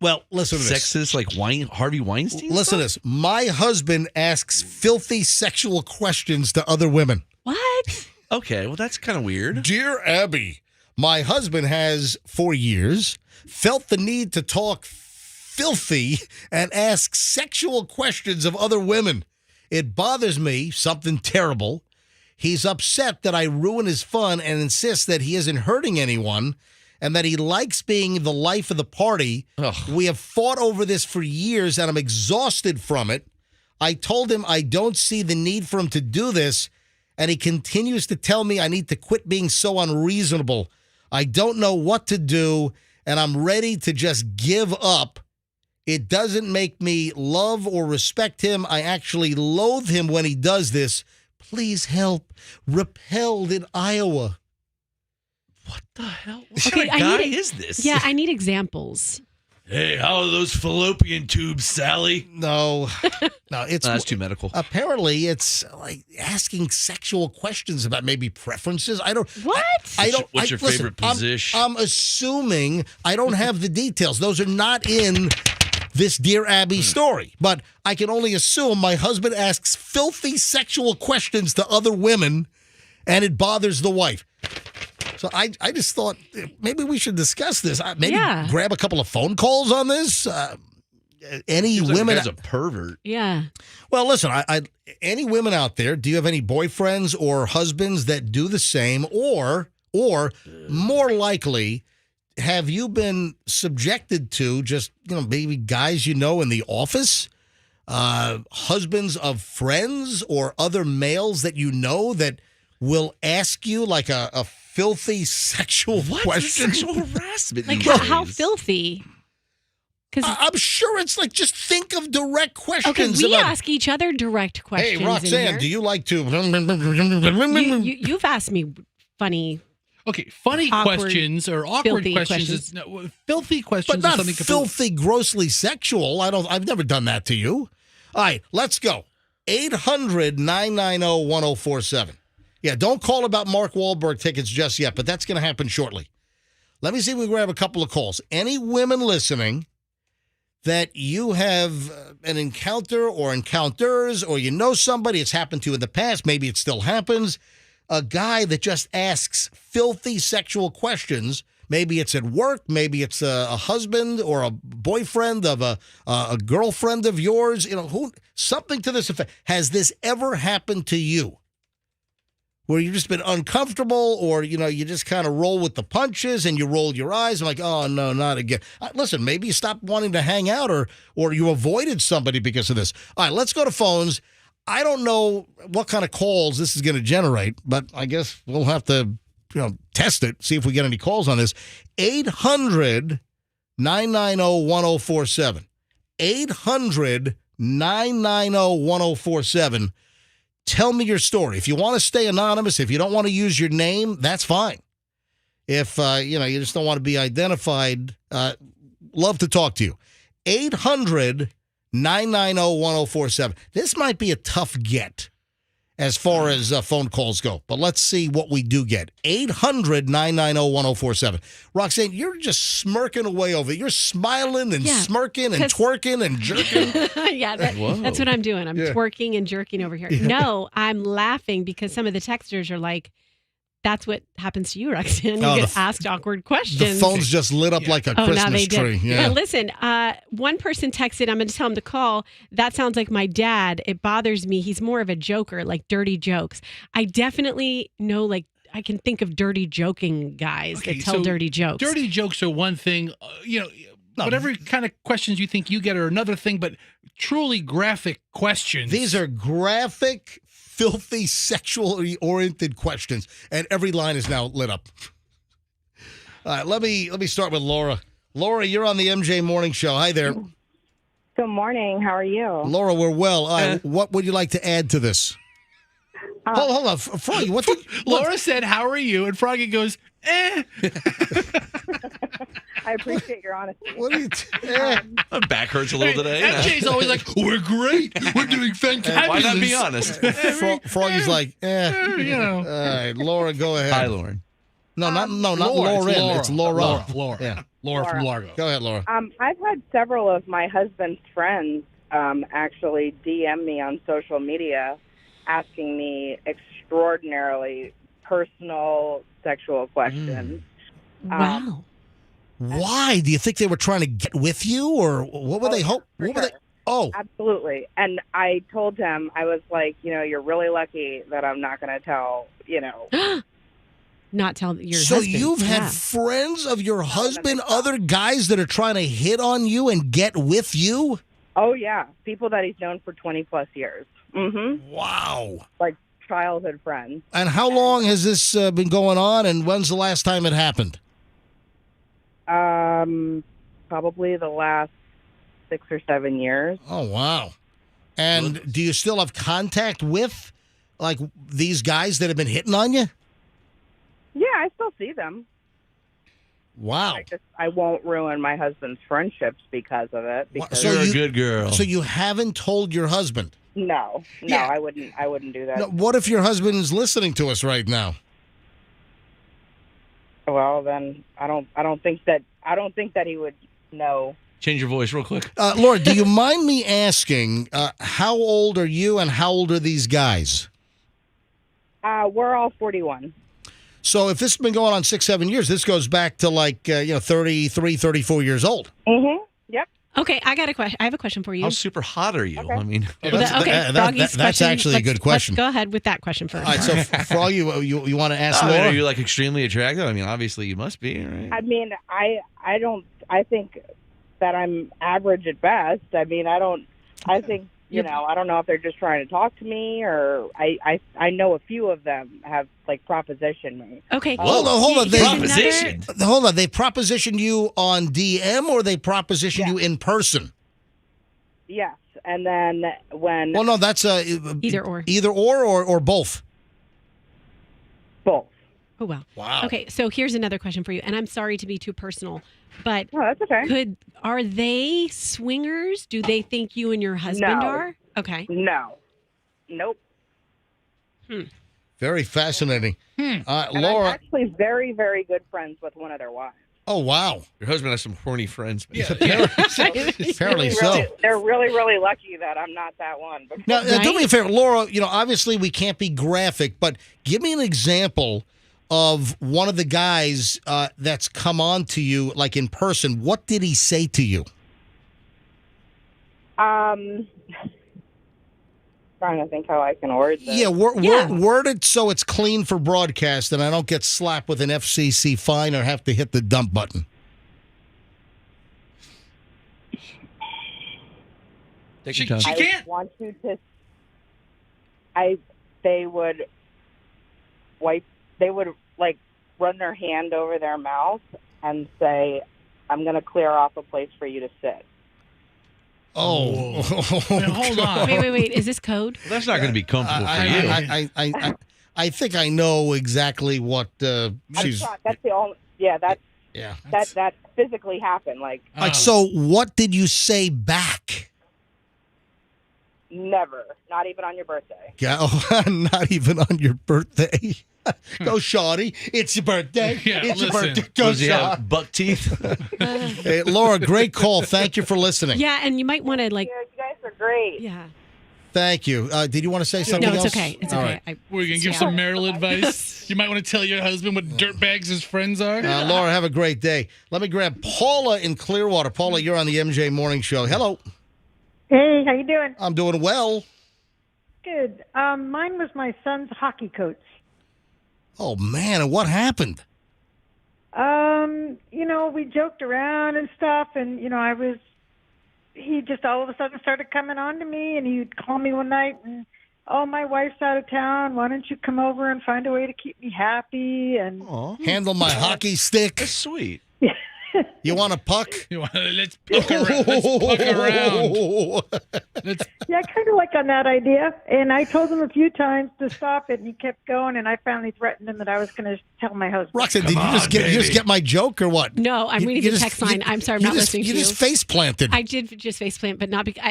well, listen to this. Sexist, like Harvey Weinstein? Listen to this. My husband asks filthy sexual questions to other women. What? Okay, well that's kind of weird. Dear Abby, my husband has for years felt the need to talk filthy and ask sexual questions of other women. It bothers me, something terrible. He's upset that I ruin his fun and insists that he isn't hurting anyone and that he likes being the life of the party. Ugh. We have fought over this for years and I'm exhausted from it. I told him I don't see the need for him to do this, and he continues to tell me I need to quit being so unreasonable. I don't know what to do, and I'm ready to just give up. It doesn't make me love or respect him. I actually loathe him when he does this. Please help. Repelled in Iowa. What the hell? What kind of guy is this? Yeah, I need examples. Hey, how are those fallopian tubes, Sally? No, that's too medical. Apparently, it's like asking sexual questions about maybe preferences. I don't. What? I don't. What's your favorite position? I'm assuming I don't have the details. Those are not in this Dear Abby story, but I can only assume my husband asks filthy sexual questions to other women, and it bothers the wife. So I just thought maybe we should discuss this. Maybe grab a couple of phone calls on this. Any Seems women? Like a pervert. Yeah. Well, listen. Any women out there? Do you have any boyfriends or husbands that do the same, or more likely, have you been subjected to just maybe guys in the office, husbands of friends, or other males that that will ask you like a filthy sexual question? Sexual harassment. Like how filthy? I'm sure it's like, just think of direct questions. Okay, we about, ask each other direct questions. hey, Roxanne, do you like to... You've asked me funny... Okay, funny awkward, questions or awkward questions. Filthy questions. But not or something filthy, grossly sexual. I've never done that to you. All right, let's go. 800-990-1047. Yeah, don't call about Mark Wahlberg tickets just yet, but that's going to happen shortly. Let me see if we can grab a couple of calls. Any women listening that you have an encounter or encounters, or you know somebody, it's happened to you in the past, maybe it still happens, a guy that just asks filthy sexual questions. Maybe it's at work, maybe it's a husband or a boyfriend of a girlfriend of yours, something to this effect. Has this ever happened to you? Where you've just been uncomfortable, or, you just kind of roll with the punches and you roll your eyes. I'm like, oh, no, not again. Listen, maybe you stopped wanting to hang out, or you avoided somebody because of this. All right, let's go to phones. I don't know what kind of calls this is going to generate, but I guess we'll have to, test it, see if we get any calls on this. 800-990-1047. 800-990-1047. Tell me your story. If you want to stay anonymous, if you don't want to use your name, that's fine. If, you just don't want to be identified, love to talk to you. 800-990-1047. This might be a tough get as far as phone calls go, but let's see what we do get. 800-990-1047. Roxanne, you're just smirking away over it. You're smiling and smirking and twerking and jerking. Yeah, that's what I'm doing. I'm twerking and jerking over here. No, I'm laughing because some of the texters are like, that's what happens to you, Roxanne. You get asked awkward questions. The phone's just lit up like a Christmas tree. Yeah. Listen, one person texted, I'm going to tell him to call. That sounds like my dad. It bothers me. He's more of a joker, like dirty jokes. I definitely know, I can think of dirty joking guys that tell dirty jokes. Dirty jokes are one thing, whatever kind of questions you think you get are another thing, but truly graphic questions. These are graphic, filthy, sexually oriented questions, and every line is now lit up. All right, let me start with Laura. Laura, you're on the MJ Morning Show. Hi there. Good morning. How are you? Laura, we're well. All right, what would you like to add to this? Hold on, Froggy. Laura said, "How are you?" And Froggy goes, "Eh." I appreciate your honesty. What are you? My back hurts a little today. MJ's always like, "We're great. We're doing fantastic." Why not be honest? Froggy's like, All right, Laura, go ahead. Hi, Lauren. No, not Lauren. It's Laura. Laura. Yeah. Laura from Largo. Go ahead, Laura. I've had several of my husband's friends actually DM me on social media asking me extraordinarily personal sexual questions. Wow. Why? Do you think they were trying to get with you, or what were they hope? What were they? Oh, absolutely. And I told him, I was like, you're really lucky that I'm not going to tell, Not tell your so husband. So you've had friends of your husband, other guys that are trying to hit on you and get with you? Oh, yeah. People that he's known for 20 plus years. Mm-hmm. Wow. Like childhood friends. And how long has this been going on, and when's the last time it happened? Probably the last 6 or 7 years. Oh, wow. And do you still have contact with, these guys that have been hitting on you? Yeah, I still see them. Wow. I won't ruin my husband's friendships because of it. Because You're a good girl. So you haven't told your husband? No, I wouldn't do that. No, what if your husband is listening to us right now? Well, then I don't think that he would know. Change your voice real quick. Laura, do you mind me asking, how old are you and how old are these guys? We're all 41. So if this has been going on 6-7 years, this goes back to 33, 34 years old. Mm-hmm. Yep. Okay, I got a question. I have a question for you. How super hot are you? Okay. I mean, that's actually a good question. Let's go ahead with that question first. All right, so Froggy, you want to ask Laura? Are you extremely attractive? I mean, obviously you must be, right? I mean, I think that I'm average at best. I mean, I think You know, I don't know if they're just trying to talk to me, or I know a few of them have like propositioned me. Okay. Hold on. They Propositioned? Hold on. They propositioned you on DM or they propositioned you in person? Yes, and then when Well, no, that's Either or. Either or both. both. Oh, wow. Wow. Okay, so here's another question for you, and I'm sorry to be too personal, but Oh, that's okay. Are they swingers? Do they think you and your husband No. are? Okay. No, nope. Very fascinating. And Laura. I'm actually very, very good friends with one of their wives. Oh, wow. Your husband has some horny friends. Man. Apparently so. They're really, really lucky that I'm not that one. But Now, do me a favor, Laura, obviously we can't be graphic, but give me an example of one of the guys that's come on to you, like in person. What did he say to you? trying to think how I can word this. Yeah, word it so it's clean for broadcast and I don't get slapped with an FCC fine or have to hit the dump button. She can't. I want you to. They would like run their hand over their mouth and say, "I'm going to clear off a place for you to sit." Oh, hold on. Wait. Is this code? Well, that's not going to be comfortable for you. I think I know exactly what she's. That's the only. Yeah, that's. Yeah. That physically happened. Like. So, what did you say back? Never. Not even on your birthday. Not even on your birthday. Go, shawty. It's your birthday. Yeah, it's your listen. birthday. Go, Does he have shawty. buck teeth? Hey, Laura, great call. Thank you for listening. Yeah, and you might want to like. You guys are great. Yeah. Thank you. Did you want to say something No, else? it's okay. It's All okay. right. We're going to give some marital advice. You might want to tell your husband what dirtbags his friends are. Laura, have a great day. Let me grab Paula in Clearwater. Paula, you're on the MJ Morning Show. Hello. Hey, how you doing? I'm doing well. Good. Mine was my son's hockey coach. Oh, man. And what happened? We joked around and stuff, and, he just all of a sudden started coming on to me, and he'd call me one night and, "Oh, my wife's out of town. Why don't you come over and find a way to keep me happy?" And handle my hockey stick. That's sweet. You want a puck? Let's puck around. Yeah, kind of like on that idea. And I told him a few times to stop it, and he kept going. And I finally threatened him that I was going to tell my husband. Roxanne, did you just get my joke or what? No, I'm reading the text line. I'm sorry, I'm not listening to you. You just face planted. I did just face plant, but not because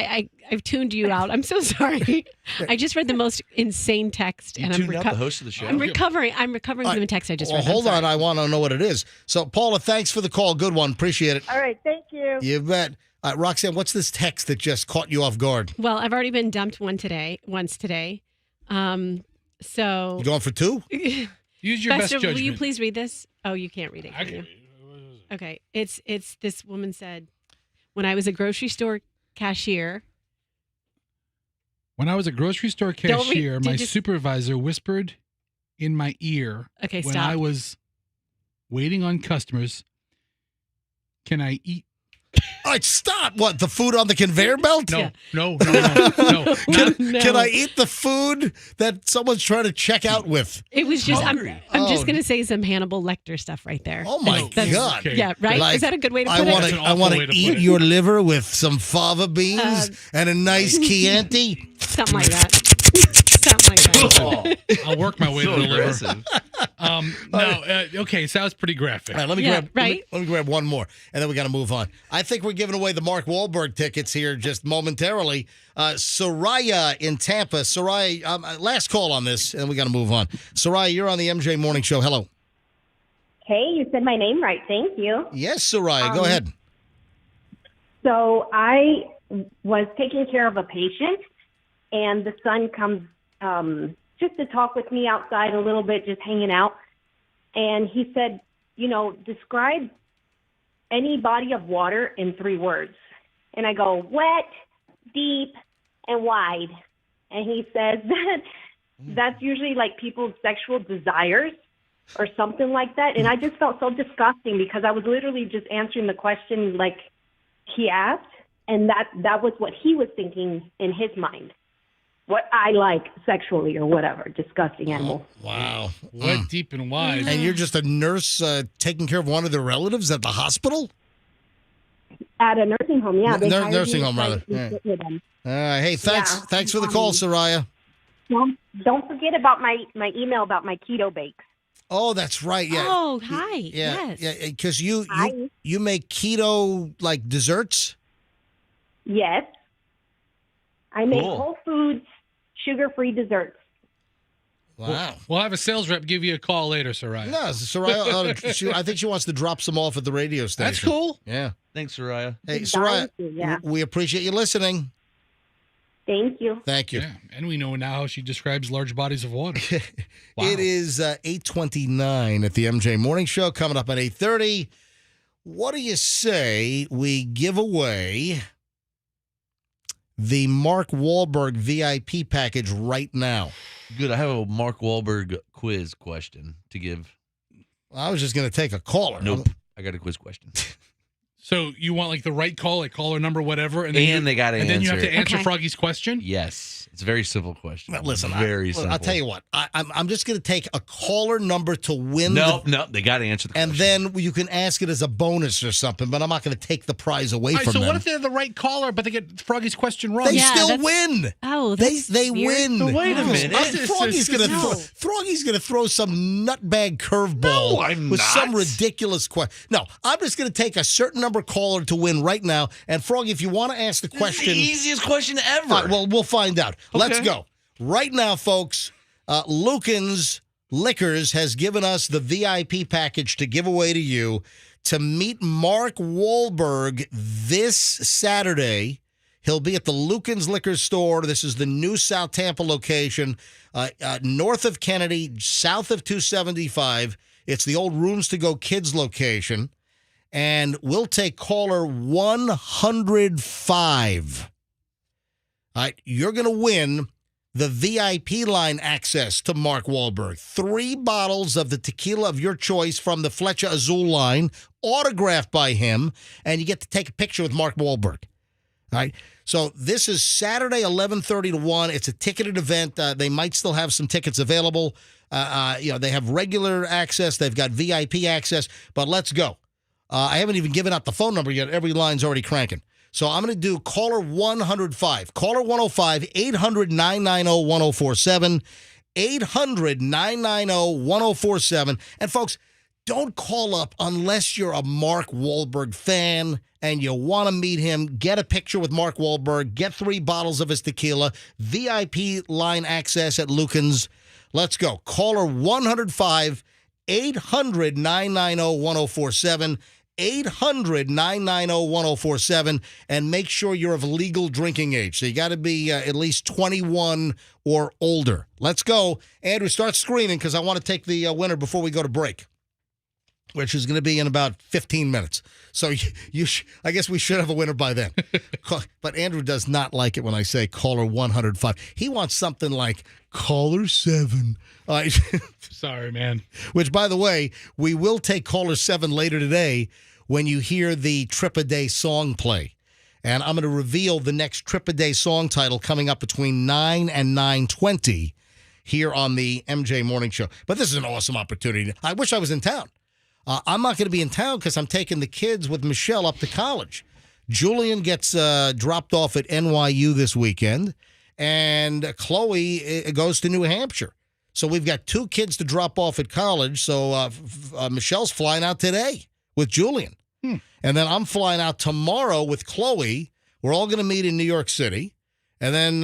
I've tuned you out. I'm so sorry. I just read the most insane text, and I'm tuned out the host of the show? I'm recovering from the text I just read. Hold on, I want to know what it is. So, Paula, thanks for the call. Good one. Appreciate it. All right, thank you. You bet. Roxanne, what's this text that just caught you off guard? Well, I've already been dumped once today. So You going for two? Use your best judgment. Will you please read this? Oh, you can't read it. Can you? Okay. It's this woman said, when I was a grocery store cashier. When I was a grocery store cashier, my supervisor whispered in my ear when stop. I was waiting on customers, "Can I eat?" All right, stop. What, the food on the conveyor belt? No. Can I eat the food that someone's trying to check out with? It was just, I'm just going to say some Hannibal Lecter stuff right there. Oh, my God. Yeah, right? Like, is that a good way to put it? I want to eat your liver with some fava beans and a nice Chianti. Something like that. Something like that. I'll work my way to the liver. Okay, so that was pretty graphic. All right, let me grab one more, and then we got to move on. I think we're giving away the Mark Wahlberg tickets here just momentarily. Soraya in Tampa. Soraya, last call on this, and then we got to move on. Soraya, you're on the MJ Morning Show. Hello. Hey, you said my name right. Thank you. Yes, Soraya, go ahead. So I was taking care of a patient, and the son comes just to talk with me outside a little bit, just hanging out. And he said, describe any body of water in 3 words. And I go, wet, deep, and wide. And he says that's usually like people's sexual desires or something like that. And I just felt so disgusting because I was literally just answering the question like he asked. And that was what he was thinking in his mind. What I like sexually or whatever. Disgusting animal. Wow. What deep and wide. And you're just a nurse taking care of one of their relatives at the hospital? At a nursing home, yeah. They hired nursing me home, to rather. sit with them. Hey, thanks. Yeah. Thanks for the call, Soraya. Don't forget about my email about my keto bakes. Oh, that's right. Yeah. Oh, hi. Yeah. Yes. Yeah. Because you make keto like desserts. Yes. I make Cool. Whole Foods sugar-free desserts. Wow. We'll have a sales rep give you a call later, Soraya. No, Soraya. I think she wants to drop some off at the radio station. That's cool. Yeah. Thanks, Soraya. Hey, Soraya. We appreciate you listening. Thank you. Thank you. Yeah, and we know now how she describes large bodies of water. It is 8:29 at the MJ Morning Show. Coming up at 8:30. What do you say we give away the Mark Wahlberg VIP package right now? Good. I have a Mark Wahlberg quiz question to give. I was just going to take a caller. Nope. I got a quiz question. So you want like the right call, like caller number, whatever, and then they got to answer. And then you have to answer Okay. Froggy's question. Yes. It's a very simple question. Now, listen, very simple. I'll tell you what. I'm just going to take a caller number to win. No, they got to answer the question. And then you can ask it as a bonus or something, but I'm not going to take the prize away All right, from so them. what if they're the right caller, but they get Froggy's question wrong? They still win. Oh, They weird. win. So wait a minute. Froggy's gonna throw some nutbag curveball No, I'm with not. some ridiculous question. No, I'm just gonna take a certain number caller to win right now. And Froggy, if you want to ask the question, the easiest question ever. all right, well, we'll find out. Let's Okay. go right now, folks. Lucan's Liquors has given us the VIP package to give away to you to meet Mark Wahlberg this Saturday. He'll be at the Lucan's Liquor Store. This is the new South Tampa location, north of Kennedy, south of 275. It's the old Rooms to Go Kids location. And we'll take caller 105. All right, you're going to win the VIP line access to Mark Wahlberg. 3 bottles of the tequila of your choice from the Flecha Azul line, autographed by him, and you get to take a picture with Mark Wahlberg. All right. So this is Saturday, 11:30 to 1. It's a ticketed event. They might still have some tickets available. They have regular access. They've got VIP access. But let's go. I haven't even given out the phone number yet. Every line's already cranking. So I'm going to do caller 105. Caller 105, 800-990-1047. 800-990-1047. And folks, don't call up unless you're a Mark Wahlberg fan and you want to meet him. Get a picture with Mark Wahlberg. Get 3 bottles of his tequila. VIP line access at Lucan's. Let's go. Caller 105, 800-990-1047. 800-990-1047. And make sure you're of legal drinking age. So you got to be at least 21 or older. Let's go. Andrew, start screening because I want to take the winner before we go to break, which is going to be in about 15 minutes. So I guess we should have a winner by then. But Andrew does not like it when I say caller 105. He wants something like caller 7. Sorry, man. Which, by the way, we will take caller 7 later today when you hear the Trip a Day song play. And I'm going to reveal the next Trip a Day song title coming up between 9 and 9:20 here on the MJ Morning Show. But this is an awesome opportunity. I wish I was in town. I'm not going to be in town because I'm taking the kids with Michelle up to college. Julian gets dropped off at NYU this weekend, and Chloe goes to New Hampshire. So we've got 2 kids to drop off at college. So Michelle's flying out today with Julian. And then I'm flying out tomorrow with Chloe. We're all going to meet in New York City and then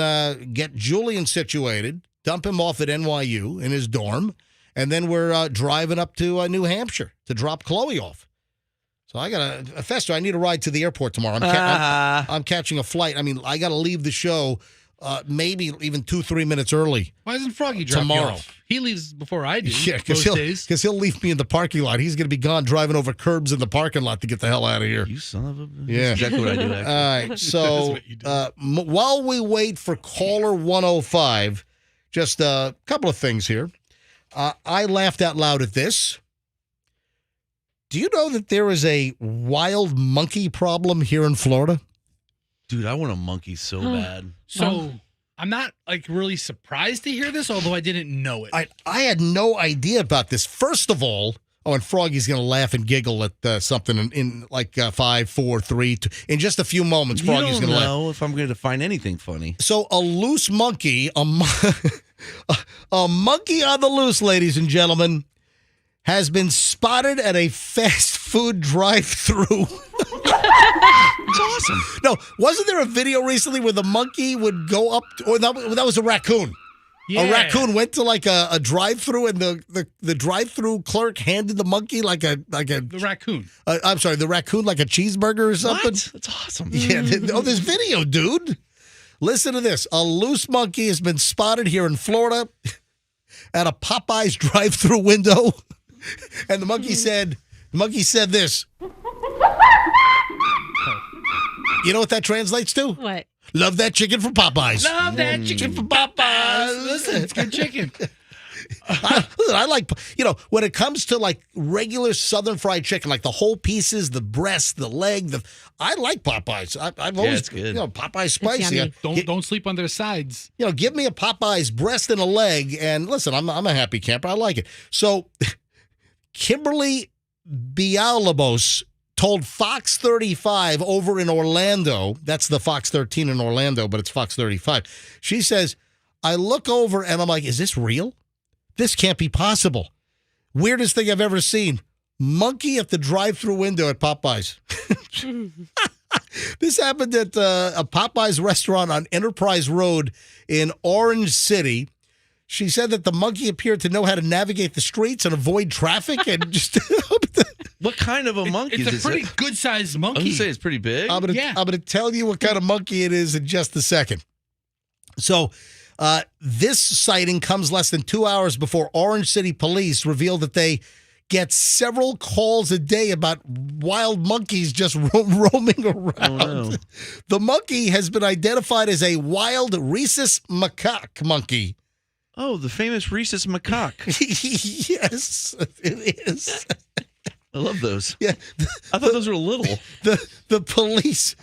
get Julian situated, dump him off at NYU in his dorm. And then we're driving up to New Hampshire to drop Chloe off. So I got Fester, I need a ride to the airport tomorrow. I'm catching a flight. I mean, I got to leave the show maybe even 2-3 minutes early. Why isn't Froggy dropping you tomorrow? off? He leaves before I do. Yeah, most days. because he'll leave me in the parking lot. He's going to be gone driving over curbs in the parking lot to get the hell out of here. You son of a... Yeah. That's exactly what I do, actually. All right, so while we wait for caller 105, just a couple of things here. I laughed out loud at this. Do you know that there is a wild monkey problem here in Florida? Dude, I want a monkey so bad. So I'm not like really surprised to hear this, although I didn't know it. I had no idea about this. First of all, and Froggy's going to laugh and giggle at something in like 5, 4, 3, 2. In just a few moments, Froggy's going to laugh. I don't know if I'm going to find anything funny. So a loose monkey, a monkey on the loose, ladies and gentlemen, has been spotted at a fast food drive-thru. It's awesome. No, wasn't there a video recently where the monkey would go up, or that was a raccoon. Yeah. A raccoon went to like a drive-thru, and the drive-thru clerk handed the monkey the raccoon. I'm sorry, the raccoon like a cheeseburger or something. What? That's awesome. Yeah. There's video, dude. Listen to this. A loose monkey has been spotted here in Florida at a Popeyes drive-thru window, and the monkey said this. You know what that translates to? What? Love that chicken from Popeyes. Love that chicken from Popeyes. Listen, it's good chicken. I like, when it comes to like regular Southern fried chicken, like the whole pieces, the breast, the leg, I like Popeyes. I've always, it's good. Popeyes spicy. Don't sleep on their sides. Give me a Popeyes breast and a leg, and listen, I'm a happy camper. I like it. So, Kimberly Villalobos told Fox 35 over in Orlando, that's the Fox 13 in Orlando, but it's Fox 35. She says, I look over and I'm like, is this real? This can't be possible. Weirdest thing I've ever seen. Monkey at the drive-thru window at Popeyes. This happened at a Popeyes restaurant on Enterprise Road in Orange City. She said that the monkey appeared to know how to navigate the streets and avoid traffic and just... What kind of a monkey is It's a pretty good-sized monkey. I'm going to say it's pretty big. I'm going to tell you what kind of monkey it is in just a second. So, this sighting comes less than 2 hours before Orange City police revealed that they get several calls a day about wild monkeys just roaming around. Oh, no. The monkey has been identified as a wild rhesus macaque monkey. Oh, the famous rhesus macaque. Yes, it is. I love those. Yeah, I thought those were little. The police,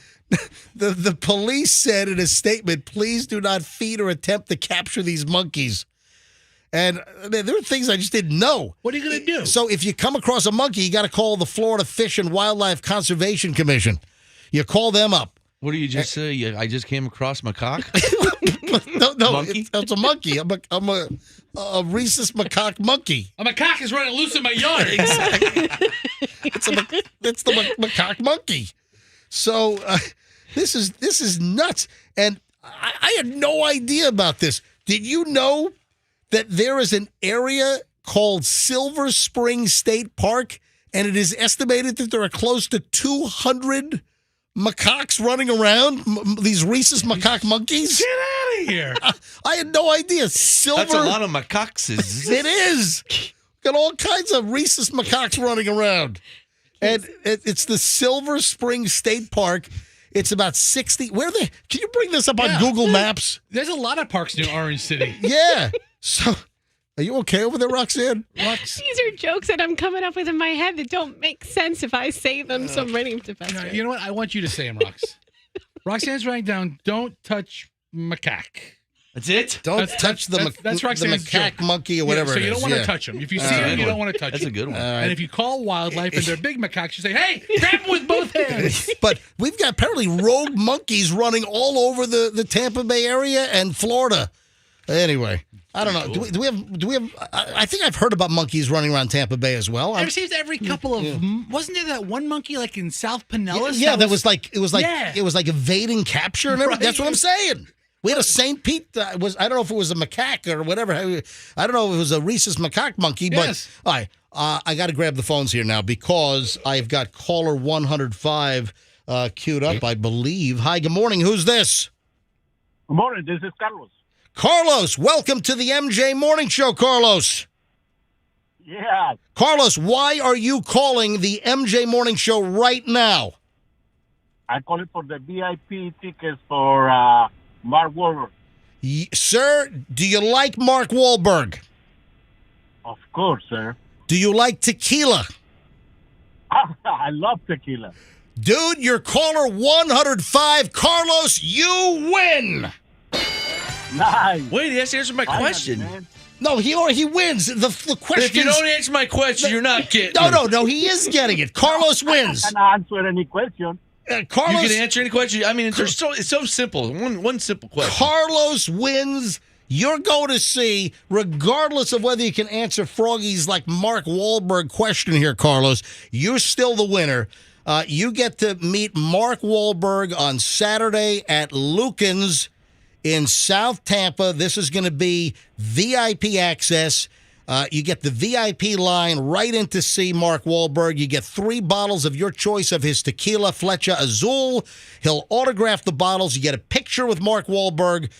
the police said in a statement, "Please do not feed or attempt to capture these monkeys." And there are things I just didn't know. What are you going to do? So if you come across a monkey, you got to call the Florida Fish and Wildlife Conservation Commission. You call them up. What do you just say? I just came across macaque. No, Monkey? it's a monkey. I'm a rhesus macaque monkey. A macaque is running loose in my yard. It's the macaque monkey. So this is nuts, and I had no idea about this. Did you know that there is an area called Silver Spring State Park, and it is estimated that there are close to 200 macaques running around, these rhesus macaque monkeys? Get out of here. I had no idea. Silver. That's a lot of macaques. It is. Got all kinds of rhesus macaques running around. And it's the Silver Spring State Park. It's about 60. Can you bring this up on Google Maps? There's a lot of parks near Orange City. Yeah. So, are you okay over there, Roxanne? These are jokes that I'm coming up with in my head that don't make sense if I say them, so I'm writing them to faster. You know what? I want you to say them, Rox. Roxanne's writing down, don't touch macaque. That's it? Don't touch the Roxanne's macaque joke. monkey or whatever so it is. you don't want to touch them. If you see them, you don't want to touch them. That's a good one. And if you call wildlife and they're big macaques, you say, hey, grab them with both hands. But we've got apparently rogue monkeys running all over the Tampa Bay area and Florida. Anyway, I don't know. Do we have? I think I've heard about monkeys running around Tampa Bay as well. There seems every couple of wasn't there that one monkey like in South Pinellas? Yeah, it was like evading capture and everything. Right. That's what I'm saying. We had a St. Pete I don't know if it was a macaque or whatever. I don't know if it was a rhesus macaque monkey, but all right. I got to grab the phones here now because I've got caller 105 queued up, I believe. Hi, good morning. Who's this? Good morning. This is Carlos. Carlos, welcome to the MJ Morning Show, Carlos. Yeah. Carlos, why are you calling the MJ Morning Show right now? I call it for the VIP tickets for Mark Wahlberg. Sir, do you like Mark Wahlberg? Of course, sir. Do you like tequila? I love tequila. Dude, you're caller 105. Carlos, you win. Nice. Wait, he has to answer my question. No, he wins. The question. If you don't answer my question, you're not getting it. No, he is getting it. Carlos wins. I can answer any question. Carlos, You can answer any question. I mean, it's so simple. One simple question. Carlos wins. You're going to see, regardless of whether you can answer Froggy's like Mark Wahlberg question here, Carlos, you're still the winner. You get to meet Mark Wahlberg on Saturday at Lucan's in South Tampa. This is going to be VIP access. You get the VIP line right in to see Mark Wahlberg. You get 3 bottles of your choice of his tequila, Flecha Azul. He'll autograph the bottles. You get a picture with Mark Wahlberg.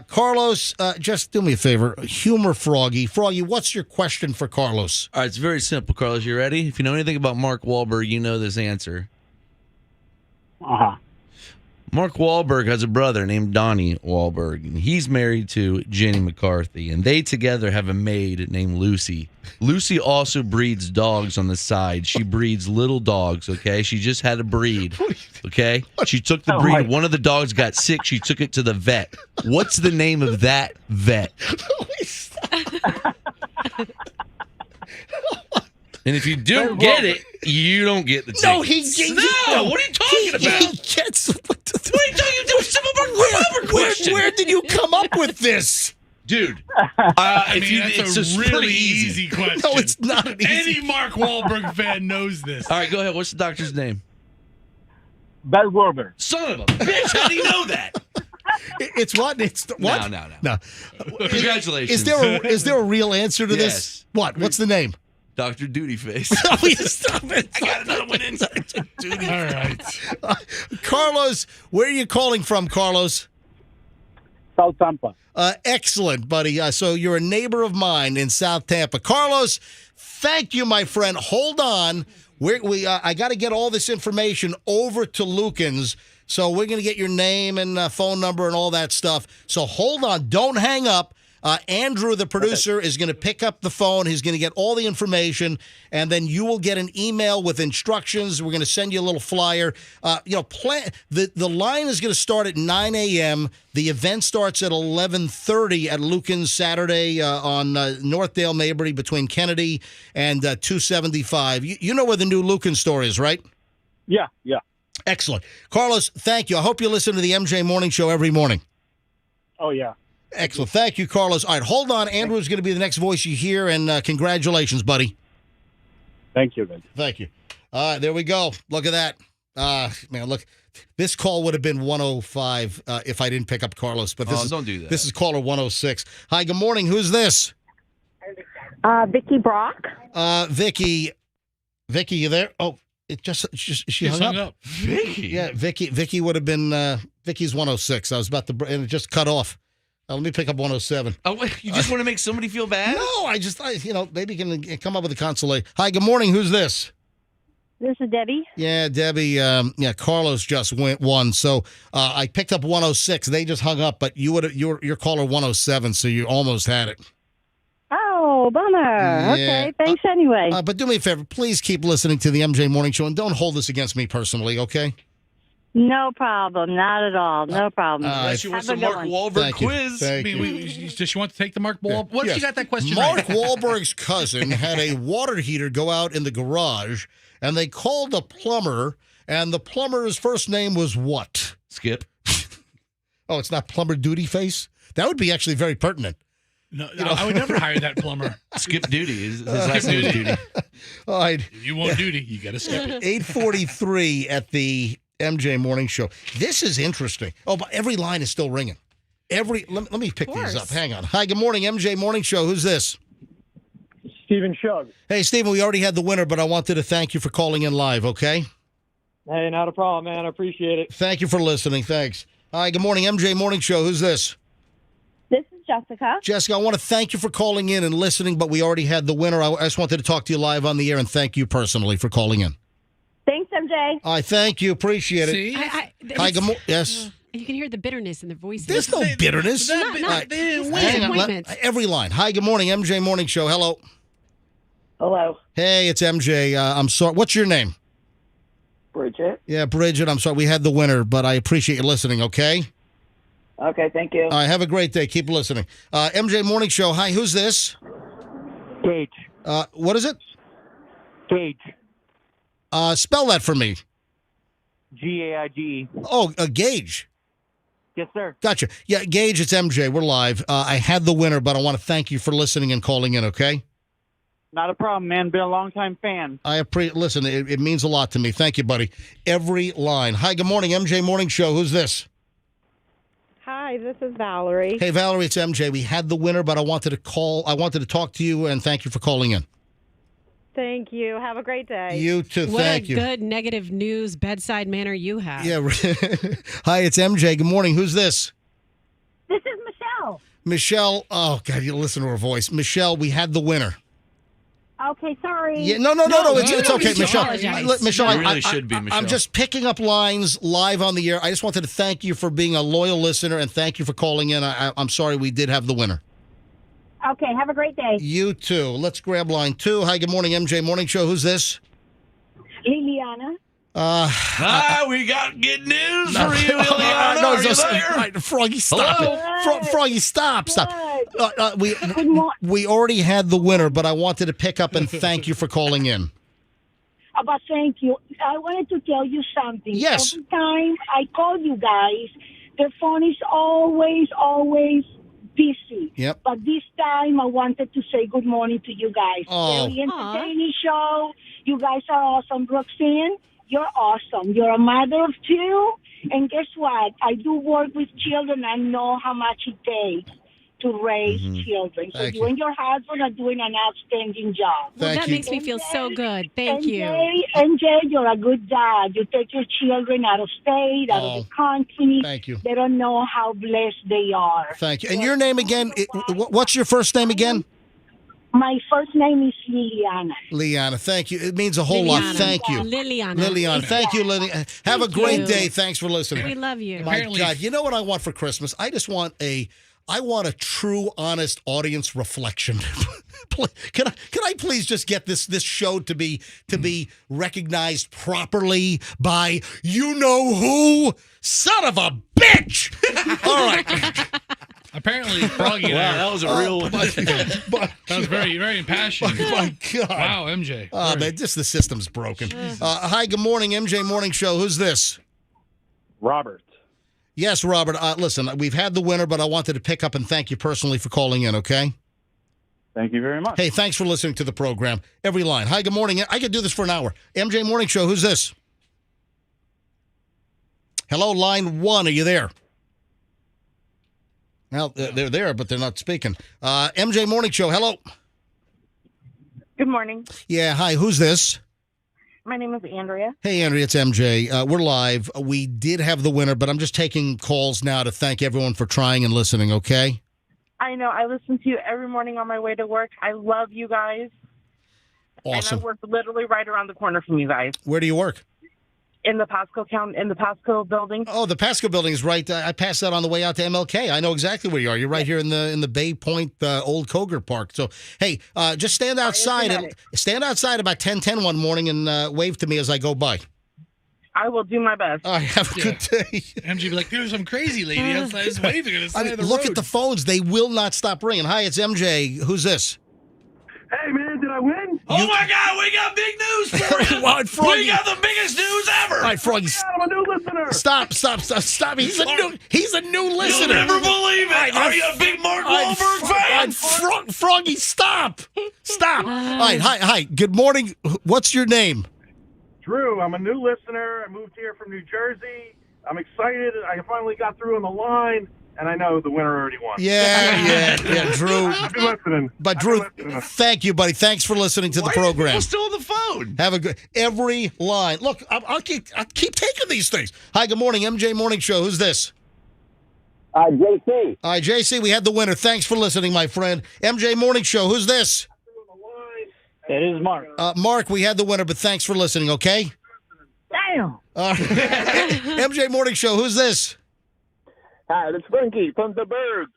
Carlos, just do me a favor. Humor Froggy. Froggy, what's your question for Carlos? All right, it's very simple, Carlos. You ready? If you know anything about Mark Wahlberg, you know this answer. Uh-huh. Mark Wahlberg has a brother named Donnie Wahlberg, and he's married to Jenny McCarthy, and they together have a maid named Lucy. Lucy also breeds dogs on the side. She breeds little dogs, okay? She just had a breed, okay? She took the breed. One of the dogs got sick. She took it to the vet. What's the name of that vet? And if you don't get it, you don't get the tickets. No, he gets No, what are you talking about? He gets. What are you talking about? Simple Mark question. Where did you come up with this? Dude, That's it's a pretty really easy question. No, it's not an easy. Any Mark Wahlberg fan knows this. All right, go ahead. What's the doctor's name? Bell Warber. Son of a bitch! How do you know that? It's what? It's what? No. Congratulations. Is there a real answer to Yes. this? What? What's the name? Dr. Duty Face. Oh, you stop it. I got another one in. All right. Carlos, where are you calling from, Carlos? South Tampa. Excellent, buddy. So you're a neighbor of mine in South Tampa. Carlos, thank you, my friend. Hold on. I got to get all this information over to Lucan's. So we're going to get your name and phone number and all that stuff. So hold on. Don't hang up. Andrew, the producer, is going to pick up the phone. He's going to get all the information, and then you will get an email with instructions. We're going to send you a little flyer. The line is going to start at 9 a.m. The event starts at 11:30 at Lucan's Saturday on Northdale Mabry between Kennedy and 275. You know where the new Lucan store is, right? Yeah. Excellent. Carlos, thank you. I hope you listen to the MJ Morning Show every morning. Oh, yeah. Excellent. Thank you, Carlos. All right, hold on. Andrew's going to be the next voice you hear, and congratulations, buddy. Thank you, man. Thank you. All right, there we go. Look at that. Man, look, this call would have been 105 if I didn't pick up Carlos. But don't do that. This is caller 106. Hi, good morning. Who's this? Vicky Brock. Vicky, you there? Oh, she hung up. Vicky? Yeah, Vicky would have been, Vicky's 106. I was about to, and it just cut off. Let me pick up 107. Oh, wait, you just want to make somebody feel bad? No, maybe you can come up with a consolation. Hi, good morning. Who's this? This is Debbie. Yeah, Debbie. Carlos just won. So I picked up 106. They just hung up, but you're caller 107, so you almost had it. Oh, bummer. Yeah. Okay, thanks anyway. But do me a favor. Please keep listening to the MJ Morning Show, and don't hold this against me personally, okay? No problem. Not at all. No problem. Unless you want Have a some good Mark one. Wahlberg quiz. Thank you. Does she want to take the Mark Wahlberg? What if she got that question Mark right? Wahlberg's cousin had a water heater go out in the garage, and they called a plumber, and the plumber's first name was what? Skip. Oh, it's not Plumber Duty Face? That would be actually very pertinent. No, I would never hire that plumber. Skip Duty. His last name is Duty. All right. If you want duty, you got to skip it. 8:43 at the MJ Morning Show. This is interesting. Oh, but every line is still ringing. Let me pick these up. Hang on. Hi, good morning, MJ Morning Show. Who's this? Steven Shug. Hey, Steven, we already had the winner, but I wanted to thank you for calling in live, okay? Hey, not a problem, man. I appreciate it. Thank you for listening. Thanks. Hi, good morning, MJ Morning Show. Who's this? This is Jessica. Jessica, I want to thank you for calling in and listening, but we already had the winner. I just wanted to talk to you live on the air and thank you personally for calling in. Thanks, MJ. I thank you. Appreciate it. See? Hi, good morning. Yes. You can hear the bitterness in their voices. There's no bitterness. Disappointment. Every line. Hi, good morning, MJ Morning Show. Hello. Hello. Hey, it's MJ. I'm sorry. What's your name? Bridget. Yeah, Bridget, I'm sorry. We had the winner, but I appreciate you listening, okay? Okay, thank you. All right, have a great day. Keep listening. MJ Morning Show. Hi, who's this? Gage. What is it? Gage. Spell that for me. G-A-I-G-E. Oh, Gage. Yes, sir. Gotcha. Yeah, Gage, it's MJ. We're live. I had the winner, but I want to thank you for listening and calling in, okay? Not a problem, man. Been a long-time fan. Listen, it means a lot to me. Thank you, buddy. Every line. Hi, good morning, MJ Morning Show. Who's this? Hi, this is Valerie. Hey, Valerie, it's MJ. We had the winner, but I wanted to talk to you, and thank you for calling in. Thank you. Have a great day. You too. What Thank you. a good negative news bedside manner you have. Yeah. Hi, it's MJ. Good morning. Who's this? This is Michelle. Michelle. Oh, God, you listen to her voice. Michelle, we had the winner. Okay, sorry. Yeah, no. It's okay, Michelle. Michelle, You really should be, Michelle. I'm just picking up lines live on the air. I just wanted to thank you for being a loyal listener, and thank you for calling in. I'm sorry we did have the winner. Okay, have a great day. You too. Let's grab line 2. Hi, good morning, MJ Morning Show. Who's this? Liliana. We got good news for you, Liliana. Are you there? Froggy, stop it. Froggy, stop. We already had the winner, but I wanted to pick up and thank you for calling in. But thank you. I wanted to tell you something. Yes. Every time I call you guys, the phone is always busy. Yep. But this time I wanted to say good morning to you guys. Oh. Very entertaining show. You guys are awesome. Roxanne, you're awesome. You're a mother of 2. And guess what? I do work with children. I know how much it takes to raise children. So Thank you and your husband are doing an outstanding job. Well, that makes me feel so good. Thank you. NJ, you're a good dad. You take your children out of state, out of the country. Thank you. They don't know how blessed they are. Thank you. And your name again? What's your first name again? My first name is Liliana. Liana, thank you. It means a whole lot. Thank you. Liliana. Thank you, Liliana. Have a great day. Thanks for listening. We love you. My God, you know what I want for Christmas? I just want a true, honest audience reflection. Can I please just get this show to be recognized properly by you know who? Son of a bitch! All right. Apparently, Froggy. Wow, that was a real one. That was very, very impassioned. My God. Wow, MJ. Oh, man, just the system's broken. Hi, good morning, MJ Morning Show. Who's this? Robert. Yes, Robert. Listen, we've had the winner, but I wanted to pick up and thank you personally for calling in, okay? Thank you very much. Hey, thanks for listening to the program. Every line. Hi, good morning. I could do this for an hour. MJ Morning Show, who's this? Hello, line 1. Are you there? Well, they're there, but they're not speaking. MJ Morning Show, hello. Good morning. Yeah, hi, who's this? My name is Andrea. Hey, Andrea, it's MJ. We're live. We did have the winner, but I'm just taking calls now to thank everyone for trying and listening, okay? I know. I listen to you every morning on my way to work. I love you guys. Awesome. And I work literally right around the corner from you guys. Where do you work? In the Pasco building. Oh, the Pasco building is right. I passed that on the way out to MLK. I know exactly where you are. You're right here in the Bay Point Old Coger Park. So, hey, just stand outside. Stand outside about 10:10 one morning and wave to me as I go by. I will do my best. All right, have a good day. MJ be like, there's some crazy lady outside just waving at the side of the look road. at the phones. They will not stop ringing. Hi, it's MJ. Who's this? Hey, man, did I win? Oh, my God, we got big news for you. We got the biggest news ever. All right, Froggy. I'm a new listener. Stop. He's a new listener. You'll never believe it. Are you a big Mark Wahlberg fan? Froggy, stop. All right, hi. Good morning. What's your name? Drew, I'm a new listener. I moved here from New Jersey. I'm excited. I finally got through on the line, and I know the winner already won. Yeah, Drew. I've been listening. But Drew, thank you, buddy. Thanks for listening to the program. Why still on the phone? Have a good every line. Look, I'll keep taking these things. Hi, good morning, MJ Morning Show. Who's this? JC. All right, JC, we had the winner. Thanks for listening, my friend. MJ Morning Show. Who's this? It is Mark. Mark, we had the winner, but thanks for listening, okay? Damn. MJ Morning Show. Who's this? Hi, it's Frankie from the Berg.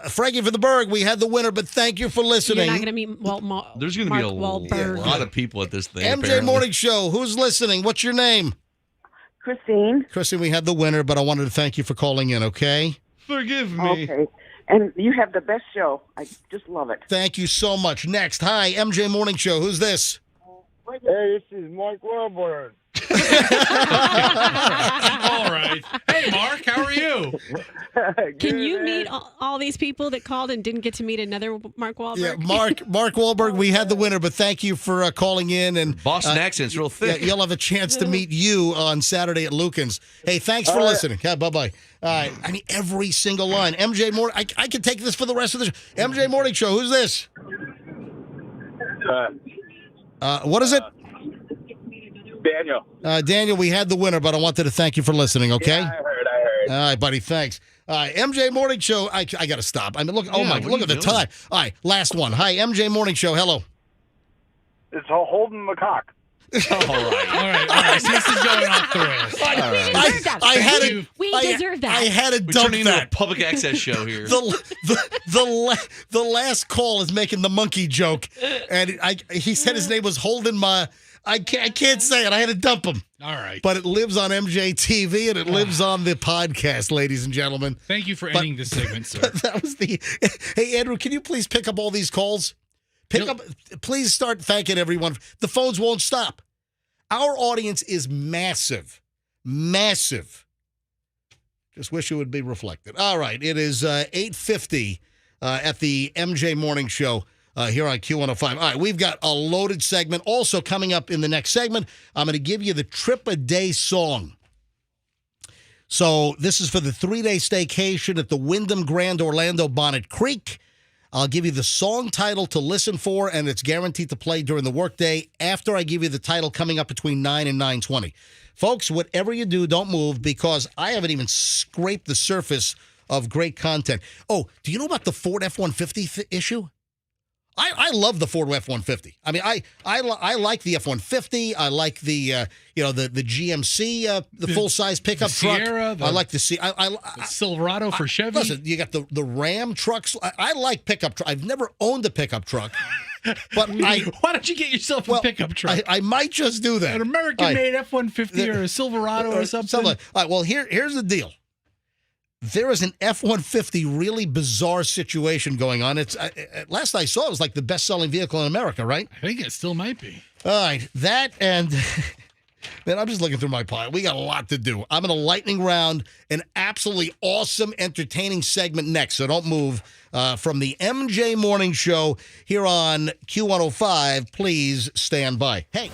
Frankie from the Berg, we had the winner, but thank you for listening. You're not going to meet There's going to be a Wahlberg. lot of people at this thing. MJ apparently. Morning Show, who's listening? What's your name? Christine. Christine, we had the winner, but I wanted to thank you for calling in, okay? Forgive me. Okay. And you have the best show. I just love it. Thank you so much. Next, hi, MJ Morning Show. Who's this? Hey, this is Mark Wahlberg. All right. Hey, Mark, how are you? Can you meet all these people that called and didn't get to meet another Mark Wahlberg? Yeah, Mark Wahlberg, we had the winner, but thank you for calling in. And Boston accent's real thick. Yeah, you'll have a chance to meet you on Saturday at Lucan's. Hey, thanks for listening. Yeah, bye-bye. All right, I mean, every single line. MJ Morning, I can take this for the rest of the show. MJ Morning Show, who's this? What is it? Daniel. Daniel, we had the winner, but I wanted to thank you for listening, okay? Yeah, I heard. All right, buddy, thanks. All right, MJ Morning Show, I got to stop. I mean, look, look at the time. All right, last one. Hi, MJ Morning Show, hello. It's holding the cock. All right. So this is going off the rails. We deserve that. I had to We're dump turning into a that. public access show here. The last call is making the monkey joke, and he said his name was Holden Ma. I can't say it. I had to dump him. All right. But it lives on MJ TV and it lives on the podcast, ladies and gentlemen. Thank you for ending this segment, sir. That was the. Hey, Andrew, can you please pick up all these calls? Please start thanking everyone. The phones won't stop. Our audience is massive. Massive. Just wish it would be reflected. All right. It is 8:50 at the MJ Morning Show. Here on Q105. All right, we've got a loaded segment. Also coming up in the next segment, I'm going to give you the trip-a-day song. So this is for the 3-day staycation at the Wyndham Grand Orlando Bonnet Creek. I'll give you the song title to listen for, and it's guaranteed to play during the workday after I give you the title coming up between 9 and 9:20. Folks, whatever you do, don't move, because I haven't even scraped the surface of great content. Oh, do you know about the Ford F-150 issue? I love the Ford F-150. I mean, I like the F-150. I like the the GMC, the full size pickup truck. Sierra, I like the Silverado for Chevy. Listen, you got the Ram trucks. I like pickup trucks. I've never owned a pickup truck, but why don't you get yourself a pickup truck? I might just do that. An American-made F-150 or a Silverado or something. All right. Well, here's the deal. There is an F-150 really bizarre situation going on. It's last I saw, it was like the best-selling vehicle in America, right? I think it still might be. All right, that and man, I'm just looking through my pile. We got a lot to do. I'm in a lightning round, an absolutely awesome, entertaining segment next. So don't move from the MJ Morning Show here on Q105. Please stand by. Hey.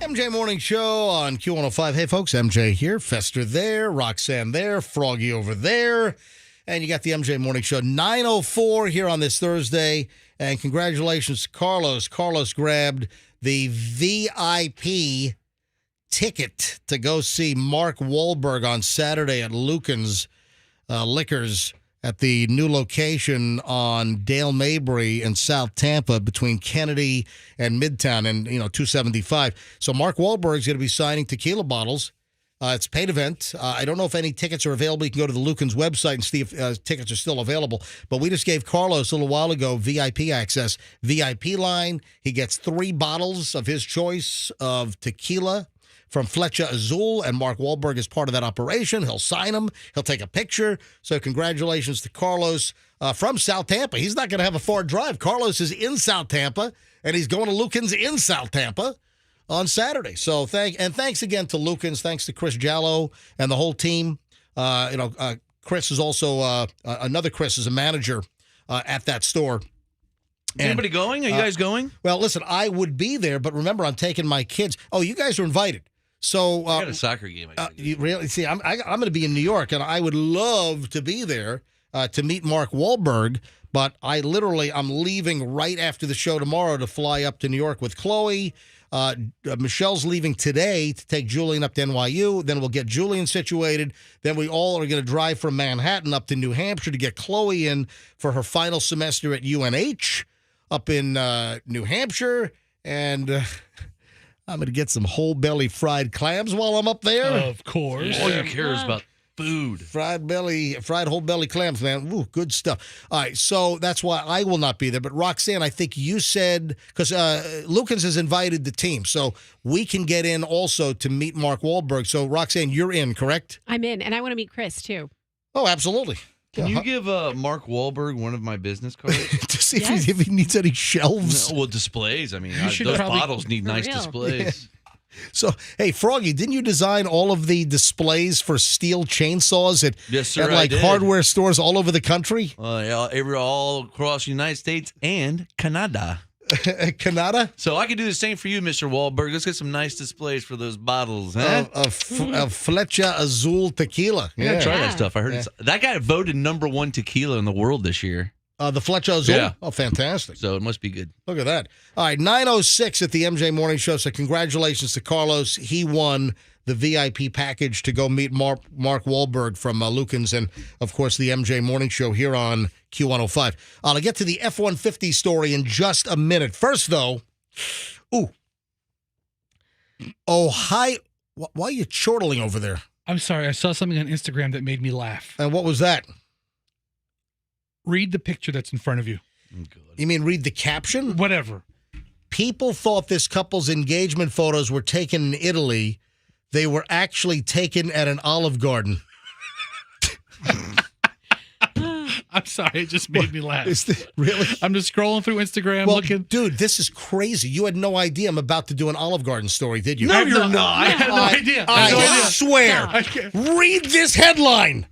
MJ Morning Show on Q105. Hey, folks, MJ here, Fester there, Roxanne there, Froggy over there. And you got the MJ Morning Show, 9:04 here on this Thursday. And congratulations to Carlos. Carlos grabbed the VIP ticket to go see Mark Wahlberg on Saturday at Lucan's Liquors at the new location on Dale Mabry in South Tampa between Kennedy and Midtown and, 275. So Mark Wahlberg's going to be signing tequila bottles. It's a paid event. I don't know if any tickets are available. You can go to the Lucan's website and see if tickets are still available. But we just gave Carlos a little while ago VIP access. VIP line. He gets 3 bottles of his choice of tequila from Flecha Azul, and Mark Wahlberg is part of that operation. He'll sign them. He'll take a picture. So congratulations to Carlos from South Tampa. He's not going to have a far drive. Carlos is in South Tampa, and he's going to Lucan's in South Tampa on Saturday. So thanks again to Lucan's. Thanks to Chris Jallo and the whole team. Chris is also another Chris is a manager at that store. Is anybody going? Are you guys going? Well, listen, I would be there, but remember, I'm taking my kids. Oh, you guys are invited. So I got a soccer game. You really see? I'm going to be in New York, and I would love to be there to meet Mark Wahlberg. But I'm leaving right after the show tomorrow to fly up to New York with Chloe. Michelle's leaving today to take Julian up to NYU. Then we'll get Julian situated. Then we all are going to drive from Manhattan up to New Hampshire to get Chloe in for her final semester at UNH up in New Hampshire. And I'm going to get some whole belly fried clams while I'm up there. Of course. All you care is about food. Fried whole belly clams, man. Ooh, good stuff. All right, so that's why I will not be there. But Roxanne, I think you said, because Lucas has invited the team, so we can get in also to meet Mark Wahlberg. So Roxanne, you're in, correct? I'm in, and I want to meet Chris, too. Oh, absolutely. Can you give Mark Wahlberg one of my business cards? To see if he needs any shelves? No, well, displays. I mean, those probably- bottles need nice displays. So, hey, Froggy, didn't you design all of the displays for steel chainsaws at, Yes, sir, at I like did. hardware stores all over the country? All across the United States and Canada. Canada? So I can do the same for you, Mr. Wahlberg. Let's get some nice displays for those bottles, huh? Of Flecha Azul tequila. I gotta try that stuff. I heard that guy voted #1 tequila in the world this year. The Flecha Azul? Yeah. Oh, fantastic. So it must be good. Look at that. All right, 9:06 at the MJ Morning Show. So congratulations to Carlos. He won the VIP package to go meet Mark Wahlberg from Lucan's and, of course, the MJ Morning Show here on Q105. I'll get to the F-150 story in just a minute. First, though, Ohio. Why are you chortling over there? I'm sorry. I saw something on Instagram that made me laugh. And what was that? Read the picture that's in front of you. You mean read the caption? Whatever. People thought this couple's engagement photos were taken in Italy. They were actually taken at an Olive Garden. I'm sorry. It just made me laugh. Really? I'm just scrolling through Instagram looking. Dude, this is crazy. You had no idea I'm about to do an Olive Garden story, did you? No, you're not. I had no idea. I swear. Read this headline.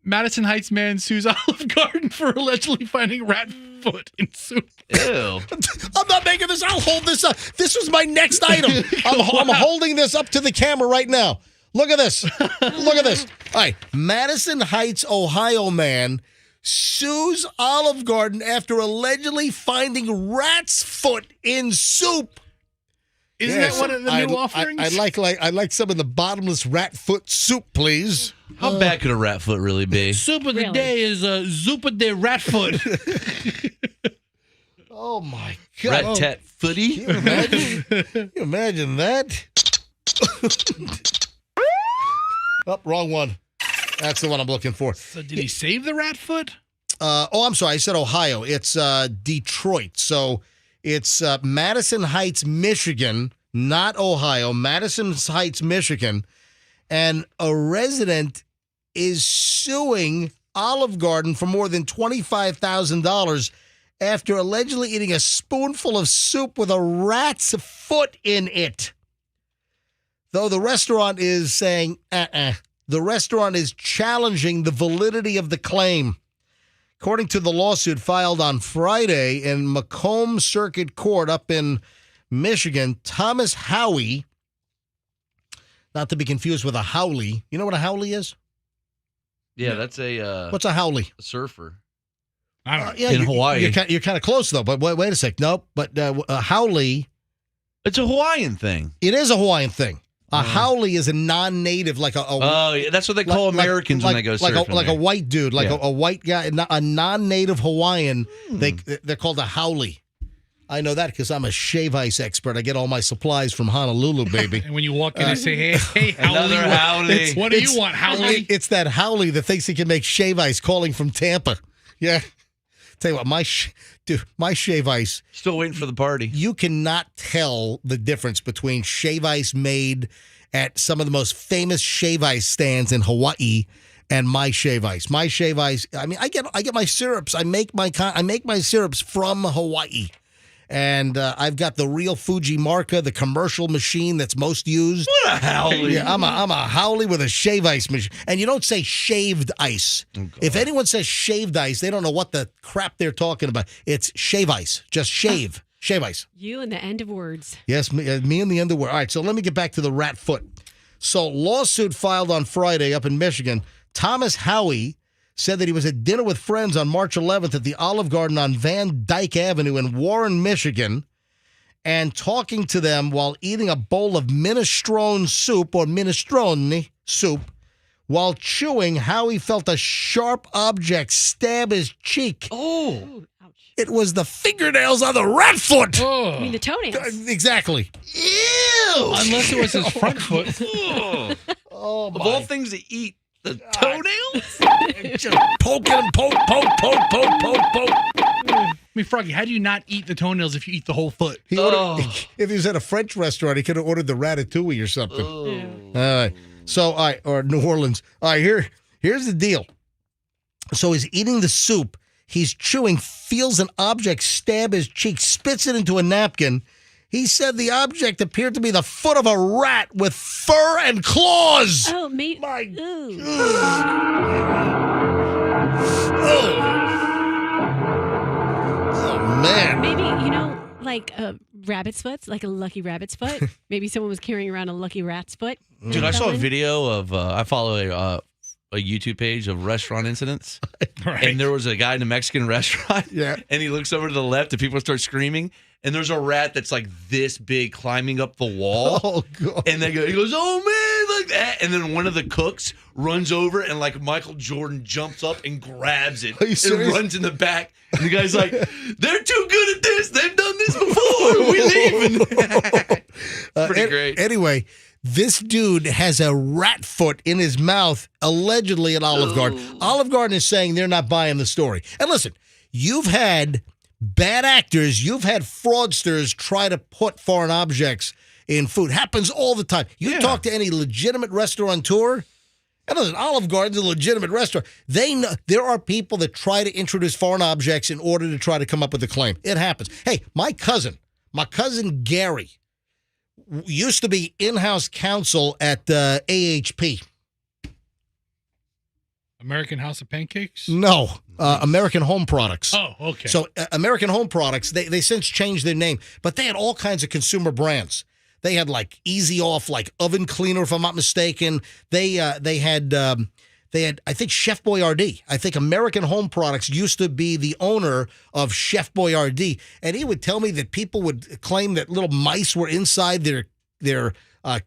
Madison Heights man sues Olive Garden for allegedly finding rat foot in soup. Ew. I'm not making this. I'll hold this up. This was my next item. I'm holding this up to the camera right now. Look at this. Look at this. All right. Madison Heights, Ohio man sues Olive Garden after allegedly finding rat's foot in soup. Isn't that one of the new offerings? I'd like some of the bottomless rat foot soup, please. How bad could a rat foot really be? Soup of the day is Zupa de rat foot. Oh, my God. Rat-tat footy? Can you imagine that? Oh, wrong one. That's the one I'm looking for. So did he save the rat foot? I'm sorry. I said Ohio. It's Detroit. So it's Madison Heights, Michigan, not Ohio. Madison Heights, Michigan. And a resident is suing Olive Garden for more than $25,000 after allegedly eating a spoonful of soup with a rat's foot in it. Though the restaurant is saying, the restaurant is challenging the validity of the claim. According to the lawsuit filed on Friday in Macomb Circuit Court up in Michigan, Thomas Howie, Not to be confused with a haole. You know what a haole is? Yeah, that's a What's a haole? surfer. I don't know. Yeah, In Hawaii. You're kind of close, though. But wait a sec. Nope. But a haole, It's a Hawaiian thing. it is a Hawaiian thing. A haole is a non-native, like a Oh, yeah, that's what they call Americans when they go surfing. like a white dude, like Yeah. a white guy, a non-native Hawaiian. They're called a haole. I know that because I'm a shave ice expert. I get all my supplies from Honolulu, baby. And when you walk in and say, hey, Howley, Another Howley. what do you want, Howley? It's that haole that thinks he can make shave ice calling from Tampa. Yeah. Tell you what, my shave ice. Still waiting for the party. You cannot tell the difference between shave ice made at some of the most famous shave ice stands in Hawaii and my shave ice. My shave ice. I mean, I get my syrups. I make my syrups from Hawaii. And I've got the real Fuji Marca, the commercial machine that's most used. What a Howley. Yeah, I'm a Howley with a shave ice machine. And you don't say shaved ice. If anyone says shaved ice, they don't know what the crap they're talking about. It's shave ice. Just shave. Shave ice. You and the end of words. Yes, me and the underwear. All right, so let me get back to the rat foot. So lawsuit filed on Friday up in Michigan. Thomas Howie said that he was at dinner with friends on March 11th at the Olive Garden on Van Dyke Avenue in Warren, Michigan, and talking to them while eating a bowl of minestrone soup or minestrone soup. While chewing, Howie felt a sharp object stab his cheek. Oh. It was the fingernails on the rat foot. Oh. I mean, the toenails. Exactly. Ew. Unless it was his front foot. Oh, Of all things to eat, the toenails? Just poking and poke. I mean, Froggy, how do you not eat the toenails if you eat the whole foot? If he was at a French restaurant, he could have ordered the ratatouille or something. All right. So, all right, or New Orleans. All right, here's the deal. So he's eating the soup. He's chewing, feels an object stab his cheek, spits it into a napkin. He said the object appeared to be the foot of a rat with fur and claws. Oh, me. Oh, man. Maybe, like a rabbit's foot, like a lucky rabbit's foot. Maybe someone was carrying around a lucky rat's foot. Dude, I saw a video of, I follow a YouTube page of restaurant incidents. Right. And there was a guy in a Mexican restaurant. Yeah. And he looks over to the left and people start screaming. And there's a rat that's like this big climbing up the wall. Oh, God. And he goes, oh, man, like that. And then one of the cooks runs over and like Michael Jordan jumps up and grabs it. Are you and serious? runs in the back. And the guy's like, they're too good at this. They've done this before. We leaving. Pretty great. Anyway, this dude has a rat foot in his mouth, allegedly at Olive Garden. Olive Garden is saying they're not buying the story. And listen, you've had bad actors, you've had fraudsters try to put foreign objects in food. Happens all the time. You talk to any legitimate restaurateur, and listen, Olive Garden's a legitimate restaurant. They know there are people that try to introduce foreign objects in order to try to come up with a claim. It happens. Hey, my cousin Gary used to be in-house counsel at AHP. American House of Pancakes? No, American Home Products. Oh, okay. So American Home Products, they since changed their name, but they had all kinds of consumer brands. They had like Easy Off, like oven cleaner, if I'm not mistaken. They had I think Chef Boyardee. I think American Home Products used to be the owner of Chef Boyardee, and he would tell me that people would claim that little mice were inside their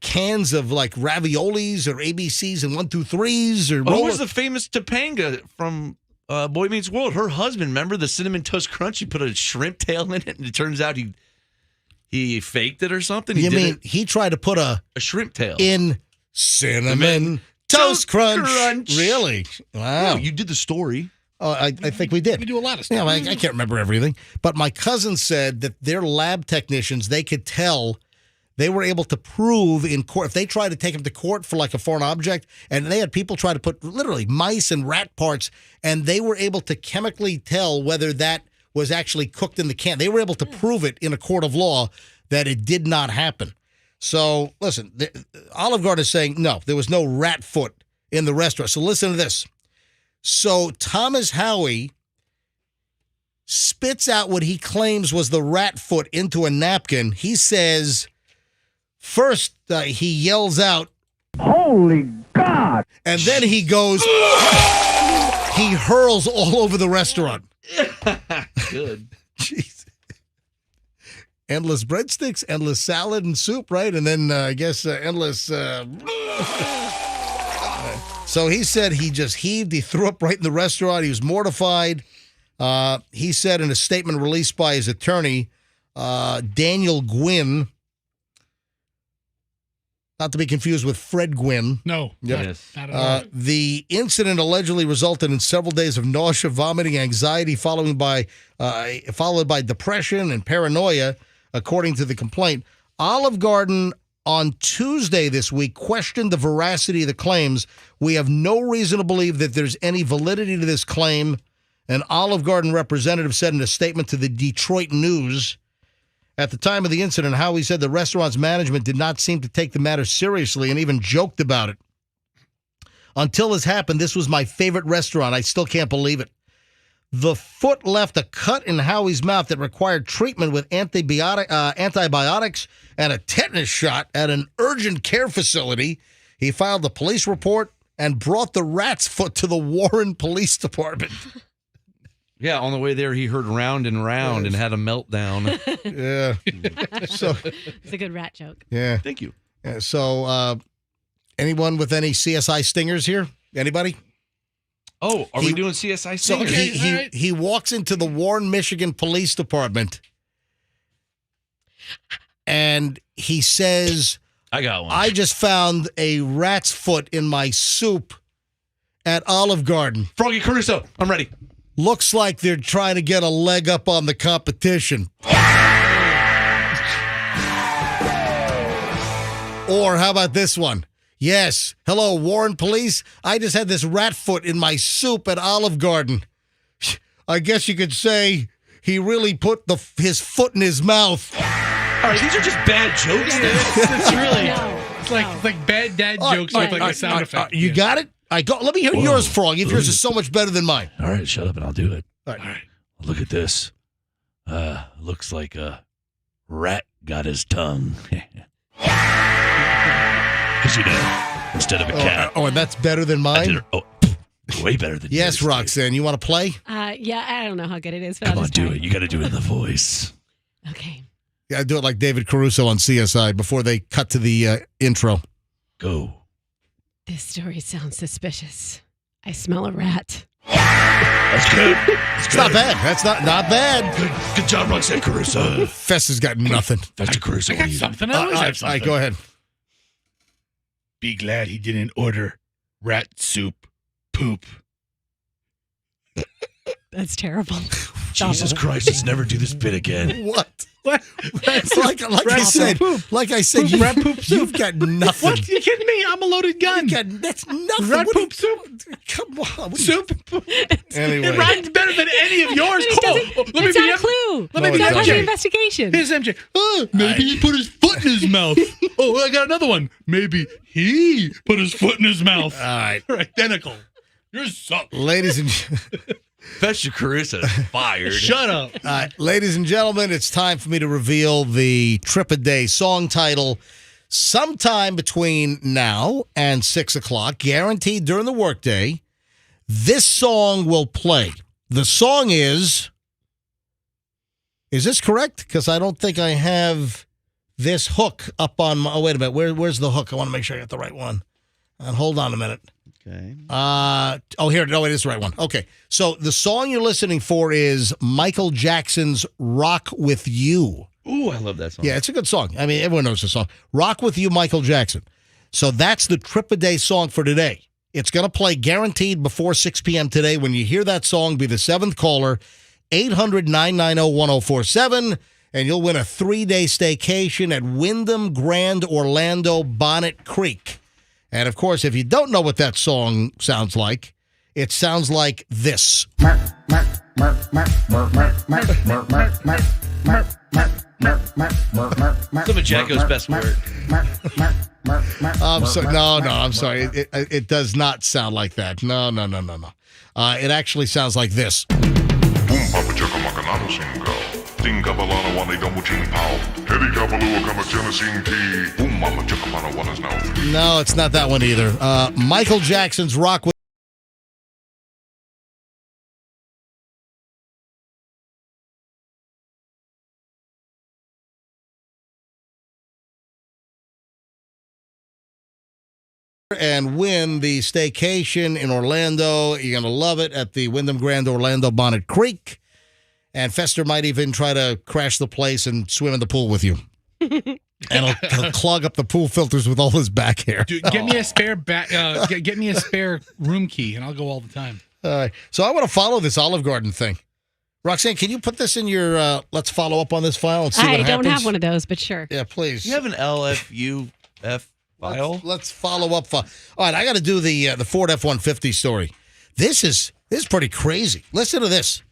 cans of like raviolis or ABCs and 1, 2, 3s or. Who was the famous Topanga from Boy Meets World? Her husband, remember the Cinnamon Toast Crunch? He put a shrimp tail in it, and it turns out he faked it or something. He tried to put a shrimp tail in Cinnamon Toast Crunch. Really? Wow. No, you did the story. Oh, I think we did. We do a lot of stuff. Yeah, I can't remember everything. But my cousin said that their lab technicians, they could tell, they were able to prove in court, if they tried to take them to court for like a foreign object, and they had people try to put literally mice and rat parts, and they were able to chemically tell whether that was actually cooked in the can. They were able to prove it in a court of law that it did not happen. So, listen, Olive Garden is saying, no, there was no rat foot in the restaurant. So listen to this. So Thomas Howie spits out what he claims was the rat foot into a napkin. He says, first he yells out, Holy God! And then he goes, he hurls all over the restaurant. Good. Jeez. Endless breadsticks, endless salad and soup, right? And then I guess endless. So he said he just heaved. He threw up right in the restaurant. He was mortified. He said in a statement released by his attorney, Daniel Gwynn, not to be confused with Fred Gwynn. No. Yep. Yes. Not at all. The incident allegedly resulted in several days of nausea, vomiting, anxiety, followed by depression and paranoia, according to the complaint. Olive Garden on Tuesday this week questioned the veracity of the claims. We have no reason to believe that there's any validity to this claim, an Olive Garden representative said in a statement to the Detroit News. At the time of the incident, Howie said the restaurant's management did not seem to take the matter seriously and even joked about it. Until this happened, this was my favorite restaurant. I still can't believe it. The foot left a cut in Howie's mouth that required treatment with antibiotics and a tetanus shot at an urgent care facility. He filed a police report and brought the rat's foot to the Warren Police Department. Yeah, on the way there, he heard round and round and had a meltdown. Yeah. So it's a good rat joke. Yeah. Thank you. Yeah, so anyone with any CSI stingers here? Anybody? Oh, are we doing CSI So stingers? he walks into the Warren, Michigan Police Department and he says, I got one. I just found a rat's foot in my soup at Olive Garden. Froggy Caruso, I'm ready. Looks like they're trying to get a leg up on the competition. Or how about this one? Yes. Hello, Warren Police. I just had this rat foot in my soup at Olive Garden. I guess you could say he really put his foot in his mouth. All right, these are just bad jokes. It's really, it's like bad dad jokes with like a sound effect. You got it? Let me hear yours, Froggy. If yours is so much better than mine. All right, shut up and I'll do it. All right. Look at this. Looks like a rat got his tongue. Because, instead of a cat. And that's better than mine? Way better than Yes, yours. Roxanne. You want to play? Yeah, I don't know how good it is, but Come I'll on, just do try. it. You got to do it in the voice. Okay. Yeah, do it like David Caruso on CSI before they cut to the intro. Go. This story sounds suspicious. I smell a rat. That's good. It's not bad. That's not bad. Good job, Roxanne Caruso. Fess has got nothing. Fester Caruso. I got something. I always have something. Go ahead. Be glad he didn't order rat soup poop. That's terrible. Jesus Christ, let's never do this bit again. What? What? like I said, rat poop soup. You've got nothing. What? You kidding me? I'm a loaded gun. That's nothing. Rat What poop soup. Come on. Soup. Anyway. It rhymes better than any of yours. It's not a clue. Let me No, be it That's doesn't. the MJ. investigation. Here's MJ. Maybe he put his foot in his mouth. Oh, I got another one. Maybe he put his foot in his mouth. All right. They're identical. You're suck. Ladies and Fester Caruso fired. Shut up. ladies and gentlemen, it's time for me to reveal the Trip-A-Day song title. Sometime between now and 6 o'clock, guaranteed during the workday, this song will play. The song is this correct? Because I don't think I have this hook up on my, wait a minute. Where's the hook? I want to make sure I got the right one. Hold on a minute. Okay. Here. No, it is the right one. Okay. So the song you're listening for is Michael Jackson's Rock With You. Ooh, I love that song. Yeah, it's a good song. I mean, everyone knows the song. Rock With You, Michael Jackson. So that's the Trip-A-Day song for today. It's going to play guaranteed before 6 p.m. today. When you hear that song, be the 7th caller, 800-990-1047, and you'll win a 3-day staycation at Wyndham Grand Orlando Bonnet Creek. And, of course, if you don't know what that song sounds like, it sounds like this. Some of Jacko's best work. I'm sorry. It does not sound like that. No. It actually sounds like this. Ting Kapalana one don't ching pow. Hedi Kapalua kama Tennessee tea. Boom mama chakapana one is now free. No, it's not that one either. Michael Jackson's Rock with and win the staycation in Orlando. You're going to love it at the Wyndham Grand Orlando Bonnet Creek. And Fester might even try to crash the place and swim in the pool with you. And he'll clog up the pool filters with all his back hair. Dude, get me a spare get me a spare room key, and I'll go all the time. All right. So I want to follow this Olive Garden thing. Roxanne, can you put this in your let's follow up on this file and see what happens? I don't have one of those, but sure. Yeah, please. You have an LFUF file? Let's follow up. All right, I got to do the Ford F-150 story. This is pretty crazy. Listen to this.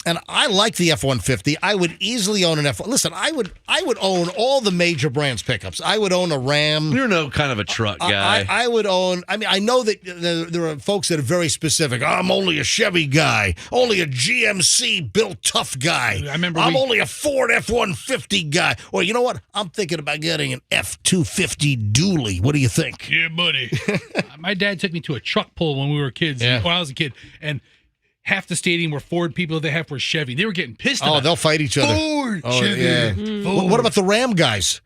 And I like the F-150. I would easily own an F-150. Listen, I would own all the major brands pickups. I would own a Ram. You're no kind of a truck guy. I would own. I mean, I know that there are folks that are very specific. I'm only a Chevy guy. Only a GMC built tough guy. I'm only a Ford F-150 guy. Or you know what? I'm thinking about getting an F-250 dually. What do you think? Yeah, buddy. My dad took me to a truck pull when we were kids. Yeah. When I was a kid, and half the stadium were Ford people. They half were Chevy. They were getting pissed about it. They'll fight each other. Ford, Chevy. Yeah. Ford. What about the Ram guys?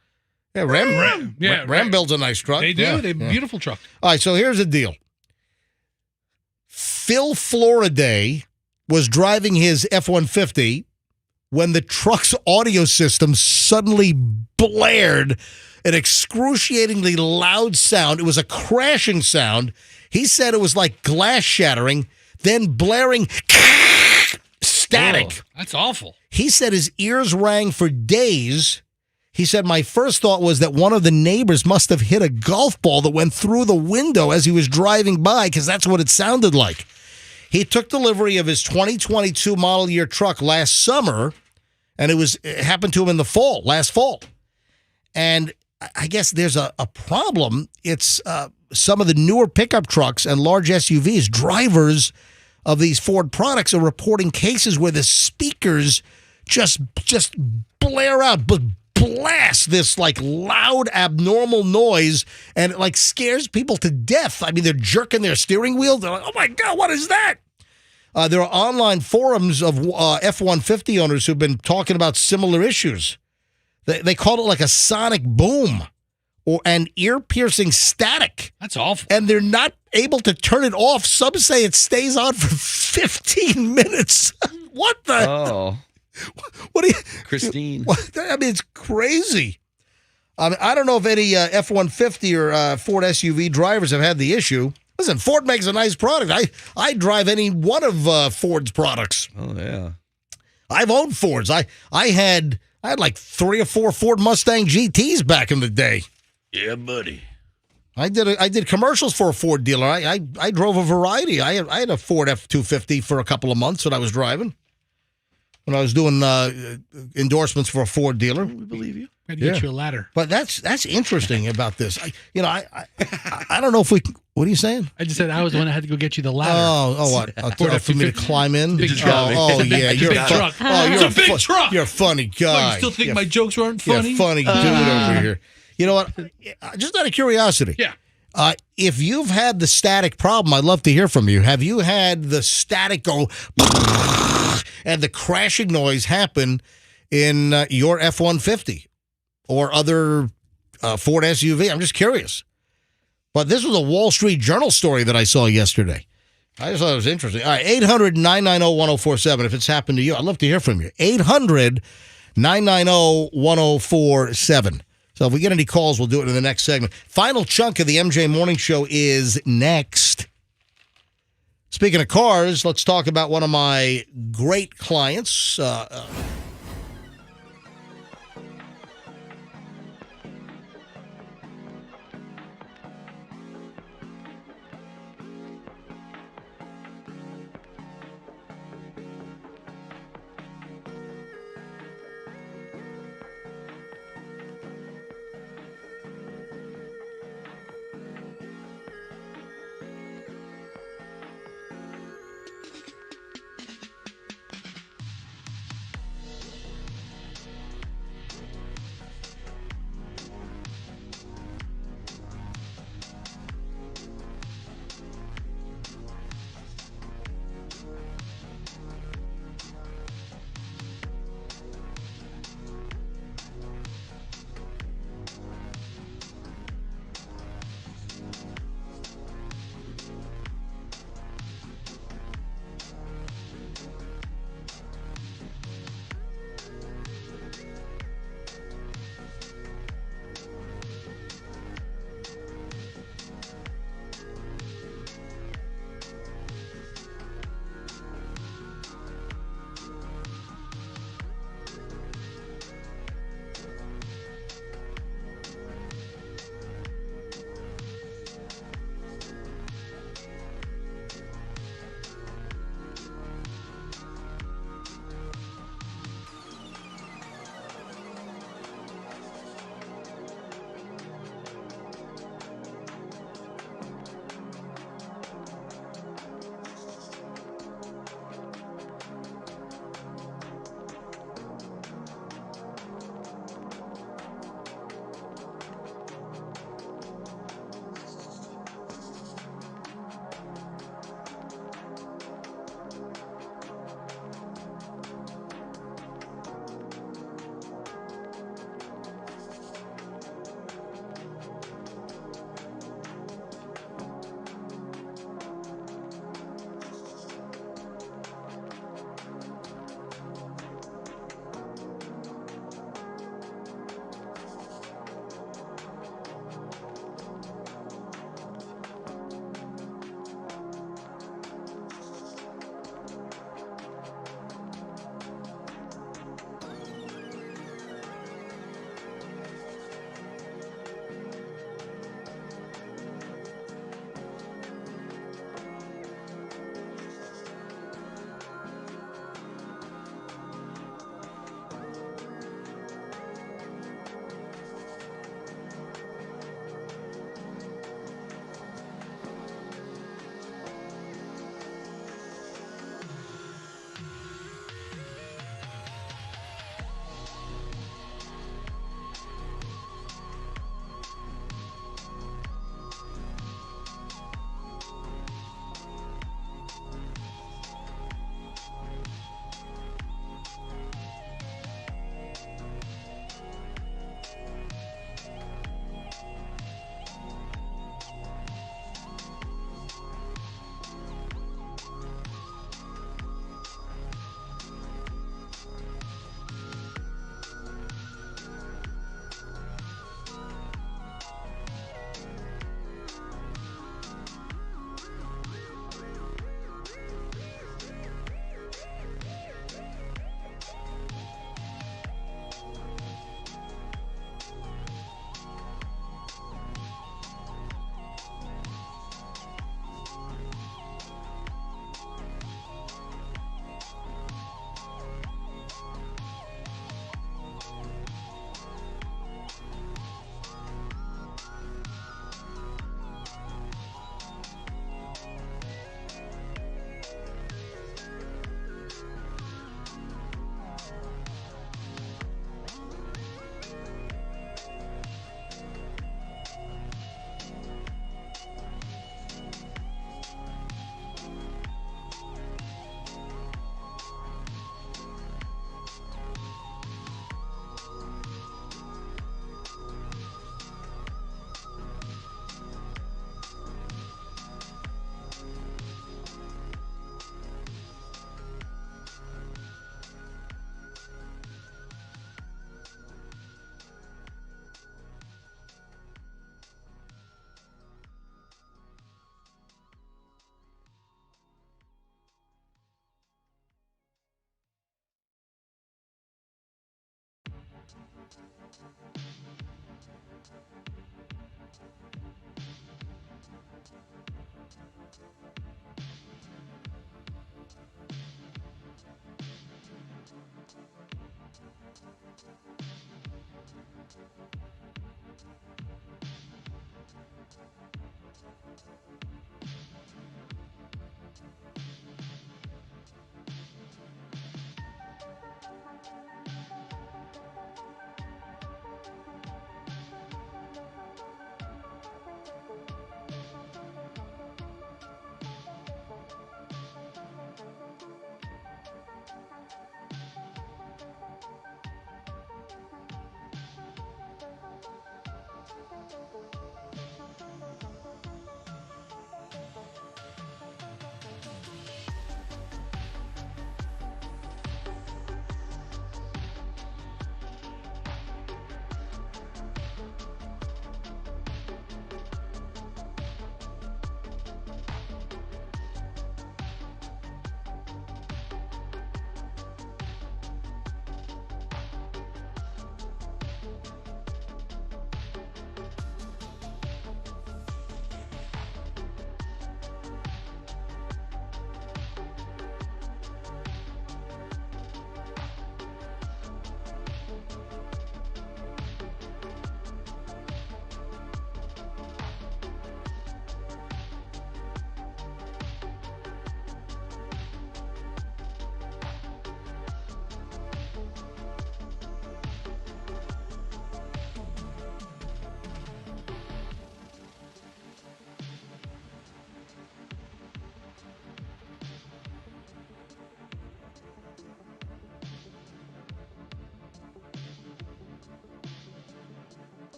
Yeah, Ram builds a nice truck. They do. Yeah, They're beautiful truck. All right, so here's the deal. Phil Floriday was driving his F-150 when the truck's audio system suddenly blared an excruciatingly loud sound. It was a crashing sound. He said it was like glass shattering, then blaring static. Oh, that's awful. He said his ears rang for days. He said, my first thought was that one of the neighbors must have hit a golf ball that went through the window as he was driving by, because that's what it sounded like. He took delivery of his 2022 model year truck last summer, and it happened to him in the last fall. And I guess there's a problem. It's some of the newer pickup trucks and large SUVs, drivers of these Ford products are reporting cases where the speakers just blare out, but blast this like loud, abnormal noise, and it like scares people to death. I mean, they're jerking their steering wheel. They're like, oh my God, what is that? There are online forums of F-150 owners who've been talking about similar issues. They call it like a sonic boom or an ear-piercing static. That's awful. And they're not able to turn it off. Some say it stays on for 15 minutes. What the? Oh. What do you... Christine. I mean, it's crazy. I mean, I don't know if any F-150 or Ford SUV drivers have had the issue. Listen, Ford makes a nice product. I drive any one of Ford's products. Oh, yeah. I've owned Fords. I had like 3 or 4 Ford Mustang GTs back in the day. Yeah, buddy. I did commercials for a Ford dealer. I drove a variety. I had a Ford F-250 for a couple of months when I was driving. When I was doing endorsements for a Ford dealer. We believe you. Had to get you a ladder. But that's interesting about this. I don't know if we. What are you saying? I just said I was the one that had to go get you the ladder. Oh, what? For me to climb in? Big truck. Yeah, you're a big truck. It's a big truck. You're a funny guy. What, you still think my jokes aren't funny? You're a funny dude over here. You know what? Just out of curiosity. Yeah. If you've had the static problem, I'd love to hear from you. Have you had the static go and the crashing noise happen in your F-150 or other Ford SUV? I'm just curious. But this was a Wall Street Journal story that I saw yesterday. I just thought it was interesting. All right, 800-990-1047 if it's happened to you. I'd love to hear from you. 800-990-1047. So if we get any calls, we'll do it in the next segment. Final chunk of the MJ Morning Show is next. Speaking of cars, let's talk about one of my great clients.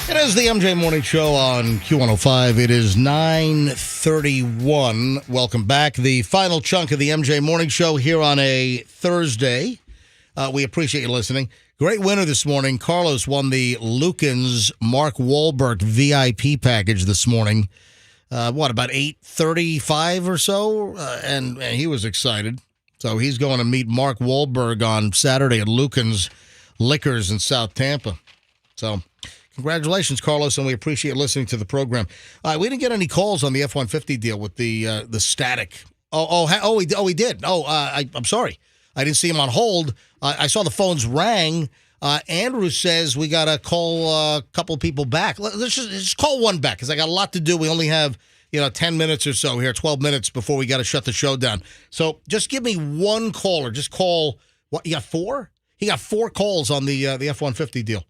It is the MJ Morning Show on Q105. It is 9:31. Welcome back. The final chunk of the MJ Morning Show here on a Thursday. We appreciate you listening. Great winner this morning. Carlos won the Lukens Mark Wahlberg VIP package this morning. About 8:35 or so? And he was excited. So he's going to meet Mark Wahlberg on Saturday at Lukens Liquors in South Tampa. So congratulations, Carlos, and we appreciate listening to the program. We didn't get any calls on the F-150 deal with the static. We did. I'm sorry. I didn't see him on hold. I saw the phones rang. Andrew says we got to call a couple of people back. Let's just call one back because I got a lot to do. We only have 10 minutes or so here, 12 minutes before we got to shut the show down. So just give me one caller. Just call. What, you got four? He got 4 calls on the F-150 deal.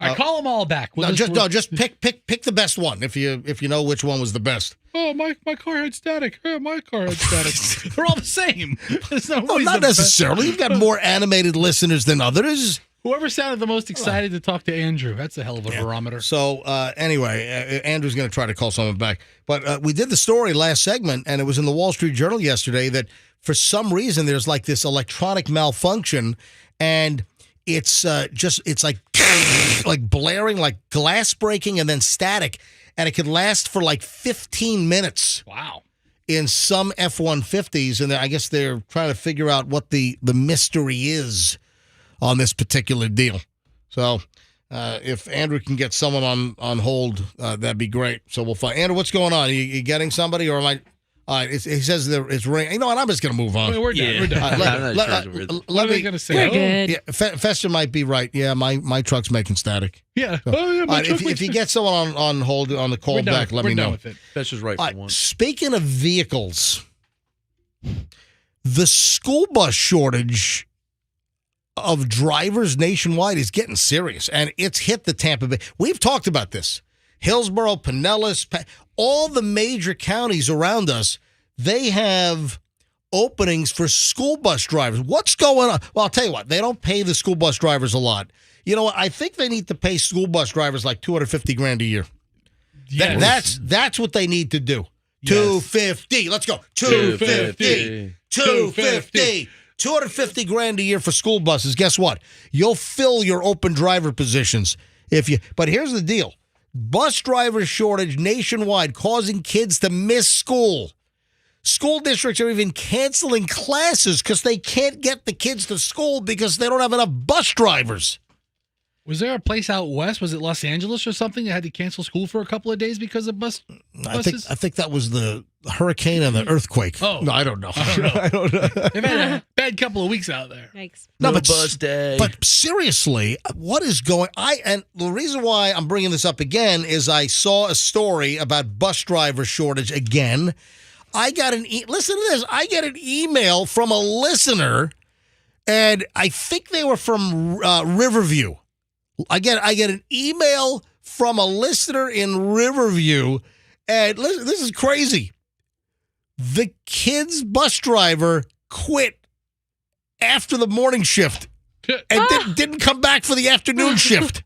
I call them all back. Just pick the best one if you know which one was the best. Oh, my car had static. Oh, my car had static. They're all the same. Not necessarily. You've got more animated listeners than others. Whoever sounded the most excited to talk to Andrew. That's a hell of a barometer. So anyway, Andrew's going to try to call someone back. But we did the story last segment, and it was in the Wall Street Journal yesterday that for some reason there's like this electronic malfunction, and it's like blaring, like glass breaking, and then static, and it could last for like 15 minutes. Wow. In some F-150s, and I guess they're trying to figure out what the mystery is on this particular deal. So if Andrew can get someone on hold, that'd be great. So we'll find. Andrew, what's going on? Are you getting somebody, or am I? He says it's ringing. You know what? I'm just going to move on. We're done. We're done. Let me. Going to say? We're good. Yeah, Fester might be right. Yeah, my truck's making static. Yeah. So, if you get someone on hold on the call back, let me know. With it. Fester's right for once. Speaking of vehicles, the school bus shortage of drivers nationwide is getting serious, and it's hit the Tampa Bay. We've talked about this. Hillsborough, Pinellas, all the major counties around us, they have openings for school bus drivers. What's going on? Well, I'll tell you what. They don't pay the school bus drivers a lot. You know what? I think they need to pay school bus drivers like $250,000 a year. Yes. That's what they need to do. Yes. 250. Let's go. 250. 250. $250,000 a year for school buses. Guess what? You'll fill your open driver positions if you. But here's the deal: bus driver shortage nationwide, causing kids to miss school. School districts are even canceling classes because they can't get the kids to school because they don't have enough bus drivers. Was there a place out west? Was it Los Angeles or something that had to cancel school for a couple of days because of buses? I think that was the hurricane and the earthquake. Oh. No, I don't know. I don't know. They've had a bad couple of weeks out there. Thanks. No, No bus day. But seriously, what is going? And the reason why I'm bringing this up again is I saw a story about bus driver shortage again. I got listen to this. I get an email from a listener, and I think they were from Riverview. I get an email from a listener in Riverview, and listen, this is crazy. The kid's bus driver quit after the morning shift and didn't come back for the afternoon shift.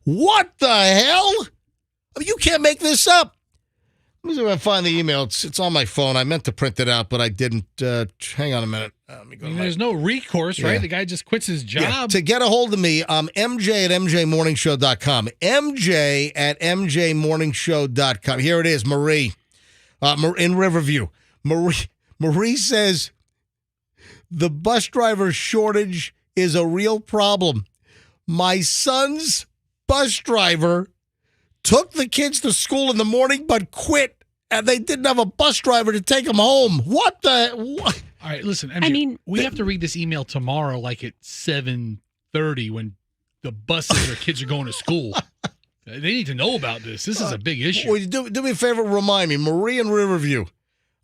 What the hell? I mean, you can't make this up. Let me see if I can find the email. It's on my phone. I meant to print it out, but I didn't. Hang on a minute. Let me go. There's no recourse, right? The guy just quits his job. Yeah, to get a hold of me, MJ at MJMorningshow.com. MJ at MJMorningshow.com. Here it is, Marie. In Riverview. Marie says, the bus driver shortage is a real problem. My son's bus driver took the kids to school in the morning but quit, and they didn't have a bus driver to take them home. What? All right, listen, MJ, we have to read this email tomorrow like at 7:30 when the buses or kids are going to school. They need to know about this. This is a big issue. Will you do me a favor, remind me, Marie in Riverview.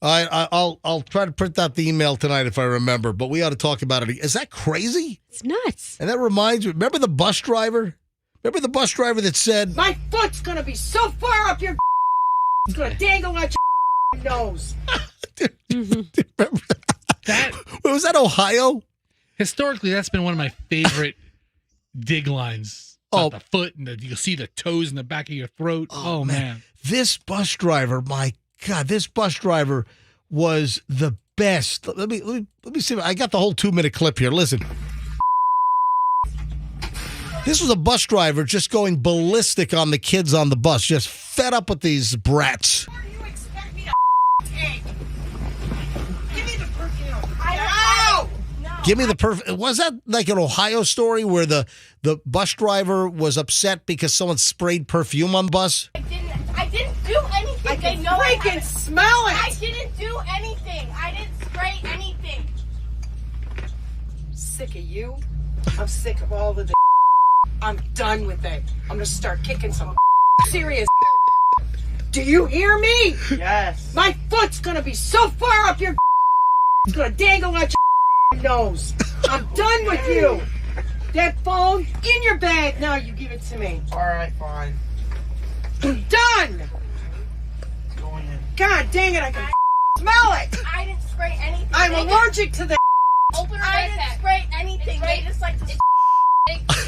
I'll try to print out the email tonight if I remember, but we ought to talk about it. Is that crazy? It's nuts. And that reminds me, remember the bus driver? Remember the bus driver that said, my foot's going to be so far up your it's going to dangle out your nose. Remember that? Was that Ohio? Historically, that's been one of my favorite dig lines. About the foot, and you'll see the toes in the back of your throat. Oh man. This bus driver, my God, this bus driver was the best. Let me see. I got the whole 2-minute clip here. Listen. This was a bus driver just going ballistic on the kids on the bus, just fed up with these brats. What do you expect me to take? Give me the perfume. I don't know. Give me the perfect. Was that like an Ohio story where the bus driver was upset because someone sprayed perfume on the bus? I didn't do anything. I can freaking smell it. I didn't do anything. I didn't spray anything. I'm sick of you. I'm sick of all of the I'm done with it. I'm going to start kicking some serious. Do you hear me? Yes. My foot's going to be so far up your it's going to dangle out your nose. I'm done with you. That phone in your bag. Now you give it to me. All right, fine. I'm done. God dang it, I can smell it. I didn't spray anything. I'm allergic to the Open her I didn't spray anything. They just like to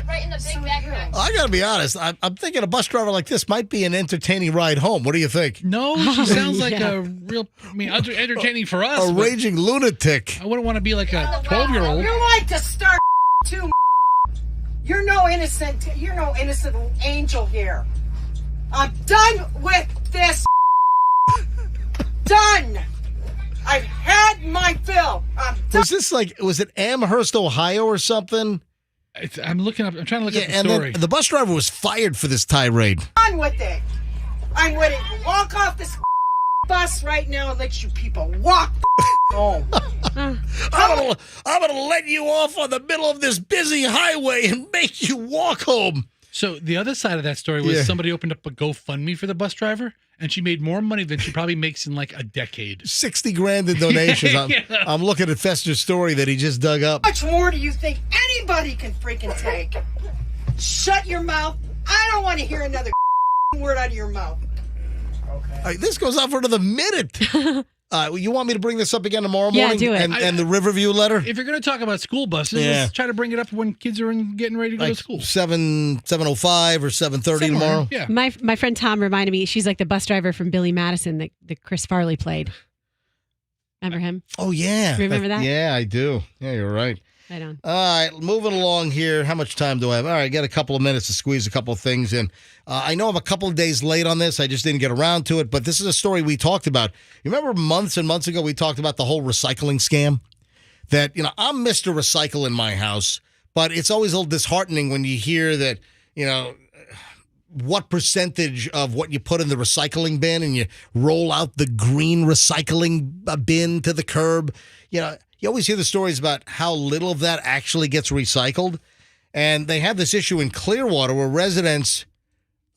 right in the big backpack. I got to be honest. I'm thinking a bus driver like this might be an entertaining ride home. What do you think? No, she sounds like a real, entertaining for us. A raging lunatic. I wouldn't want to be like a 12-year-old. You like to start too. You're no innocent angel here. I'm done with this. Done. I've had my fill. I'm done. Was it Amherst, Ohio or something? I'm trying to look up the and story. Then the bus driver was fired for this tirade. Done with it. I'm ready to walk off this bus right now and let you people walk home. I'm gonna let you off on the middle of this busy highway and make you walk home. So the other side of that story was somebody opened up a GoFundMe for the bus driver, and she made more money than she probably makes in like a decade. $60,000 in donations. I'm looking at Fester's story that he just dug up. How much more do you think anybody can freaking take? Shut your mouth. I don't want to hear another word out of your mouth. Okay. This goes on for another minute. You want me to bring this up again tomorrow Yeah, morning? do it. And the Riverview letter? If you're going to talk about school buses, Yeah. let's try to bring it up when kids are getting ready to go Like to school. 7:05 or 7:30 tomorrow? Yeah. My friend Tom reminded me, she's like the bus driver from Billy Madison that Chris Farley played. Remember him? Oh, yeah. Remember that? Yeah, I do. Yeah, you're right. Right on. All right, moving along here. How much time do I have? All right, I got a couple of minutes to squeeze a couple of things in. I know I'm a couple of days late on this. I just didn't get around to it, but this is a story we talked about. You remember months and months ago we talked about the whole recycling scam? That, I'm Mr. Recycle in my house, but it's always a little disheartening when you hear that, what percentage of what you put in the recycling bin and you roll out the green recycling bin to the curb. You always hear the stories about how little of that actually gets recycled. And they have this issue in Clearwater where residents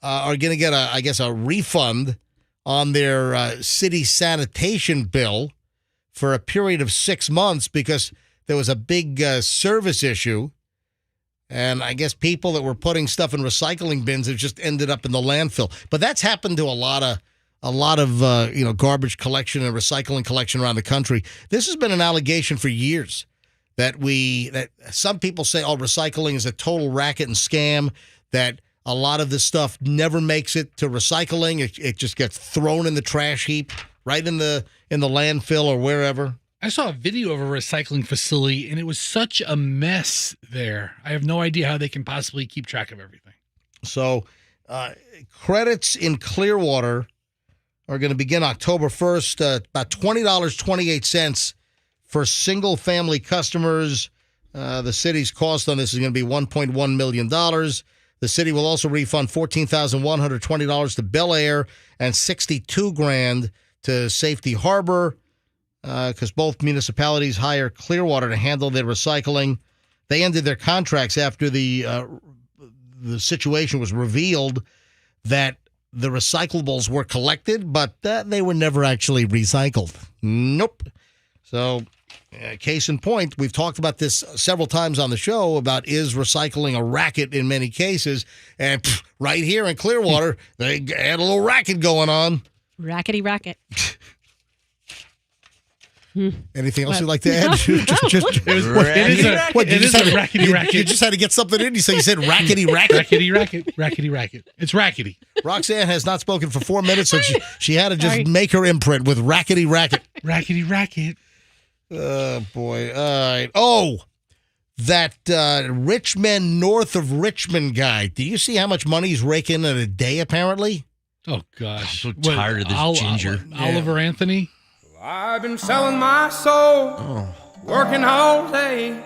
are going to get, a refund on their city sanitation bill for a period of 6 months because there was a big service issue. And I guess people that were putting stuff in recycling bins have just ended up in the landfill. But that's happened to a lot of garbage collection and recycling collection around the country. This has been an allegation for years that some people say, recycling is a total racket and scam, that a lot of this stuff never makes it to recycling. It just gets thrown in the trash heap, right in the landfill or wherever. I saw a video of a recycling facility, and it was such a mess there. I have no idea how they can possibly keep track of everything. So credits in Clearwater are going to begin October 1st, about $20.28 for single-family customers. The city's cost on this is going to be $1.1 million. The city will also refund $14,120 to Bel Air and $62,000 to Safety Harbor because both municipalities hire Clearwater to handle their recycling. They ended their contracts after the situation was revealed that the recyclables were collected, but they were never actually recycled. Nope. So, case in point, we've talked about this several times on the show about is recycling a racket in many cases. And right here in Clearwater, they had a little racket going on. Rackety racket. Anything else you'd like to add? It is a rackety racket. You just had to get something in. So you said rackety racket. Rackety racket. Rackety racket. It's rackety. Roxanne has not spoken for 4 minutes, so she had to just make her imprint with rackety racket. Rackety racket. Oh, boy. All right. Oh, that rich men north of Richmond guy. Do you see how much money he's raking in a day, apparently? Oh, gosh. I'm so tired of this ginger. Oliver Anthony? I've been selling my soul, working all day,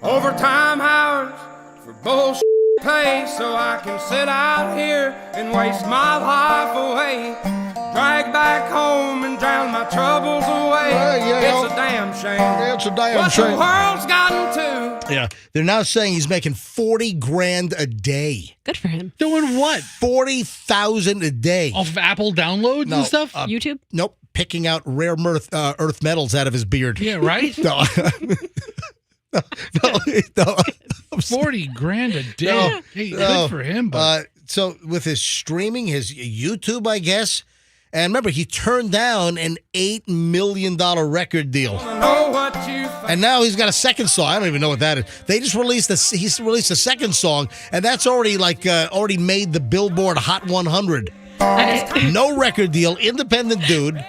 overtime hours for bullshit pay, so I can sit out here and waste my life away, drag back home and drown my troubles away. It's a damn shame. It's a damn What shame. the world's gotten to. Yeah, they're now saying he's making $40,000 a day. Good for him. Doing what? $40,000 a day off of Apple downloads and stuff. YouTube. Nope. Picking out rare earth metals out of his beard. Yeah, right? No. No. $40,000 a day. No. Hey, good for him. But So with his streaming, his YouTube, I guess, and remember, he turned down an $8 million record deal. And now he's got a second song. I don't even know what that is. They just released he's released a second song, and that's already already made the Billboard Hot 100. No record deal, independent dude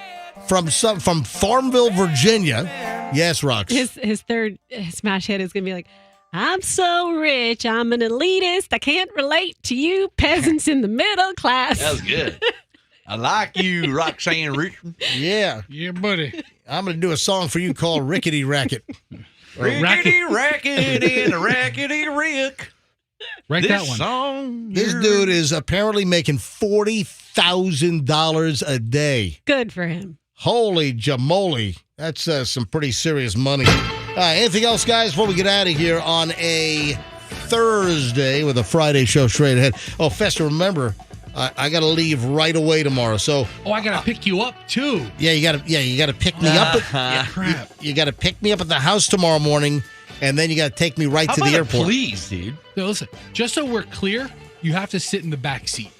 from Farmville, Virginia. Yes, Rox. His third smash hit is gonna be like, I'm so rich, I'm an elitist, I can't relate to you peasants in the middle class. That was good. I like you, Roxanne Richmond. Yeah. Yeah, buddy. I'm going to do a song for you called Rickety Racket. Rickety Racket and a Rackety Rick. Write that one. Song this dude is apparently making $40,000 a day. Good for him. Holy jamoli. That's some pretty serious money. Anything else, guys, before we get out of here on a Thursday with a Friday show straight ahead? Oh, Fester, remember, I got to leave right away tomorrow. So, I got to pick you up too. Yeah, you got to pick me up. Crap. You got to pick me up at the house tomorrow morning, and then you got to take me right to the airport. Please, dude. No, listen, just so we're clear, you have to sit in the back seat.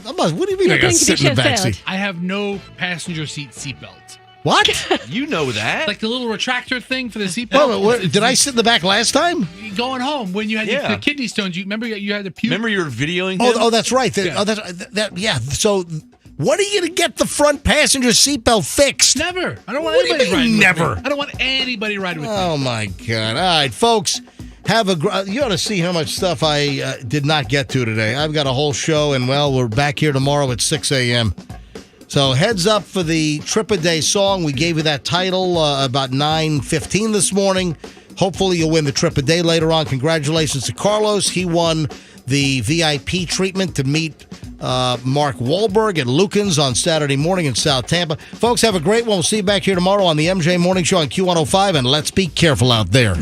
What do you mean I got to sit in the back seat? I have no passenger seat seatbelts. What? You know that. Like the little retractor thing for the seatbelt. Well, did I sit in the back last time? Going home when you had the kidney stones, you remember you had to puke? Remember you were videoing him? Oh, that's right. Yeah. So, when are you going to get the front passenger seatbelt fixed? Never. I don't want What do you anybody mean riding never? with me. I don't want anybody riding with me. Oh, my God. All right, folks. You ought to see how much stuff I did not get to today. I've got a whole show, and, well, we're back here tomorrow at 6 a.m. So heads up for the Trip a Day song. We gave you that title about 9:15 this morning. Hopefully you'll win the Trip a Day later on. Congratulations to Carlos. He won the VIP treatment to meet Mark Wahlberg at Lucan's on Saturday morning in South Tampa. Folks, have a great one. We'll see you back here tomorrow on the MJ Morning Show on Q105, and let's be careful out there.